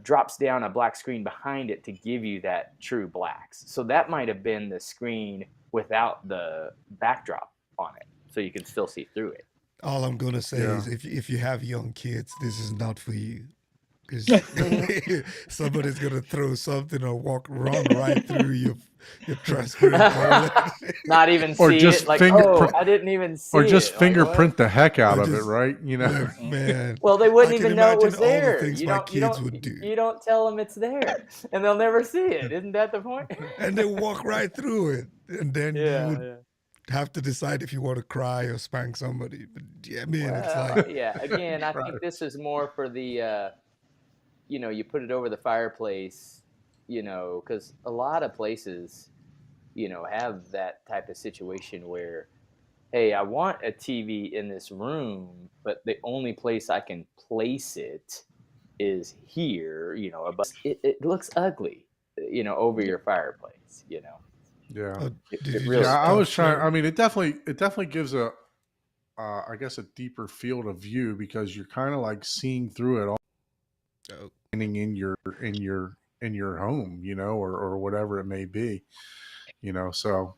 drops down a black screen behind it to give you that true blacks. So that might have been the screen without the backdrop on it, so you can still see through it. All I'm gonna say Yeah. is, if you have young kids, this is not for you. 'Cause somebody's gonna throw something or run right through your transparent toilet. Not even Or see just it. Like, fingerprint- I didn't even see or just it. Like, fingerprint what? the heck out Or of it, just- right? Look, man. Well, they wouldn't I can even know it was imagine all the there. things You my don't, you kids don't, would do. you don't tell them it's there, and they'll never see it. Isn't that the point? And they walk right through it, and then you would have to decide if you want to cry or spank somebody. But yeah, man, it's like, Again, I think this is more for the, you put it over the fireplace, because a lot of places, have that type of situation where, hey, I want a TV in this room, but the only place I can place it is here, above. It looks ugly, over your Yeah. fireplace, did you really just I was stop trying. sharing? I mean, it definitely gives I guess, a deeper field of view because you're kind of like seeing through it all, Oh. in your home, or whatever it may be, So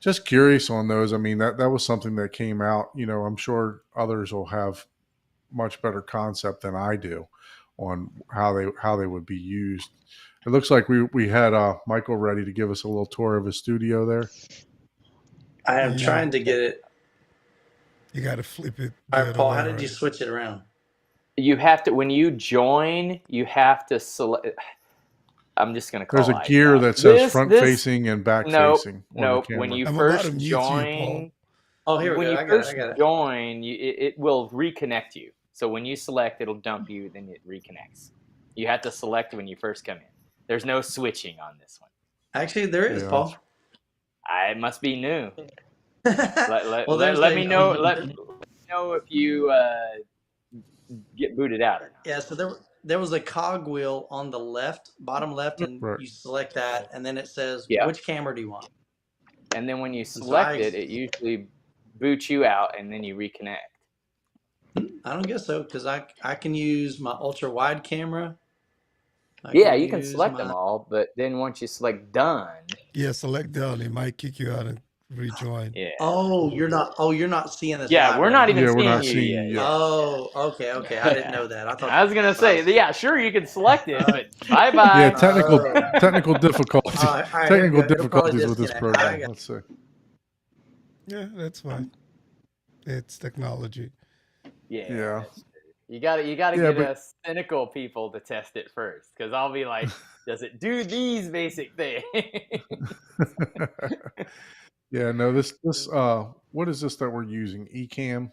just curious on those. I mean, that was something that came out. I'm sure others will have much better concept than I do on how they would be used. It looks like we had Michael ready to give us a little tour of his studio there. I am Yeah. trying to get it. You got to flip it. All the right, other Paul, way, how did you right? switch it around? You have to, when you join, you have to select. I'm just going to call There's it a gear that says This- front this- facing and back Nope, facing. on the nope. When camera. you I'm about first to mute you, join, Oh, here we when go. you I got first it. join, it will reconnect you. So when you select, it'll dump you, then it reconnects. You have to select when you first come in. There's no switching on this one. Actually, there is, Yeah. Paul. It must be new. Well, Let me know. Let me know if you get booted out or not. Yeah, so there was a cog wheel on the left, bottom left, and Right. you select that, and then it says, Yeah. which camera do you want? And then when you so select it, it usually boots you out, and then you reconnect. I don't guess so, because I can use my ultra wide camera. You can select them all, but then once you select done, Yeah, select done. It might kick you out and rejoin. Yeah. Oh, you're not seeing this. Yeah, live we're right not now. even Yeah, we're seeing not you seeing yet. you yet. Oh, okay. I didn't know that. I thought. I was gonna but I say, was- yeah, sure, you can select it, but bye bye. Yeah, Oh. technical difficulties. All right, here we Technical go. It'll probably difficulties with this disconnect. program. Let's see. Yeah, that's fine. It's technology. Yeah. Yeah. You gotta Yeah, get but- us cynical people to test it first, because I'll be like, does it do these basic things? Yeah, no, this what is this that we're using? Ecamm?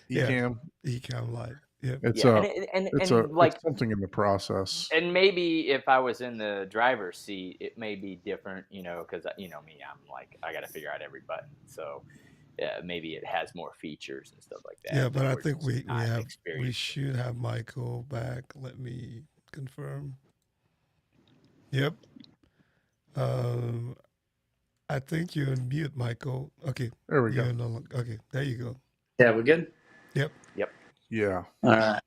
Yeah. Ecamm? Ecam Live. Yep. It's Yeah, it's something in the process. and maybe if I was in the driver's seat, it may be different, because me, I'm like, I got to figure out every button. So maybe it has more features and stuff like that. Yeah, but I we're think just we not have we experienced. should have Michael back. Let me confirm. Yep. I think you're on mute, Michael. Okay. There we go. You're no longer, okay, there you go. Yeah, we're good. Yep. Yeah. All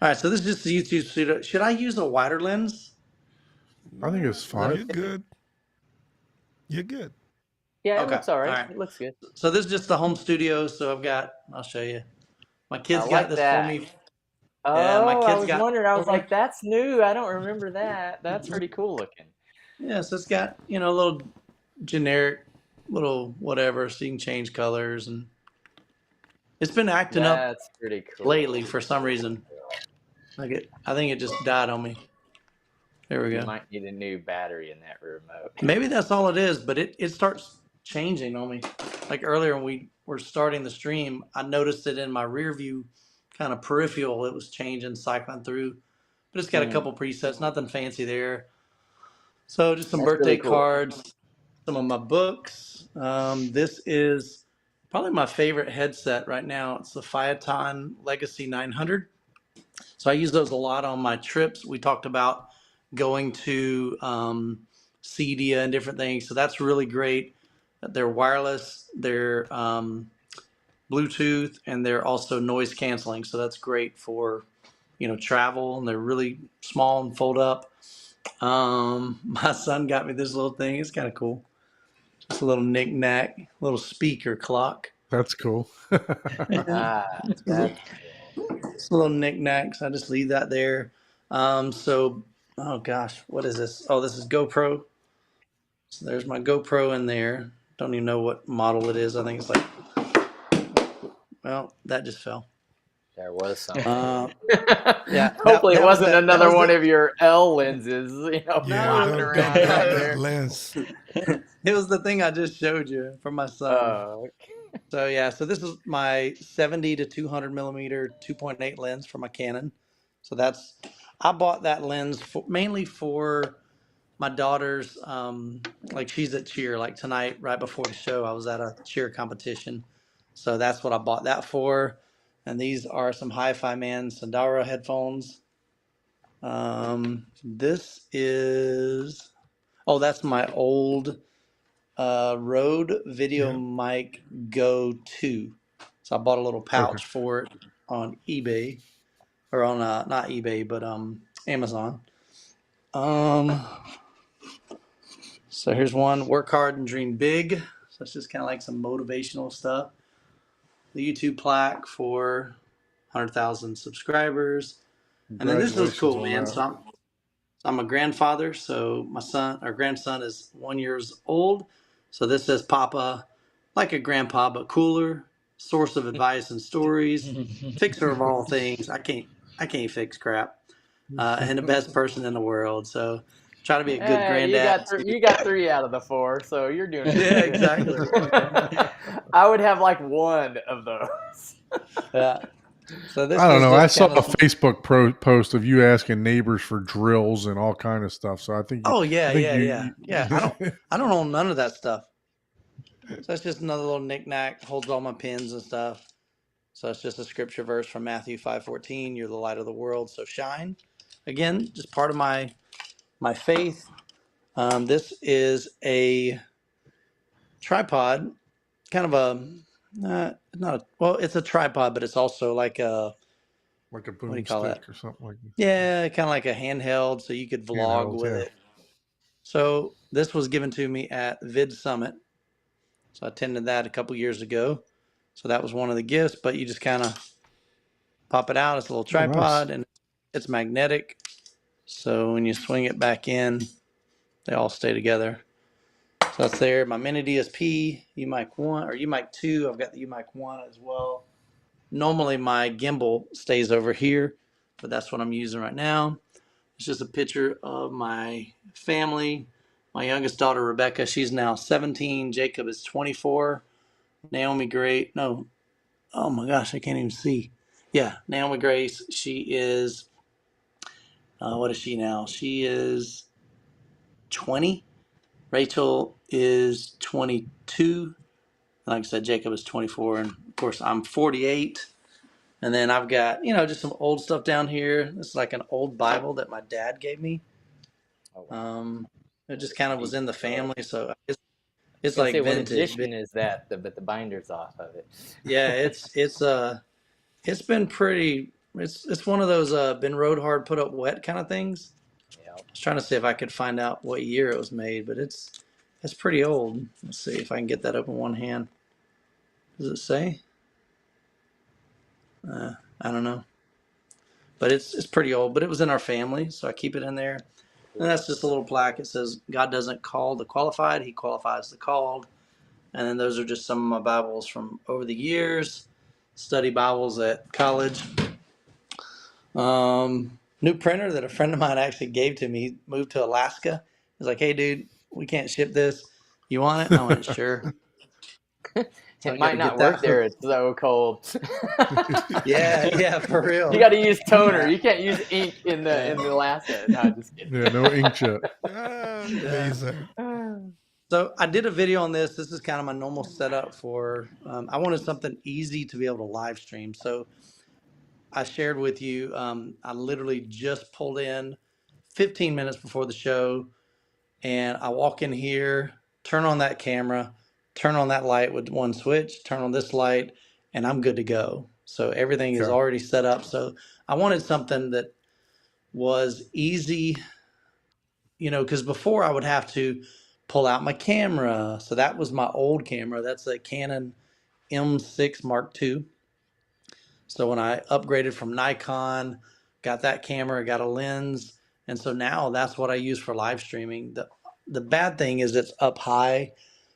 right. So this is just the YouTube studio. Should I use a wider lens? I think it's fine. You're good. You're good. Yeah, it Okay, looks all right. all right. It looks good. So this is just the home studio. So I'll show you. My kids I got like this that. for me. Oh, Yeah, my I kids was got- wondering. I was like, that's new. I don't remember that. That's pretty cool looking. Yeah, so it's got, a little generic little whatever, so you can change colors, and it's been acting up That's pretty cool. lately for some reason. I think it just died on me. There we You go. might need a new battery in that remote. Maybe that's all it is, but it starts changing on me. Like earlier when we were starting the stream, I noticed it in my rear view kind of peripheral. It was changing, cycling through. But it's got a couple presets, nothing fancy there. So just some That's birthday really cool. cards, some of my books. This is probably my favorite headset right now. It's the Phaeton Legacy 900. So I use those a lot on my trips. We talked about going to CEDIA and different things. So that's really great. They're wireless, they're Bluetooth, and they're also noise canceling. So that's great for, travel, and they're really small and fold up. My son got me this little thing. It's kind of cool. Just a little knick-knack, little speaker clock. That's cool. That's It's a little knick-knack, so I just leave that there. Oh gosh, what is this? Oh, this is GoPro. So there's my GoPro in there. Don't even know what model it is. I think it's like, well, that just fell. There was something. Yeah. Hopefully, that it was wasn't that another was one the- of your L lenses. Yeah, flopping don't around grab down that there. lens. It was the thing I just showed you for my son. Oh, So yeah, so this is my 70 to 200 millimeter 2.8 lens for my Canon. So I bought that lens mainly for my daughter's, like she's at cheer, like tonight, right before the show, I was at a cheer competition. So that's what I bought that for. And these are some Hi-Fi Man Sandara headphones. That's my old Rode Video Mic Go 2. So I bought a little pouch for it on eBay, or on not eBay, but Amazon. So here's one: work hard and dream big. So it's just kind of like some motivational stuff. The YouTube plaque for 100,000 subscribers, and then this is cool, man. So I'm a grandfather, so our grandson is 1 year old. So this says Papa, like a grandpa, but cooler, source of advice and stories, fixer of all things. I can't fix crap, and the best person in the world. So try to be a good granddad. You got 3 out of the 4, so you're doing it. Yeah, exactly. I would have like one of those. Yeah. So this I don't is know. I just saw kind a Facebook post of you asking neighbors for drills and all kind of stuff. So I think. Oh yeah, I think yeah. I don't own none of that stuff. So that's just another little knick-knack. Holds all my pins and stuff. So it's just a scripture verse from Matthew 5:14. You're the light of the world, so shine. Again, just part of my faith. This is a tripod, kind of it's a tripod, but it's also like a like a do boom you call stick that? or something like that. Yeah, kind of like a handheld, so you could vlog Handheld, with yeah. it. So this was given to me at Vid Summit. So I attended that a couple years ago. So that was one of the gifts, but you just kind of pop it out. It's a little Oh, nice. tripod and it's magnetic. So when you swing it back in, they all stay together. So that's there. My mini DSP, UMic 1 or UMic 2. I've got the UMic 1 as well. Normally my gimbal stays over here, but that's what I'm using right now. It's just a picture of my family. My youngest daughter, Rebecca, she's now 17. Jacob is 24. Naomi Great. No, oh my gosh, I can't even see. Yeah, Naomi Grace. She is, what is she now? She is 20. Rachel is 22. Like I said, Jacob is 24. And of course, I'm 48. And then I've got, just some old stuff down here. This is like an old Bible that my dad gave me. Oh, wow. It just kind of was in the family. So it's I like say, what vintage. edition is that? But the binder's off of it. Yeah, it's been pretty. It's one of those been rode hard, put up wet kind of things. Yeah. I was trying to see if I could find out what year it was made, but it's pretty old. Let's see if I can get that up in one hand. Does it say? I don't know, but it's pretty old. But it was in our family, so I keep it in there. And that's just a little plaque. It says, "God doesn't call the qualified; He qualifies the called." And then those are just some of my Bibles from over the years, study Bibles at college. New printer that a friend of mine actually gave to me. He moved to Alaska. He's like, "Hey, dude, we can't ship this. You want it?" And I went, "Sure." So It might not work there. It's so cold. Yeah, for real. You got to use toner. You can't use ink in the Alaska. No, just kidding. Yeah, no inkjet. Amazing. So I did a video on this. This is kind of my normal setup for, I wanted something easy to be able to live stream. So I shared with you, I literally just pulled in 15 minutes before the show, and I walk in here, turn on that camera, turn on that light with one switch, turn on this light, and I'm good to go. So everything is already set up. So I wanted something that was easy, because before I would have to pull out my camera. So that was my old camera. That's a Canon M6 Mark II. So when I upgraded from Nikon, got that camera, got a lens, and so now that's what I use for live streaming. The bad thing is it's up high,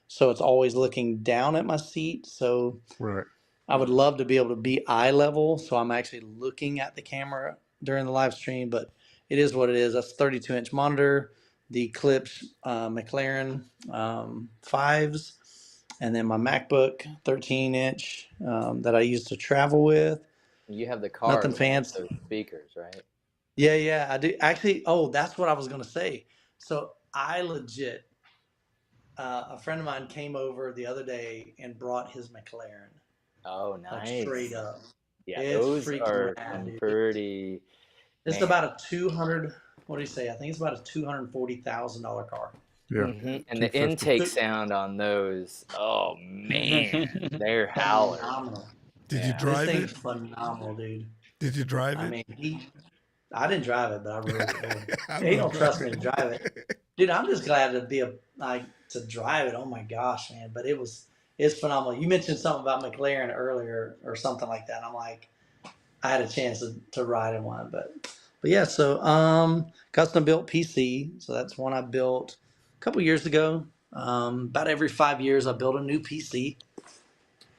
so it's always looking down at my seat. So Right. I would love to be able to be eye level, so I'm actually looking at the camera during the live stream, but it is what it is. That's 32-inch monitor, the Clips McLaren 5s, and then my MacBook 13-inch that I use to travel with. You have the card. Nothing fancy. Those speakers, right? Yeah, I do. Actually, that's what I was going to say. So I legit, a friend of mine came over the other day and brought his McLaren. Oh, nice. Like straight up. Yeah, It's those freaking are rad, dude. pretty. It's about a 200. What do you say? I think it's about a $240,000 car. Yeah. Mm-hmm. And the intake sound on those, oh man, they're howlers. Phenomenal. Did you drive this it? thing's phenomenal, dude. Did you drive it? I mean, I didn't drive it, but I rode it. He don't trust me to drive it, dude. I'm just glad to be to drive it. Oh my gosh, man! But it's phenomenal. You mentioned something about McLaren earlier or something like that. I'm like, I had a chance to ride in one, but yeah. So custom built PC. So that's one I built a couple years ago. About every 5 years, I build a new PC.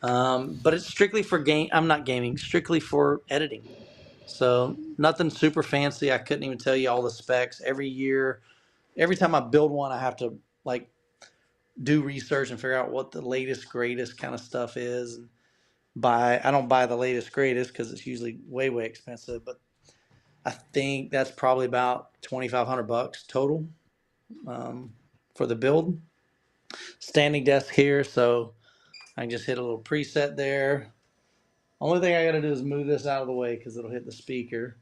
But it's strictly for I'm not gaming, strictly for editing. So nothing super fancy. I couldn't even tell you all the specs. Every year, every time I build one, I have to do research and figure out what the latest, greatest kind of stuff is. And I don't buy the latest, greatest because it's usually way, way expensive. But I think that's probably about $2,500 total for the build. Standing desk here, so I can just hit a little preset there. Only thing I got to do is move this out of the way because it'll hit the speaker.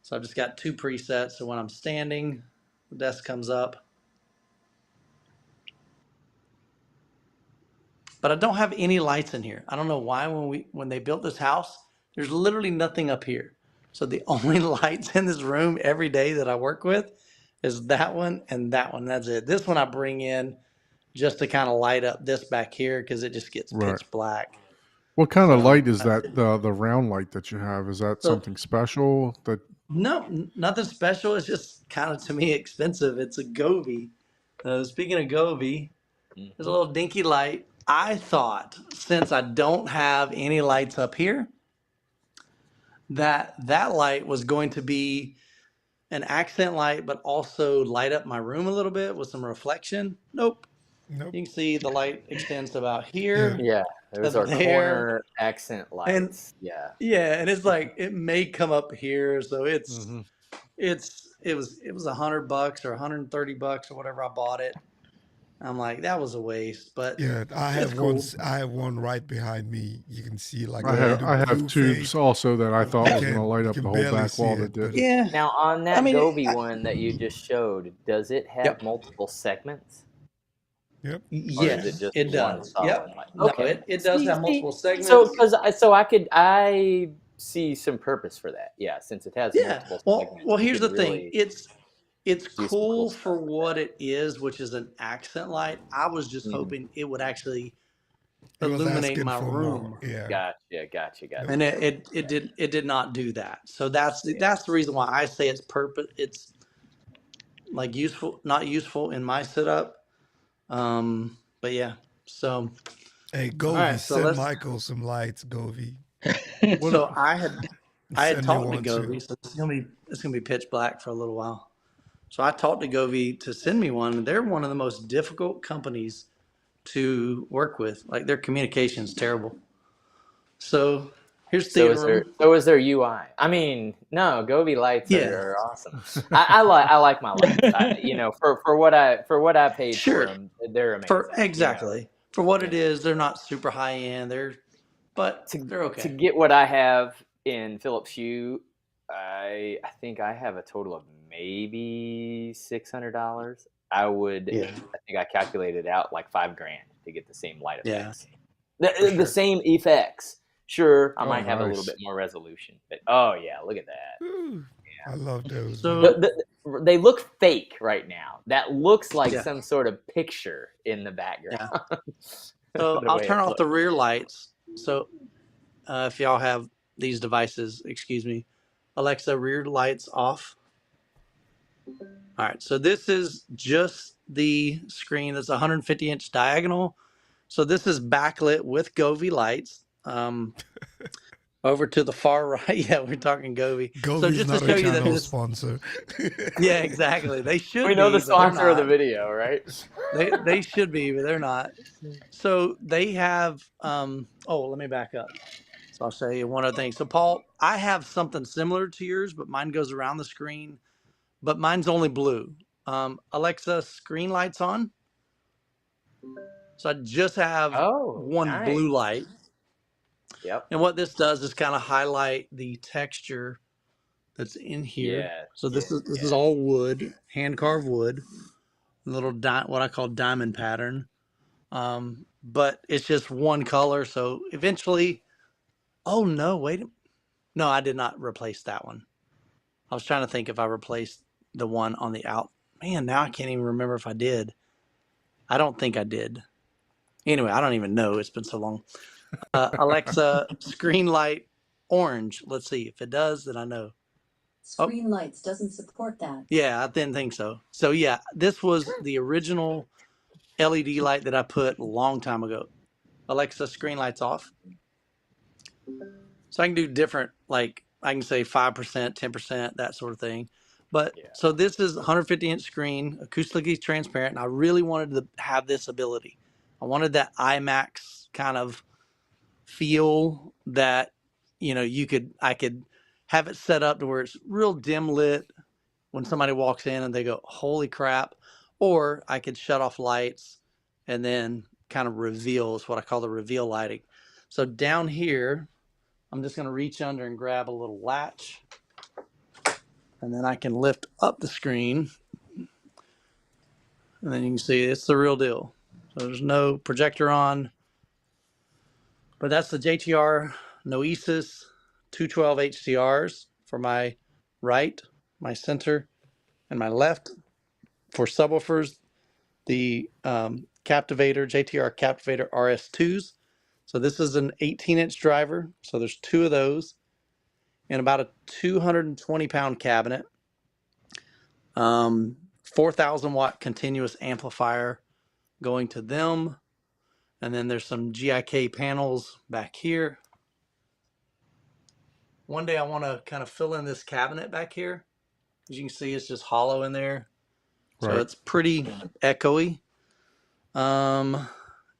So I've just got 2 presets. So when I'm standing, the desk comes up. But I don't have any lights in here. I don't know why when they built this house, there's literally nothing up here. So the only lights in this room every day that I work with is that one and that one. That's it. This one I bring in just to kind of light up this back here because it just gets Right. pitch black. What kind of So, light is that? The round light that you have, is that So- something special? That No, nothing special. It's just kind of, to me, expensive. It's a Govee. Speaking of Govee, there's a little dinky light. I thought, since I don't have any lights up here, that light was going to be an accent light, but also light up my room a little bit with some reflection. Nope. Nope. You can see the light extends to about here. Yeah, those to are there. corner accent lights. Yeah. Yeah, and it's like it may come up here, so it's Mhm. it was $100 or $130 or whatever I bought it. I'm like, that was a waste, but Yeah, I it's have cool. I have one right behind me. You can see like I a have little blue tubes fade. also that I thought was You going to light you up can the whole barely back see wall it, that did. but Yeah. Now on that I mean, Govee one that you just showed, does it have Yep. multiple segments? yep. Yes, Or is it just it one does. solid Yep. light? No, Okay. it does See- have see, multiple segments. So I see some purpose for that. Yeah, since it has Yeah. multiple segments. Well, you here's the can thing. really It's do some cool stuff for with what that. it is, which is an accent light. I was just Mhm. hoping it would actually He was illuminate asking my for room. more. Yeah. Gotcha. And it did not do that. So that's the reason why I say it's like useful, not useful in my setup. But yeah. So Hey, Govee, right, so send let's- Michael some lights, Govee. so I had Send me talked to one too. Govee, so it's gonna be pitch black for a little while. So I talked to Govee to send me one. They're one of the most difficult companies to work with. Like their communication is terrible. So here's So theater room. is there UI? I mean, no, Govee lights Yeah. are awesome. I like my lights. For what I paid Sure. for them, they're amazing. Exactly. For what it Yeah. is, they're not super high end. But To they're okay. to get what I have in Philips Hue, I think I have a total of maybe $600. I think I calculated out like $5,000 to get the same light Yeah. effects. For The sure. same effects. Sure, I Oh, might have a little nice. bit more resolution, but oh yeah, look at that. Ooh, I love those. So- man. They look fake right now. That looks like Yeah. some sort of picture in the background. So The I'll way turn it off the looks. rear lights. So if y'all have these devices, excuse me, Alexa, rear lights off. All right. So this is just the screen that's 150-inch diagonal. So this is backlit with Govee lights. Over to the far right. Yeah, we're talking Govee. So Govee's just not to show a you that channel this, sponsor. yeah, exactly. They should We know be, the but they're sponsor of the not. video, right? They should be, but they're not. So they have let me back up. So I'll show you one other thing. So Paul, I have something similar to yours, but mine goes around the screen, but mine's only blue. Alexa, screen lights on. So I just have one nice. blue light. Yep. And what this does is kind of highlight the texture that's in here. Yeah. So this is all wood, hand carved wood, little what I call diamond pattern. But it's just one color. So eventually, oh no, no, I did not replace that one. I was trying to think if I replaced the one on the out. Man, now I can't even remember if I did. I don't think I did. Anyway, I don't even know. It's been so long. Alexa, screen light orange. Let's see. If it does, then I know. Screen lights doesn't support that. Yeah, I didn't think so. So yeah, this was the original LED light that I put a long time ago. Alexa, screen lights off. So I can do different, like I can say 5%, 10%, that sort of thing. But so this is 150-inch screen, acoustically transparent, and I really wanted to have this ability. I wanted that IMAX kind of feel that, I could have it set up to where it's real dim lit when somebody walks in and they go, holy crap. Or I could shut off lights and then kind of reveal is what I call the reveal lighting. So down here, I'm just going to reach under and grab a little latch. And then I can lift up the screen. And then you can see it's the real deal. So there's no projector on. But that's the JTR Noesis 212 HDRs for my right, my center, and my left. For subwoofers, the JTR Captivator RS2s. So this is an 18-inch driver. So there's two of those and about a 220-pound cabinet. 4,000 watt continuous amplifier going to them. And then there's some GIK panels back here. One day I want to kind of fill in this cabinet back here. As you can see, it's just hollow in there. So Right. it's pretty echoey. And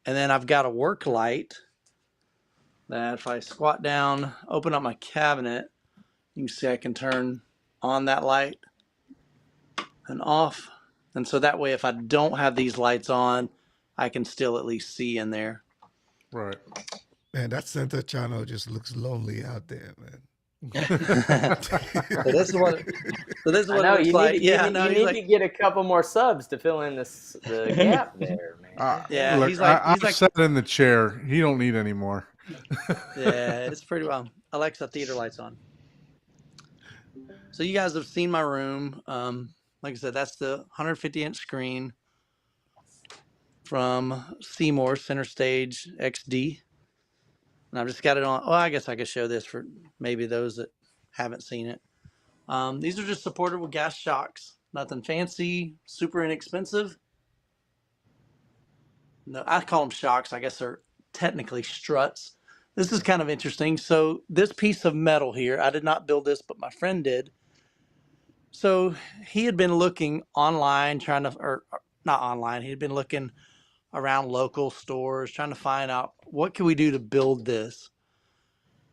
then I've got a work light that if I squat down, open up my cabinet, you can see I can turn on that light and off. And so that way, if I don't have these lights on, I can still at least see in there. Right. Man, that center channel just looks lonely out there, man. So this is what it looks like. You need to get a couple more subs to fill in the gap there, man. Yeah, look, he's like I've sat in the chair. He don't need any more. Yeah, it's pretty well. Alexa, theater lights on. So you guys have seen my room. Like I said, that's the 150-inch screen from Seymour Center Stage XD. And I've just got it on. Oh, I guess I could show this for maybe those that haven't seen it. These are just supported with gas shocks. Nothing fancy, super inexpensive. No, I call them shocks. I guess they're technically struts. This is kind of interesting. So this piece of metal here, I did not build this, but my friend did. So he had been looking online, or not online. He had been looking around local stores, trying to find out what can we do to build this.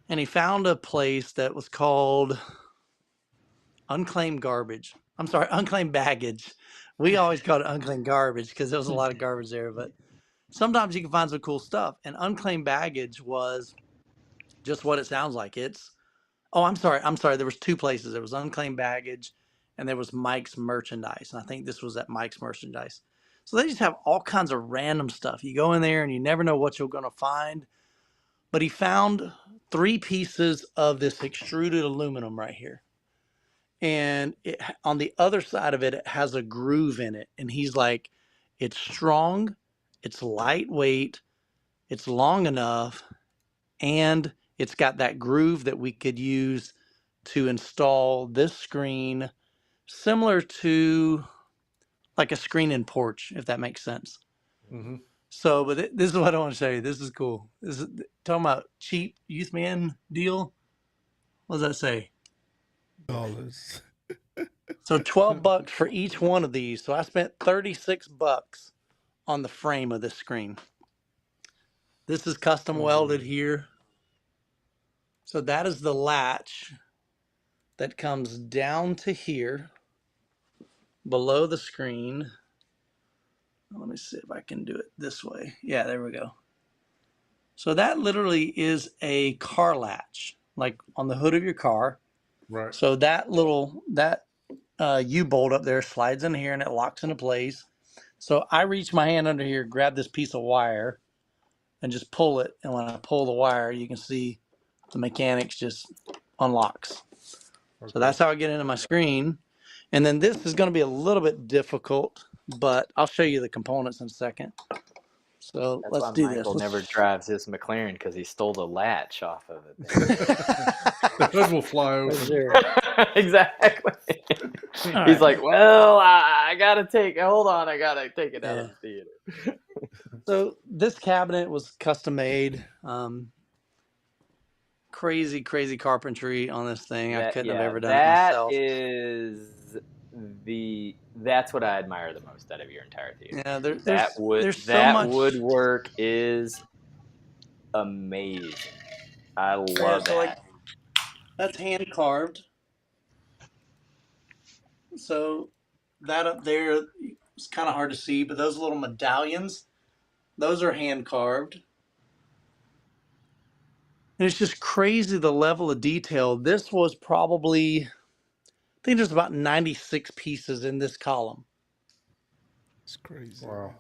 And he found a place that was called Unclaimed Baggage. We always called it Unclaimed Garbage because there was a lot of garbage there, but sometimes you can find some cool stuff. And Unclaimed Baggage was just what it sounds like. I'm sorry. There was two places. There was Unclaimed Baggage and there was Mike's Merchandise. And I think this was at Mike's Merchandise. So they just have all kinds of random stuff. You go in there and you never know what you're going to find. But he found 3 pieces of this extruded aluminum right here. And on the other side of it, it has a groove in it. And he's like, it's strong, it's lightweight, it's long enough, and it's got that groove that we could use to install this screen, similar to like a screen in porch, if that makes sense. Mm-hmm. So, but this is what I want to show you. This is cool. This is talking about cheap Youthman deal. What does that say? $. So $12 for each one of these. So I spent $36 on the frame of this screen. This is custom welded here. So that is the latch that comes down to here below the screen. Let me see if I can do it this way. Yeah, there we go. So that literally is a car latch, like on the hood of your car. Right. So that U-bolt up there slides in here and it locks into place. So I reach my hand under here, grab this piece of wire, and just pull it. And when I pull the wire, you can see the mechanics just unlocks. Okay. So that's how I get into my screen. And then this is going to be a little bit difficult, but I'll show you the components in a second. So let's do this. Michael never drives his McLaren because he stole the latch off of it. The hood will fly over. Sure. Exactly. All He's right. like, well, I gotta take it out of the theater. So this cabinet was custom made. Crazy carpentry on this thing. I couldn't have ever done it myself. That's what I admire the most out of your entire theater. Yeah, there's so much woodwork is amazing. I love that. Like, that's hand carved. So that up there is kind of hard to see, but those little medallions, those are hand carved. And it's just crazy the level of detail. This was probably, I think there's about 96 pieces in this column. It's crazy. Wow.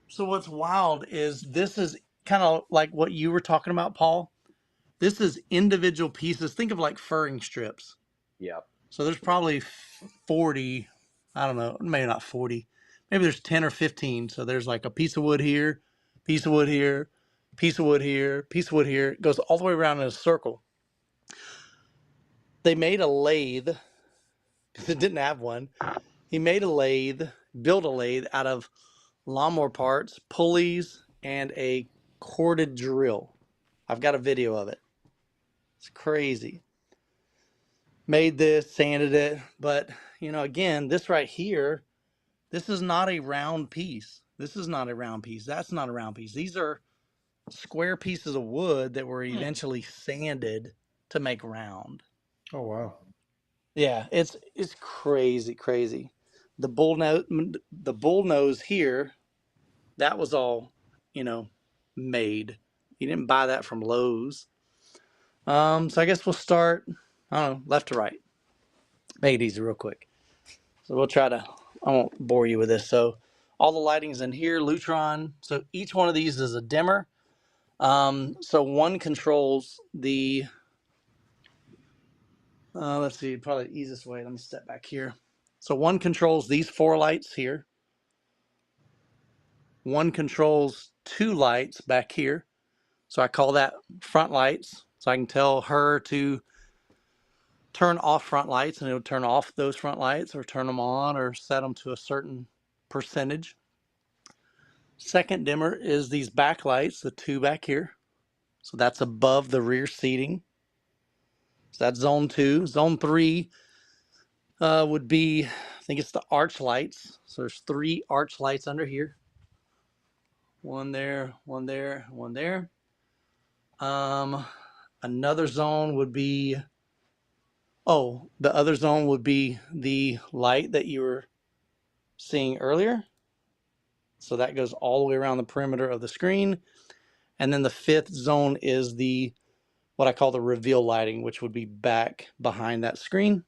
So what's wild is this is kind of like what you were talking about, Paul. This is individual pieces. Think of like furring strips. Yep. So there's probably 40, I don't know, maybe not 40, maybe there's 10 or 15. So there's like a piece of wood here, piece of wood here, piece of wood here, piece of wood here. It goes all the way around in a circle. They made a lathe because it didn't have one. He made a lathe, built a lathe out of lawnmower parts, pulleys, and a corded drill. I've got a video of it. It's crazy. Made this, sanded it, but you know, again, this right here, this is not a round piece. This is not a round piece. That's not a round piece. These are square pieces of wood that were eventually sanded to make round. Oh wow. Yeah, it's crazy. The bull nose here, that was all, you know, made. You didn't buy that from Lowe's. So I guess we'll start, I don't know, left to right. Make it easy real quick. So we'll try to, I won't bore you with this. So all the lighting's in here, Lutron. So each one of these is a dimmer. So one controls the, let's see, probably the easiest way. Let me step back here. So one controls these 4 lights here. One controls 2 lights back here. So I call that front lights. So I can tell her to turn off front lights and it'll turn off those front lights or turn them on or set them to a certain percentage. Second dimmer is these back lights, the 2 back here. So that's above the rear seating. So that's zone 2. Zone 3 would be, I think it's the arch lights. So there's 3 arch lights under here. One there, one there, one there. Another zone would be, the other zone would be the light that you were seeing earlier. So that goes all the way around the perimeter of the screen. And then the 5th zone is what I call the reveal lighting, which would be back behind that screen.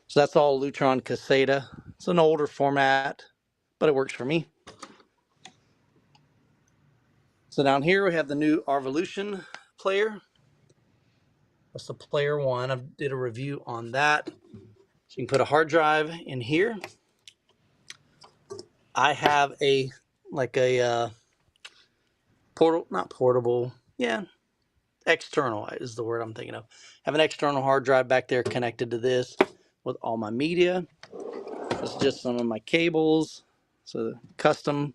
So that's all Lutron Caseta. It's an older format, but it works for me. So down here we have the new Arvolution player. That's the player 1. I did a review on that. So you can put a hard drive in here. I have external is the word I'm thinking of. I have an external hard drive back there connected to this with all my media. This is just some of my cables. So custom.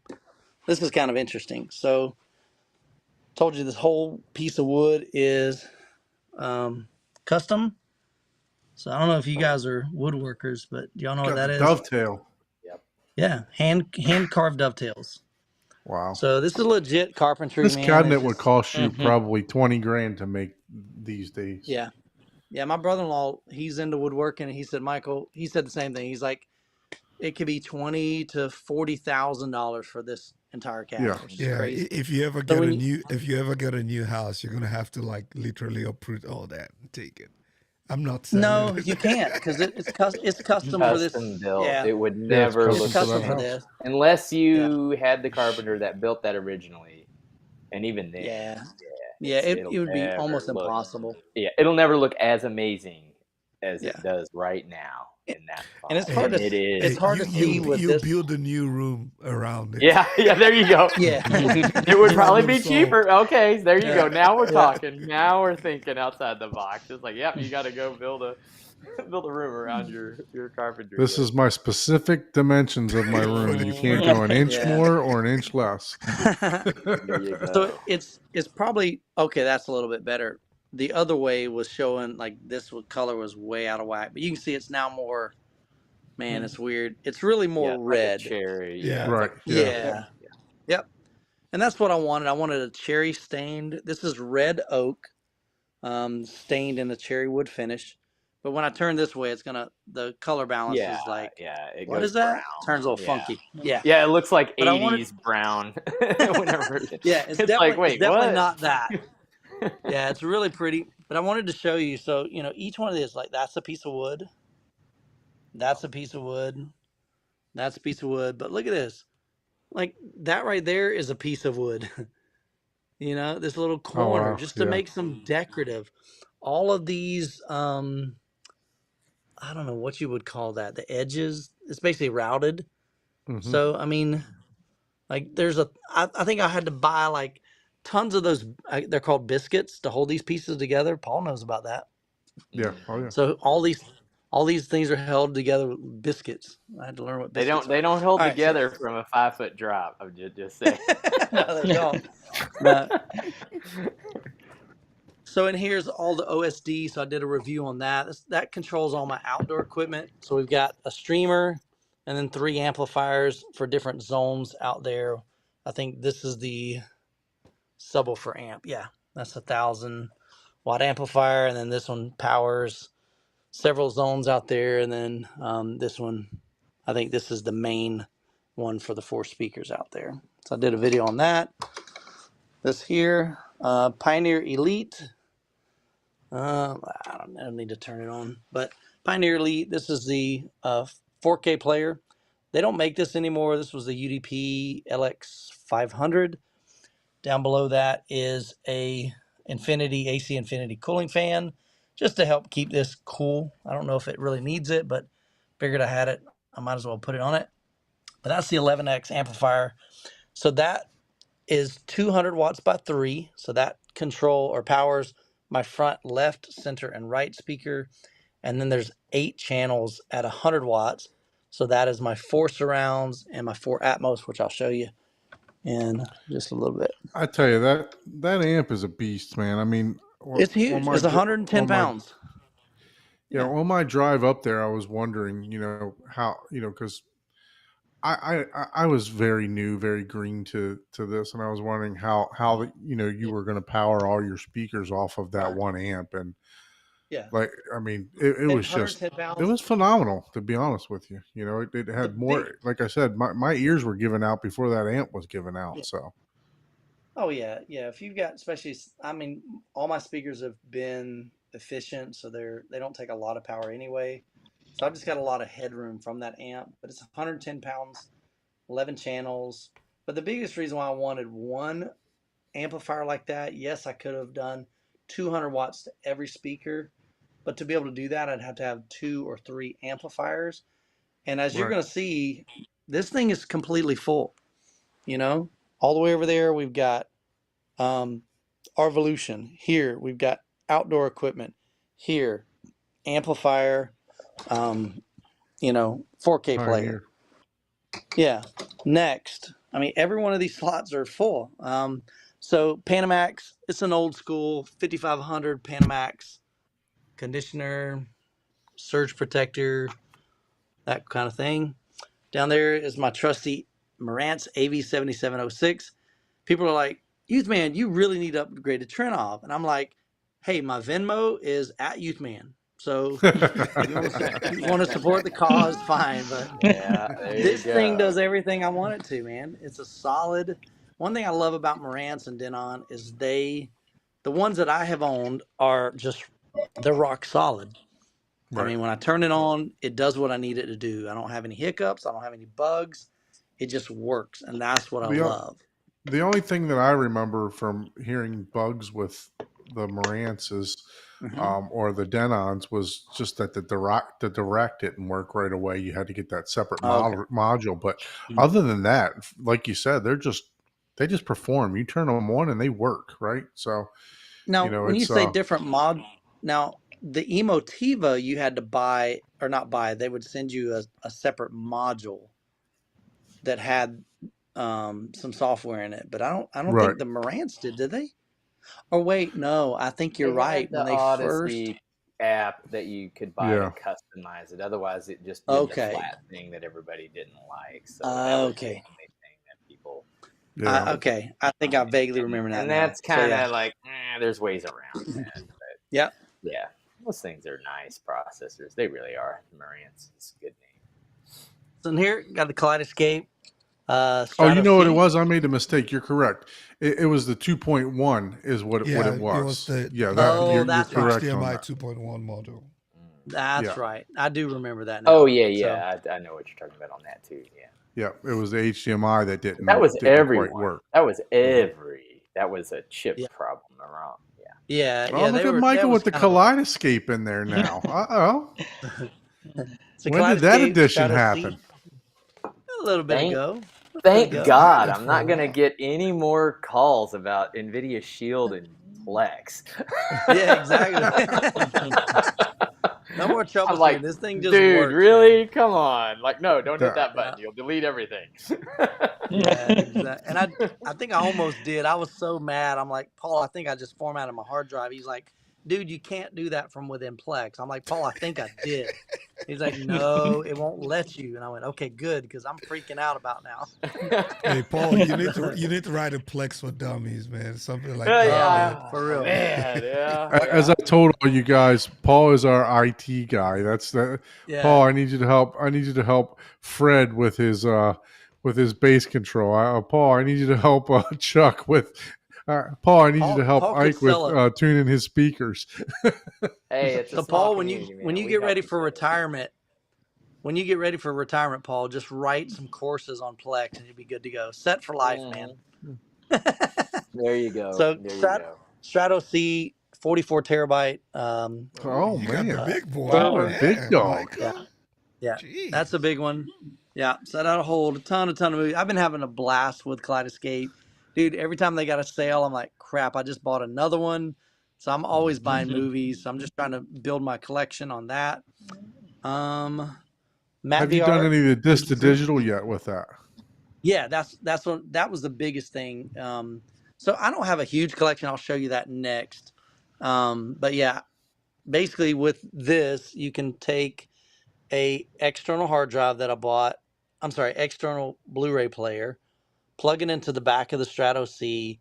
This is kind of interesting. So told you this whole piece of wood is custom. So I don't know if you guys are woodworkers, but do y'all know what that is? Dovetail. Yep. Yeah, hand carved dovetails. Wow. So this is legit carpentry. This man. cabinet would cost you probably 20 grand to make these days. Yeah. Yeah, my brother-in-law, he's into woodworking, and he said, Michael, he said the same thing. He's like, it could be $20,000 to $40,000 for this entire cabinet. Yeah. Which is Yeah, crazy. if you ever get a new house, you're gonna have to like literally uproot all that and take it. I'm not saying No, you can't because it's custom for this. Custom built. Yeah, It would never custom look it's custom that for house. this. unless you had the carpenter that built that originally, and even then, Yeah, it it'll would be never almost look- impossible. Yeah, it'll never look as amazing as it does right now. And it's hard to it is. it's hard to see with you this. build a new room around it. Yeah, there you go. Yeah. It would probably be Problem solved. cheaper. Okay, there you Yeah. go. Now we're Yeah. talking. Now we're thinking outside the box. It's like, yep, you got to go build a room around your carpentry. This is my specific dimensions of my room. You can't go an inch Yeah. more or an inch less. There you go. So it's probably okay. That's a little bit better. The other way was showing like this color was way out of whack, but you can see it's now more. Man, it's weird. It's really more Yeah, it's like a red. cherry. Yeah. Right. Yeah. Yep. And that's what I wanted. I wanted a cherry stained. This is red oak, stained in a cherry wood finish. But when I turn this way, the color balance Yeah, is like, it what goes is that? brown. Turns a little Yeah. funky. Yeah. Yeah, it looks like But I 80s wanted- brown. Whenever Yeah, it's like, definitely what? not that. Yeah, it's really pretty. But I wanted to show you. So, each one of these, like, that's a piece of wood. That's a piece of wood. That's a piece of wood. But look at this. Like, that right there is a piece of wood. This little corner, wow. just to Yeah. make some decorative. All of these, I don't know what you would call that. The edges, it's basically routed. So, I mean, like I think I had to buy like tons of those. They're called biscuits to hold these pieces together. Paul knows about that. Yeah. Oh yeah. So all these things are held together with biscuits. I had to learn what They biscuits don't are. hold All right, so together from a 5-foot drop. I'm just saying. no, they don't. No. So in here's all the OSD. So I did a review on that. That controls all my outdoor equipment. So we've got a streamer and then 3 amplifiers for different zones out there. I think this is the subwoofer amp. Yeah, that's 1,000-watt amplifier. And then this one powers several zones out there. And then this one, I think this is the main one for the 4 speakers out there. So I did a video on that. This here, Pioneer Elite. I don't need to turn it on, but Pioneer Elite, this is the 4K player. They don't make this anymore. This was the UDP LX500. Down below that is a AC Infinity cooling fan, just to help keep this cool. I don't know if it really needs it, but figured I had it. I might as well put it on it. But that's the 11X amplifier. So that is 200 watts by 3. So that control or powers my front, left, center, and right speaker. And then there's 8 channels at 100 watts. So that is my 4 surrounds and my 4 Atmos, which I'll show you in just a little bit. I tell you, that amp is a beast, man. I mean, It's huge. It's 110 pounds. Yeah, on my drive up there, I was wondering, how, because I was very new, very green to this, and I was wondering how you were going to power all your speakers off of that one amp, and like, I mean, it was just, it was phenomenal, to be honest with you. It had more, like I said, my ears were given out before that amp was given out. So. Oh yeah. If you've got, especially, I mean, all my speakers have been efficient, so they don't take a lot of power anyway. So I've just got a lot of headroom from that amp, but it's 110 pounds, 11 channels. But the biggest reason why I wanted one amplifier like that, yes, I could have done 200 watts to every speaker, but to be able to do that, I'd have to have 2 or 3 amplifiers. And as you're going to see, this thing is completely full, all the way over there. We've got Arvolution here. We've got outdoor equipment here, amplifier, 4K player. Yeah. Next, I mean, every one of these slots are full. So Panamax, it's an old school 5500 Panamax conditioner, surge protector, that kind of thing. Down there is my trusty Marantz AV7706. People are like, Youthman, you really need to upgrade to Trenov. And I'm like, hey, my Venmo is at Youthman. So if you want to support the cause, fine. But this thing does everything I want it to, man. It's a solid. One thing I love about Marantz and Denon is the ones that I have owned are just, they're rock solid. I mean, when I turn it on, it does what I need it to do. I don't have any hiccups. I don't have any bugs. It just works. And that's what I love. The only thing that I remember from hearing bugs with the Marantz is, or the Denons, was just that the direct didn't work right away. You had to get that separate module. But other than that, like you said, they just perform. You turn them on and they work, right? So now, when you say different mod, now the Emotiva you had to buy, or not buy, they would send you a separate module that had some software in it, but I don't think the Marantz did they? Or wait, no, I think you're right. When they Odyssey app that you could buy to customize it, otherwise it just did the flat thing that everybody didn't like. So that was the only thing that people. Okay, I think I vaguely remember that. And that's kind of like, there's ways around that. But yeah, those things are nice processors. They really are. Marantz is a good name. So in here, got the Kaleidoscape. You know what it was? I made a mistake. You're correct. It was the 2.1 is what it was. You're that's correct. HDMI 2.1 module. That's right. I do remember that I now. know what you're talking about on that too. Yeah, it was the HDMI that didn't. That was quite work. That was that was a chip problem around. Look at Michael with the Kaleidoscape in there now. When did that edition happen? A little bit Thank- ago. Thank Go. God Good I'm for not a going to while. get any more calls about NVIDIA Shield and Plex. Yeah, exactly. No more I'm troubleshooting. like, This thing just dude, works. really? Man. Come on. Like, no, don't hit that Yeah. button. You'll delete everything. Yeah, exactly. And I think I almost did. I was so mad. I'm like, Paul, I think I just formatted my hard drive. He's like, dude, you can't do that from within Plex. I'm like, Paul, I think I did. He's like, no, it won't let you. And I went, okay, good, because I'm freaking out about now. Hey, Paul, you need to write a Plex for dummies, man. Something like that. Yeah, For real. man. Yeah. As I told all you guys, Paul is our IT guy. That's the Yeah. Paul. I need you to help. I need you to help Fred with his bass control. Paul, I need you to help Chuck with. Paul, I need you to help Paul could Ike with sell it. tuning his speakers. Hey, it's a So small Paul, when community, you man. We get help ready each for other. retirement, Paul, just write some courses on Plex and you'll be good to go. Set for life, man. There you go. So There you go. Strato C, 44 terabyte. Oh You man, got the big boy. server. Oh, big dog. Michael. Yeah, Jeez. that's a big one. Yeah, so that'll hold a ton of movies. I've been having a blast with Kaleidoscape. Dude, every time they got a sale, I'm like, crap, I just bought another one. So I'm always buying movies. So I'm just trying to build my collection on that. Matt Have you done any of the disc to digital yet with that? Yeah, that was the biggest thing. So I don't have a huge collection. I'll show you that next. But yeah, basically with this, you can take a external hard drive that I bought. I'm sorry, external Blu-ray player, plug it into the back of the Strato C,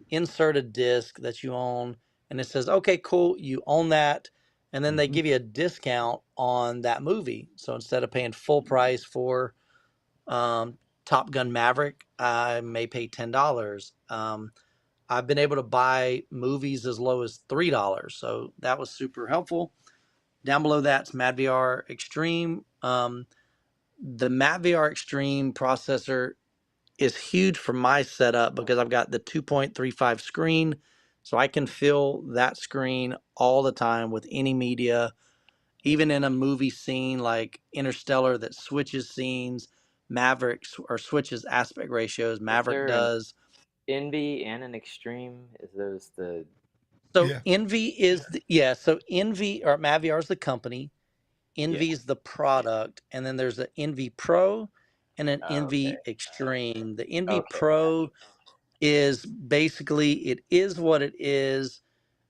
insert a disc that you own, and it says, okay, cool, you own that. And then they give you a discount on that movie. So instead of paying full price for Top Gun Maverick, I may pay $10. I've been able to buy movies as low as $3. So that was super helpful. Down below that's MadVR Extreme. The MadVR Extreme processor is huge for my setup because I've got the 2.35 screen. So I can fill that screen all the time with any media, even in a movie scene like Interstellar that switches scenes. Maverick or switches aspect ratios. Maverick does. Envy and an Extreme, is those the... So Envy is so Envy or MadVR is the company. Envy is the product, and then there's an Envy Pro and an Envy Extreme. The Envy Pro is basically, it is what it is.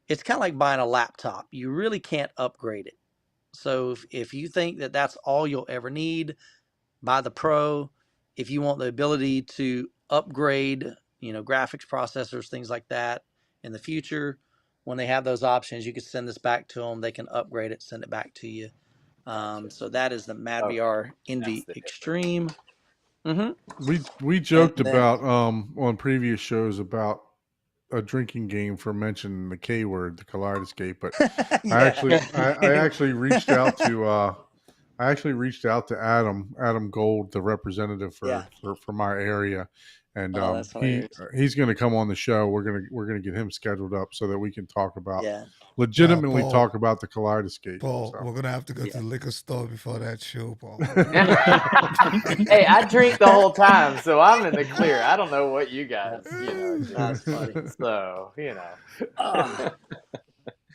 It's kind of like buying a laptop. You really can't upgrade it. So if you think that that's all you'll ever need, buy the Pro. If you want the ability to upgrade, graphics processors, things like that in the future, when they have those options, you can send this back to them. They can upgrade it, send it back to you. So that is the MadVR Envy Extreme. We joked about on previous shows about a drinking game for mentioning the K word, the Kaleidoscape, but I actually reached out to Adam Gold, the representative for my area, and he's going to come on the show. We're gonna get him scheduled up so that we can talk about legitimately Paul, talk about the Kaleidoscape. Paul, we're gonna have to go to the liquor store before that show, Paul. Hey, I drink the whole time, so I'm in the clear. I don't know what you guys, That's funny. So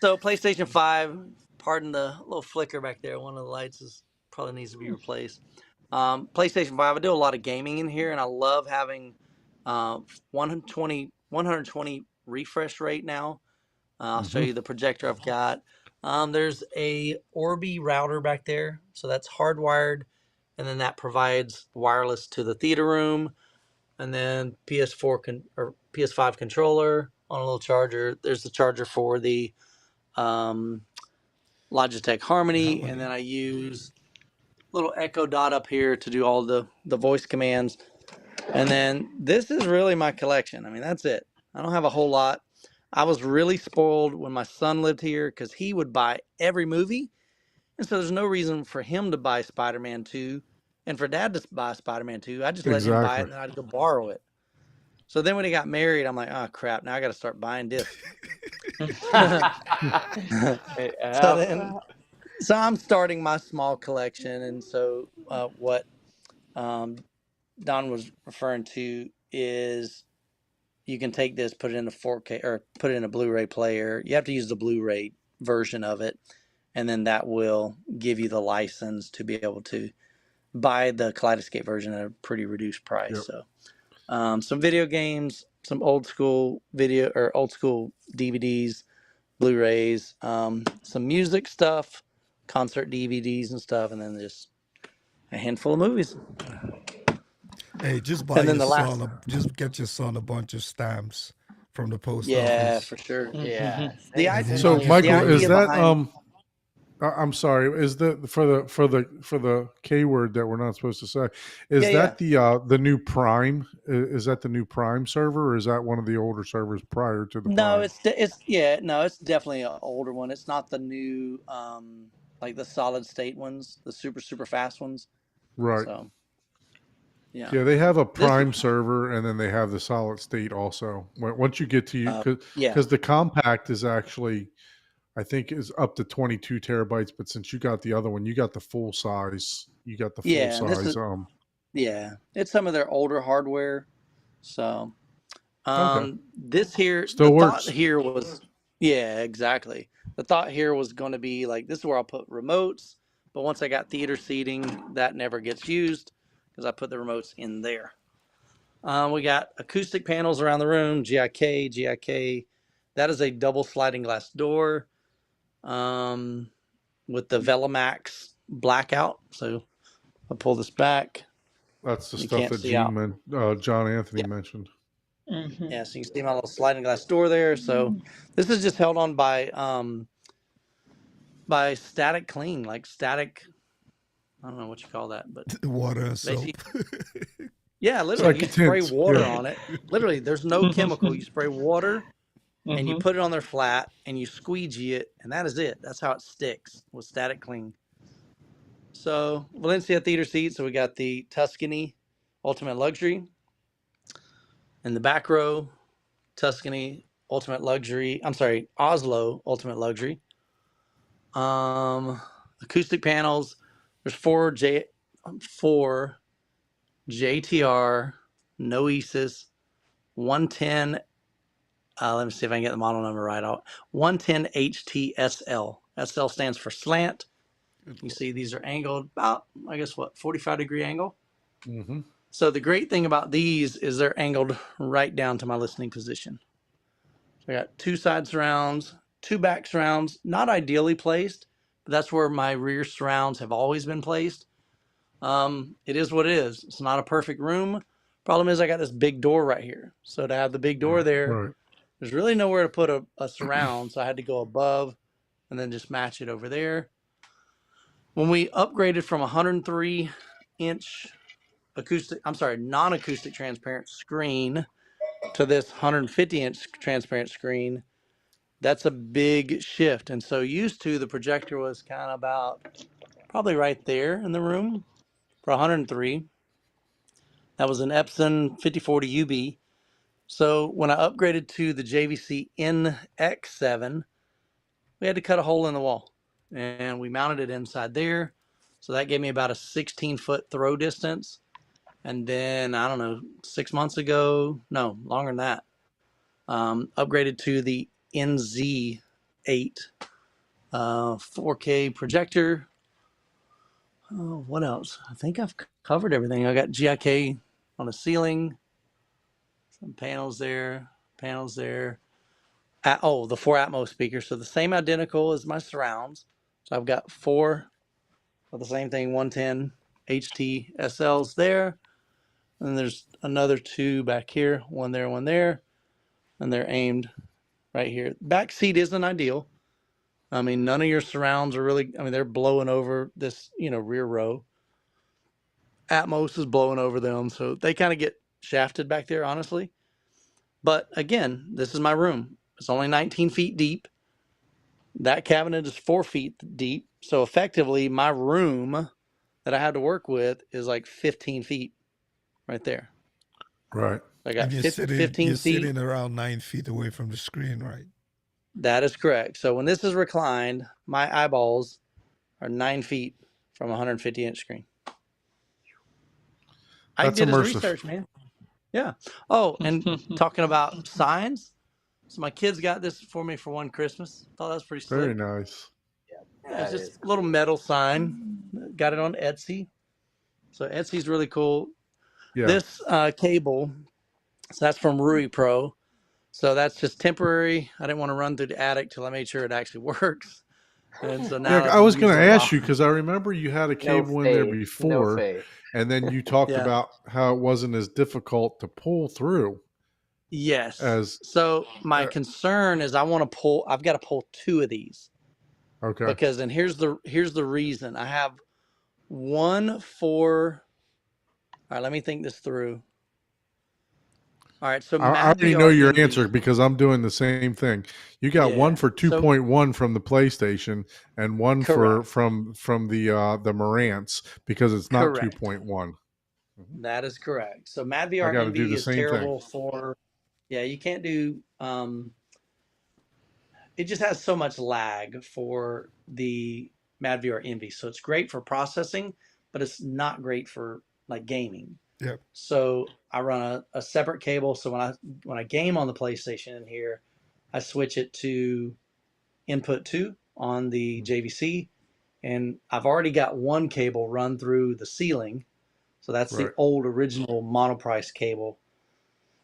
So PlayStation 5, pardon the little flicker back there. One of the lights probably needs to be replaced. PlayStation 5, I do a lot of gaming in here, and I love having 120 refresh rate now. I'll show you the projector I've got. There's a Orbi router back there, so that's hardwired, and then that provides wireless to the theater room, and then or PS5 controller on a little charger. There's the charger for the Logitech Harmony, and then I use a little Echo Dot up here to do all the voice commands. And then this is really my collection. I mean, that's it. I don't have a whole lot. I was really spoiled when my son lived here because he would buy every movie. And so there's no reason for him to buy Spider-Man 2 and for Dad to buy Spider-Man 2. I just let him buy it and then I'd go borrow it. So then when he got married, I'm like, oh, crap, now I got to start buying discs. So I'm starting my small collection. And so what Don was referring to is you can take this, put it in a 4K or put it in a Blu-ray player. You have to use the Blu-ray version of it, and then that will give you the license to be able to buy the Kaleidoscape version at a pretty reduced price. Yep. So some video games, some old school video or old school DVDs, Blu-rays, some music stuff, concert DVDs and stuff, and then just a handful of movies. Hey, just buy And then your the last, son, just get your son a bunch of stamps from the post yeah, office. for sure. Yeah. The And idea, So then Michael, the is idea that behind I'm sorry, is that for the K word that we're not supposed to say? Is Yeah, that the new Prime? Is that the new Prime server, or is that one of the older servers prior to the no, Prime? it's definitely an older one. It's not the new like the solid state ones, the super fast ones. Right. So yeah, Yeah, they have a this Prime server, and then they have the solid state also. Once you get to you, yeah, because the compact is actually, I think, is up to 22 terabytes. But since you got the other one, you got the full size. You got the full yeah, and this size. is it's some of their older hardware. So Okay, this here, the still thought works. here was, yeah, exactly. The thought here was going to be like, this is where I'll put remotes. But once I got theater seating, that never gets used because I put the remotes in there. We got acoustic panels around the room, GIK. That is a double sliding glass door with the Velamax blackout. So I'll pull this back. That's the You stuff can't that see out. John Anthony Yeah. mentioned. Yeah, so you can see my little sliding glass door there. So this is just held on by static clean, like static. I don't know what you call that, but water and basically, soap. yeah, It's literally, like you a spray tint. water Yeah. on it. Literally, there's no chemical. You spray water and you put it on there flat and you squeegee it, and that is it. That's how it sticks with static clean. So Valencia theater seats. So we got the Tuscany Ultimate Luxury in the back row. Tuscany Ultimate Luxury. I'm sorry, Oslo Ultimate Luxury. Acoustic panels. There's four JTR, Noesis, 110. Let me see if I can get the model number right. 110 HTSL. SL stands for slant. You see these are angled about, I guess, 45-degree angle. Mm-hmm. So the great thing about these is they're angled right down to my listening position. So I got two side surrounds, two back surrounds, not ideally placed, but that's where my rear surrounds have always been placed. It is what it is. It's not a perfect room. Problem is I got this big door right here. So to have the big door there, Right. there's really nowhere to put a surround. So I had to go above and then just match it over there. When we upgraded from 103-inch non-acoustic transparent screen to this 150-inch transparent screen, that's a big shift. And so used to, the projector was kind of about probably right there in the room for 103. That was an Epson 5040 UB. So when I upgraded to the JVC NX7, we had to cut a hole in the wall and we mounted it inside there. So that gave me about a 16-foot throw distance. And then, I don't know, 6 months ago, no, longer than that, upgraded to the NZ8 4K projector. Oh, what else? I think I've covered everything. I got GIK on the ceiling, some panels there. The 4 Atmos speakers. So the same identical as my surrounds. So I've got 4 of the same thing, 110 HT SLs there. And there's another 2 back here, one there. And they're aimed right here. Back seat isn't ideal. I mean, none of your surrounds are really, they're blowing over this, rear row. Atmos is blowing over them. So they kind of get shafted back there, honestly. But again, this is my room. It's only 19 feet deep. That cabinet is 4 feet deep. So effectively, my room that I had to work with is like 15 feet right there. Right. I got And 15 you're feet. sitting around 9 feet away from the screen, right? That is correct. So when this is reclined, my eyeballs are 9 feet from a 150-inch screen. Ike That's did his immersive. research, man. Yeah. Oh, and talking about signs. So my kids got this for me for one Christmas. Thought that was pretty slick. Very nice. Yeah, it's just a little metal sign. Got it on Etsy. So Etsy's really cool. Yeah. This cable, so that's from Rui Pro. So that's just temporary. I didn't want to run through the attic till I made sure it actually works. And so now Yeah, I've I was used going it to a ask lot. you because I remember you had a cable in there before, and then you talked Yeah. about how it wasn't as difficult to pull through. Yes. As so my concern is I've got to pull 2 of these. Okay. Because and here's the reason. I have one for, all right, let me think this through. All right, so I already know MadVR your Envy. answer because I'm doing the same thing. You got one for 2.1 from the PlayStation and one Correct. from the Marantz because it's not Correct. 2.1. That is correct. So I MadVR got to do Envy the is same terrible thing. for, yeah, you can't do, it just has so much lag for the MadVR Envy. So it's great for processing, but it's not great for like gaming. Yep. So I run a separate cable. So when I game on the PlayStation in here, I switch it to input 2 on the JVC, and I've already got one cable run through the ceiling. So that's the old original monoprice cable.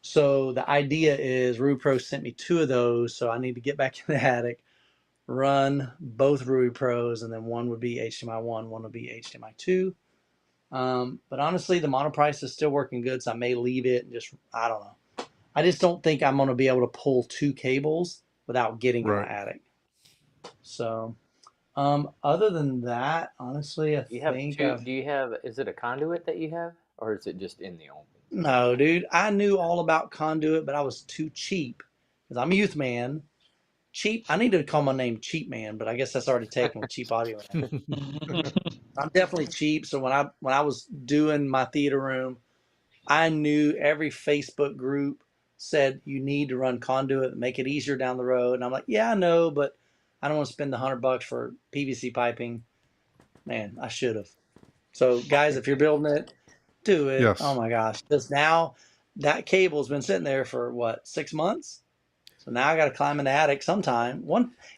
So the idea is Rui Pro sent me 2 of those. So I need to get back in the attic, run both Rui Pros, and then one would be HDMI 1, one would be HDMI 2. But honestly, the monoprice is still working good, so I may leave it and just, I don't know. I just don't think I'm going to be able to pull 2 cables without getting in my attic. So, other than that, honestly, I think do you have, is it a conduit that you have, or is it just in the open? No, dude. I knew all about conduit, but I was too cheap because I'm a Youthman. Cheap. I need to call my name Cheap Man, but I guess that's already taken with Cheap Audio. I'm definitely cheap. So when I was doing my theater room, I knew every Facebook group said you need to run conduit, make it easier down the road. And I'm like, yeah, I know, but I don't want to spend the $100 for PVC piping. Man, I should have. So guys, if you're building it, do it. Yes. Oh my gosh. Because now that cable's been sitting there for what, 6 months? So now I got to climb in the attic sometime.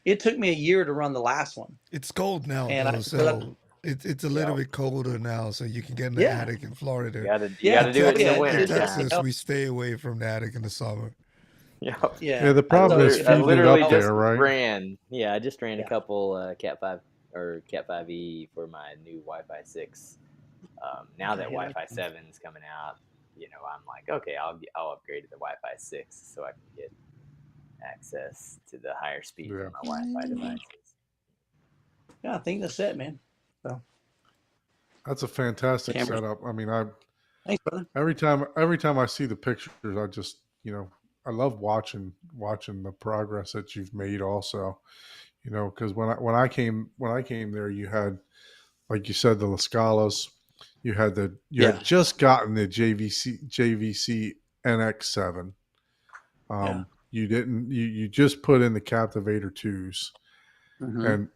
It took me a year to run the last one. It's cold now, And though, so it's a little bit colder now, so you can get in the attic in Florida. You got to do it in the winter. In Texas, we stay away from the attic in the summer. Yeah, the problem is feeding it up there, right? I just ran a couple Cat 5 or Cat 5e for my new Wi-Fi 6. Now that Wi-Fi 7 is coming out, I'm like, okay, I'll upgrade to the Wi-Fi 6 so I can get access to the higher speed from my Wi-Fi devices. Yeah, I think that's it, man. So that's a fantastic setup. I mean, thanks, brother. Every time I see the pictures, I just I love watching the progress that you've made. Also, because when I came there, you had, like you said, the La Scalas. You had had just gotten the JVC NX7. You just put in the Captivator 2s. Mm-hmm. And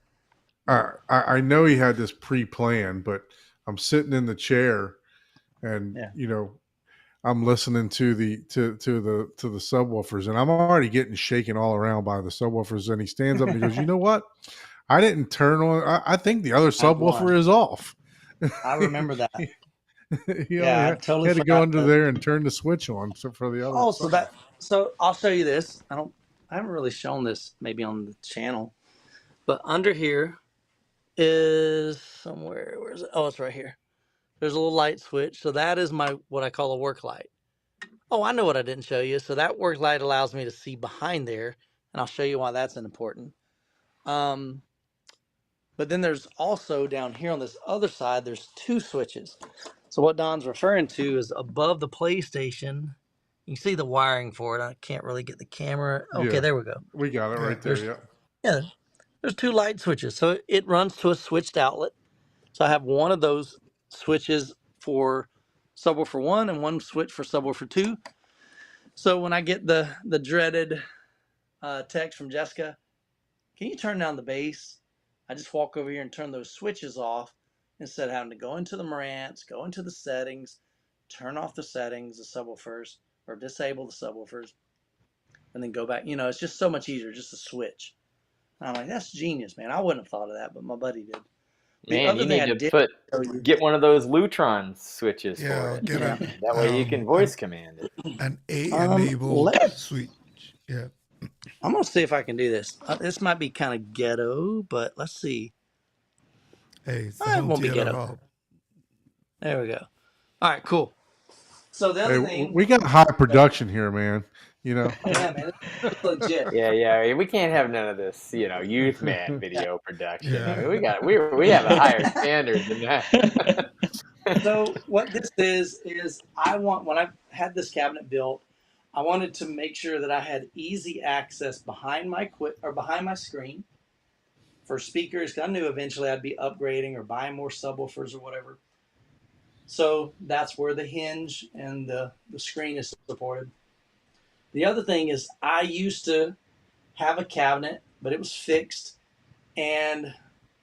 I know he had this pre-planned, but I'm sitting in the chair and I'm listening to the subwoofers, and I'm already getting shaken all around by the subwoofers. And he stands up and he goes, "You know what? I didn't turn on. I think the other subwoofer is off." I remember that. I totally had to go under there and turn the switch on for the other. Oh, so I'll show you this. I haven't really shown this maybe on the channel, but under here is somewhere. Where is it? Oh, it's right here. There's a little light switch. So that is what I call a work light. Oh, I know what I didn't show you. So that work light allows me to see behind there, and I'll show you why that's important. But then there's also down here on this other side, there's 2 switches. So what Don's referring to is above the PlayStation. You can see the wiring for it. I can't really get the camera. Okay, there we go. We got it right there. Yeah. There's 2 light switches. So it runs to a switched outlet. So I have one of those switches for subwoofer 1 and one switch for subwoofer 2. So when I get the dreaded text from Jessica, can you turn down the bass? I just walk over here and turn those switches off instead of having to go into the Marantz, go into the settings, turn off the settings, the subwoofers, or disable the subwoofers, and then go back. You know, it's just so much easier just to switch. And I'm like, that's genius, man. I wouldn't have thought of that, but my buddy did. The Man, other you thing need I to did show you, get one of those Lutron switches for Yeah, it. get yeah. That way you can voice command it. an A-enabled switch. Yeah. I'm gonna see if I can do this. This might be kind of ghetto, but let's see. Hey, it's the It home won't be theater ghetto. hub. There we go. All right, cool. So the other Hey, thing, we got high production here, man. You know. yeah, man, it's legit. Yeah. We can't have none of this, Youthman video production. Yeah. I mean, we have a higher standard than that. So what this is when I had this cabinet built, I wanted to make sure that I had easy access behind my screen for speakers. 'Cause I knew eventually I'd be upgrading or buying more subwoofers or whatever. So that's where the hinge and the screen is supported. The other thing is I used to have a cabinet, but it was fixed, and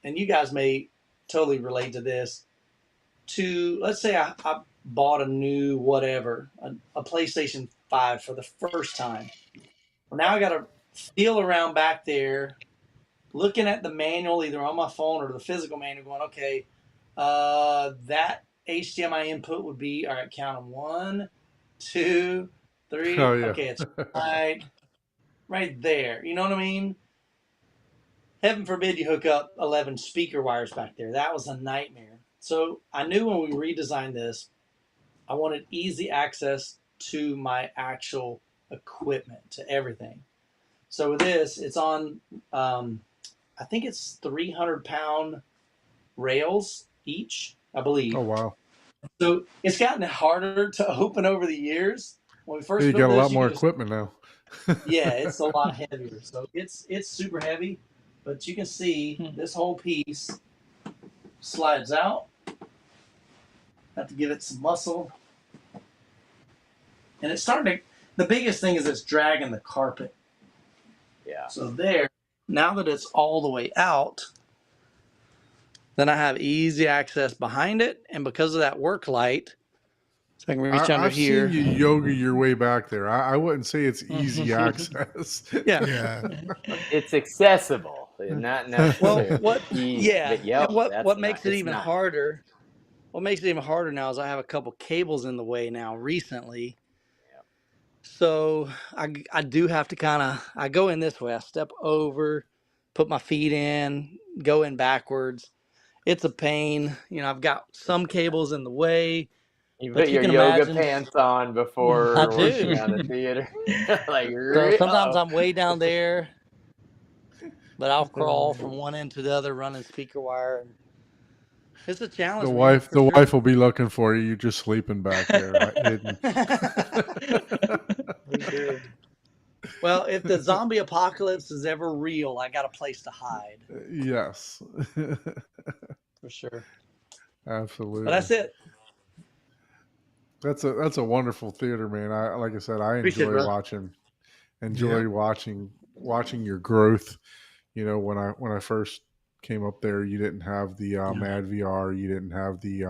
you guys may totally relate to this. Let's say I bought a new whatever, a PlayStation 5 for the first time. Well, now I got to feel around back there, looking at the manual either on my phone or the physical manual, going, okay, that HDMI input would be, all right, count them 1, 2, 3. Oh yeah. Okay, it's right there. You know what I mean? Heaven forbid you hook up 11 speaker wires back there. That was a nightmare. So I knew when we redesigned this, I wanted easy access to my actual equipment, to everything. So with this, it's on, I think it's 300-pound rails each, I believe. Oh wow. So it's gotten harder to open over the years. When we first You built got a this, lot more equipment now. yeah, it's a lot heavier. So it's super heavy, but you can see this whole piece slides out. Have to give it some muscle. And it's starting to, the biggest thing is it's dragging the carpet. Yeah. So there, now that it's all the way out, then I have easy access behind it. And because of that work light, so I can reach under I've here. seen you yoga your way back there. I wouldn't say it's easy access. Yeah. Yeah. It's accessible, not necessarily. Well, what makes it even not. harder? What makes it even harder now is I have a couple cables in the way now recently. Yep. So I do have to I go in this way. I step over, put my feet in, go in backwards. It's a pain. I've got some cables in the way. You But put you your can yoga imagine- pants on before I do. working on the theater. So sometimes I'm way down there, but I'll crawl from one end to the other running speaker wire. It's a challenge. The wife will be looking for you. You're just sleeping back there, hidden. Well, if the zombie apocalypse is ever real, I got a place to hide. Yes. For sure. Absolutely. But that's it. That's a wonderful theater, man. Like I said, I Appreciate enjoy it, watching your growth. When I first came up there, you didn't have the Mad VR, you didn't have the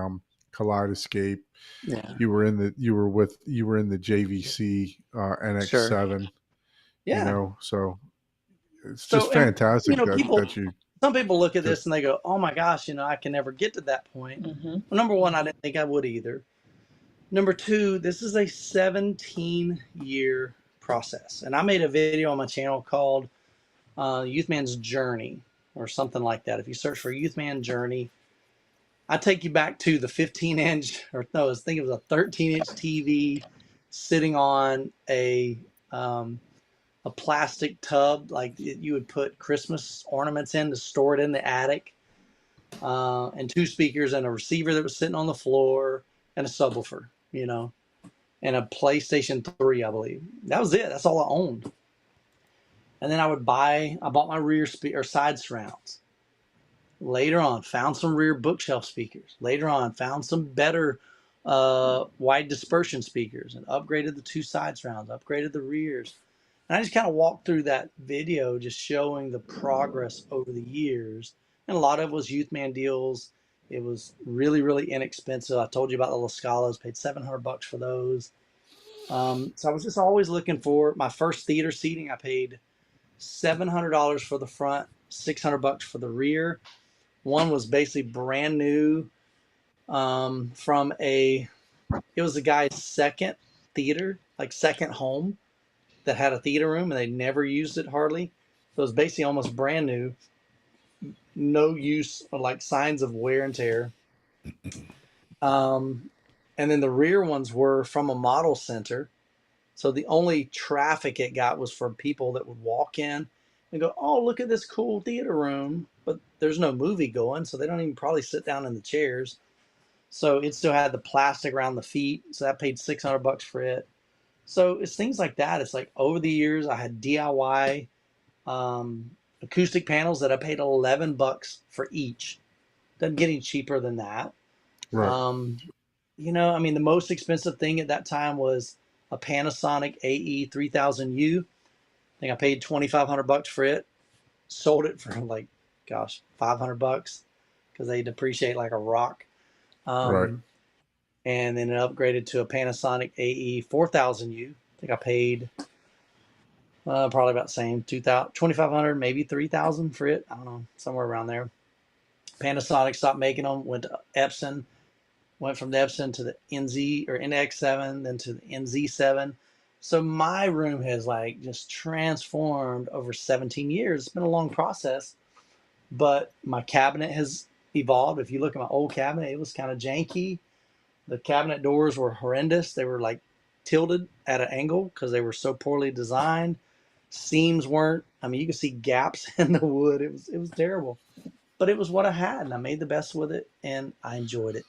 Kaleidoscape. Yeah. You were in the JVC NX7. Sure. Yeah. So it's just fantastic that you. Some people look at this and they go, "Oh my gosh, I can never get to that point." Mm-hmm. Well, number one, I didn't think I would either. Number two, this is a 17-year process, and I made a video on my channel called Youthman's Journey or something like that. If you search for Youthman Journey, I take you back to the 15-inch, or no, I think it was a 13-inch TV sitting on a plastic tub, like you would put Christmas ornaments in to store it in the attic, and 2 speakers and a receiver that was sitting on the floor and a subwoofer, and a PlayStation 3, I believe. That was it. That's all I owned. And then I bought my rear side surrounds. Later on, found some rear bookshelf speakers. Later on, found some better wide dispersion speakers and upgraded the 2 side surrounds, upgraded the rears. And I just kind of walked through that video just showing the progress over the years. And a lot of it was Youthman deals. It was really, really inexpensive. I told you about the La Scalas, paid $700 for those. So I was just always looking for my first theater seating. I paid $700 for the front, $600 for the rear. One was basically brand new from it was a guy's second theater, like second home that had a theater room, and they never used it hardly. So it was basically almost brand new, no use, like signs of wear and tear. And then the rear ones were from a model center. So the only traffic it got was from people that would walk in and go, "Oh, look at this cool theater room." But there's no movie going, so they don't even probably sit down in the chairs. So it still had the plastic around the feet. So that paid $600 for it. So it's things like that. It's like over the years, I had DIY acoustic panels that I paid $11 for each. Doesn't get any cheaper than that. Right. I mean, the most expensive thing at that time was a Panasonic AE 3000U. I think I paid $2,500 for it. Sold it for like, gosh, $500 because they depreciate like a rock. Right. And then it upgraded to a Panasonic AE 4000U. I think I paid probably about the same, $2,500, maybe $3,000 for it. I don't know, somewhere around there. Panasonic stopped making them, went to Epson, went from the Epson to the NZ or NX7, then to the NZ7. So my room has like just transformed over 17 years. It's been a long process, but my cabinet has evolved. If you look at my old cabinet, it was kind of janky. The cabinet doors were horrendous. They were like tilted at an angle because they were so poorly designed. Seams weren't. I mean, you could see gaps in the wood. It was terrible, but it was what I had, and I made the best with it, and I enjoyed it.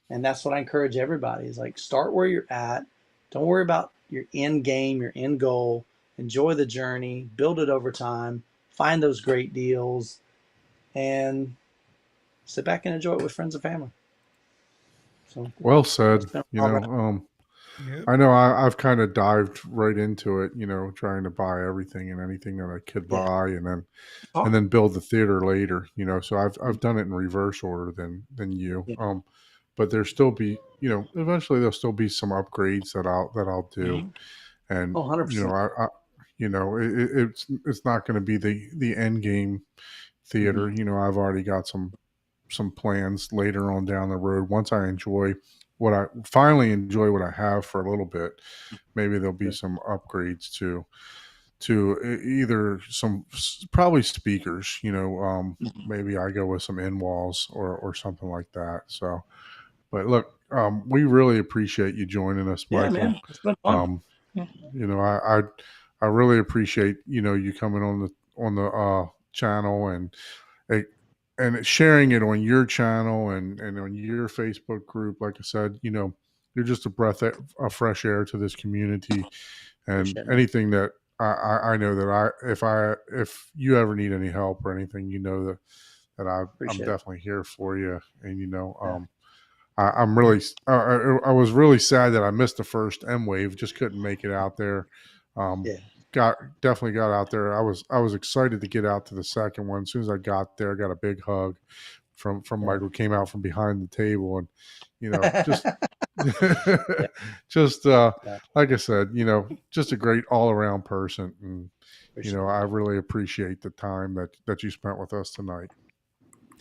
And that's what I encourage everybody is like, start where you're at. Don't worry about your end game, your end goal. Enjoy the journey, build it over time, find those great deals, and sit back and enjoy it with friends and family. So well said. it's been a You long know, ride. Yep. I know I've kind of dived right into it, trying to buy everything and anything that I could Yeah. buy and then Oh, build the theater later, so I've done it in reverse order than you. yeah. But there still be, eventually there'll still be some upgrades that I'll do. Mhm. And, Oh, 100%. it's not going to be the end game theater. I've already got some plans later on down the road. Once I finally enjoy what I have for a little bit, maybe there'll be some upgrades to either probably speakers, maybe I go with some in walls or something like that. So, but look, we really appreciate you joining us, Yeah, Michael. man. It's been fun. Um, I really appreciate, you coming on the channel and sharing it on your channel and on your Facebook group. Like I said, you're just a breath of fresh air to this community, and Appreciate it. anything that I know that if you ever need any help or anything, that I'm Appreciate it. definitely here for you. And Yeah. I'm really I was really sad that I missed the first MWAVE, just couldn't make it out there. Yeah. Definitely got out there. I was excited to get out to the second one. As soon as I got there, I got a big hug from Yeah. Michael. Came out from behind the table, and just Yeah. just Yeah. like I said, just a great all around person, and Appreciate I really appreciate the time that you spent with us tonight.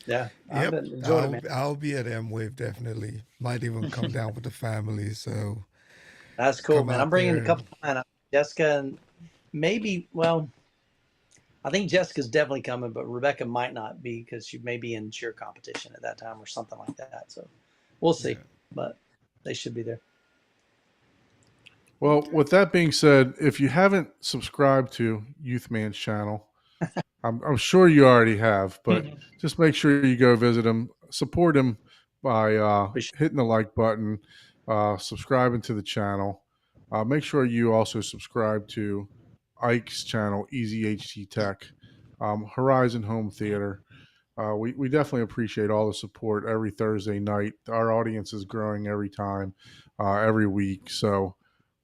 Yeah. I've Yep. enjoyed it, man. I'll be at MWAVE definitely. Might even come down with the family. So That's cool, come man. I'm out bringing a there. couple of Jessica and maybe, well, I think Jessica's definitely coming, but Rebecca might not be because she may be in cheer competition at that time or something like that. So we'll see, Yeah. but they should be there. Well, with that being said, if you haven't subscribed to Youthman's channel, I'm sure you already have, but just make sure you go visit him, support him by hitting the like button, subscribing to the channel. Make sure you also subscribe to Ike's channel, Easy HT Tech, Horizon Home Theater. We definitely appreciate all the support every Thursday night. Our audience is growing every time, every week. So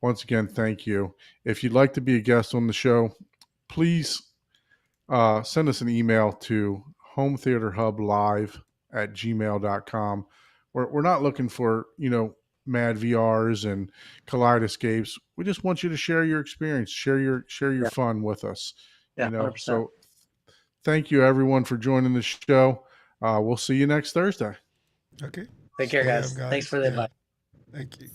once again, thank you. If you'd like to be a guest on the show, please send us an email to hometheaterhublive gmail.com. We're not looking for, mad VRs and kaleidoscapes. We just want you to share your experience, share your fun with us. Yeah, 100%. So thank you everyone for joining the show. We'll see you next Thursday. Okay. Take care, Stay guys. up, Thanks for the invite. Thank you.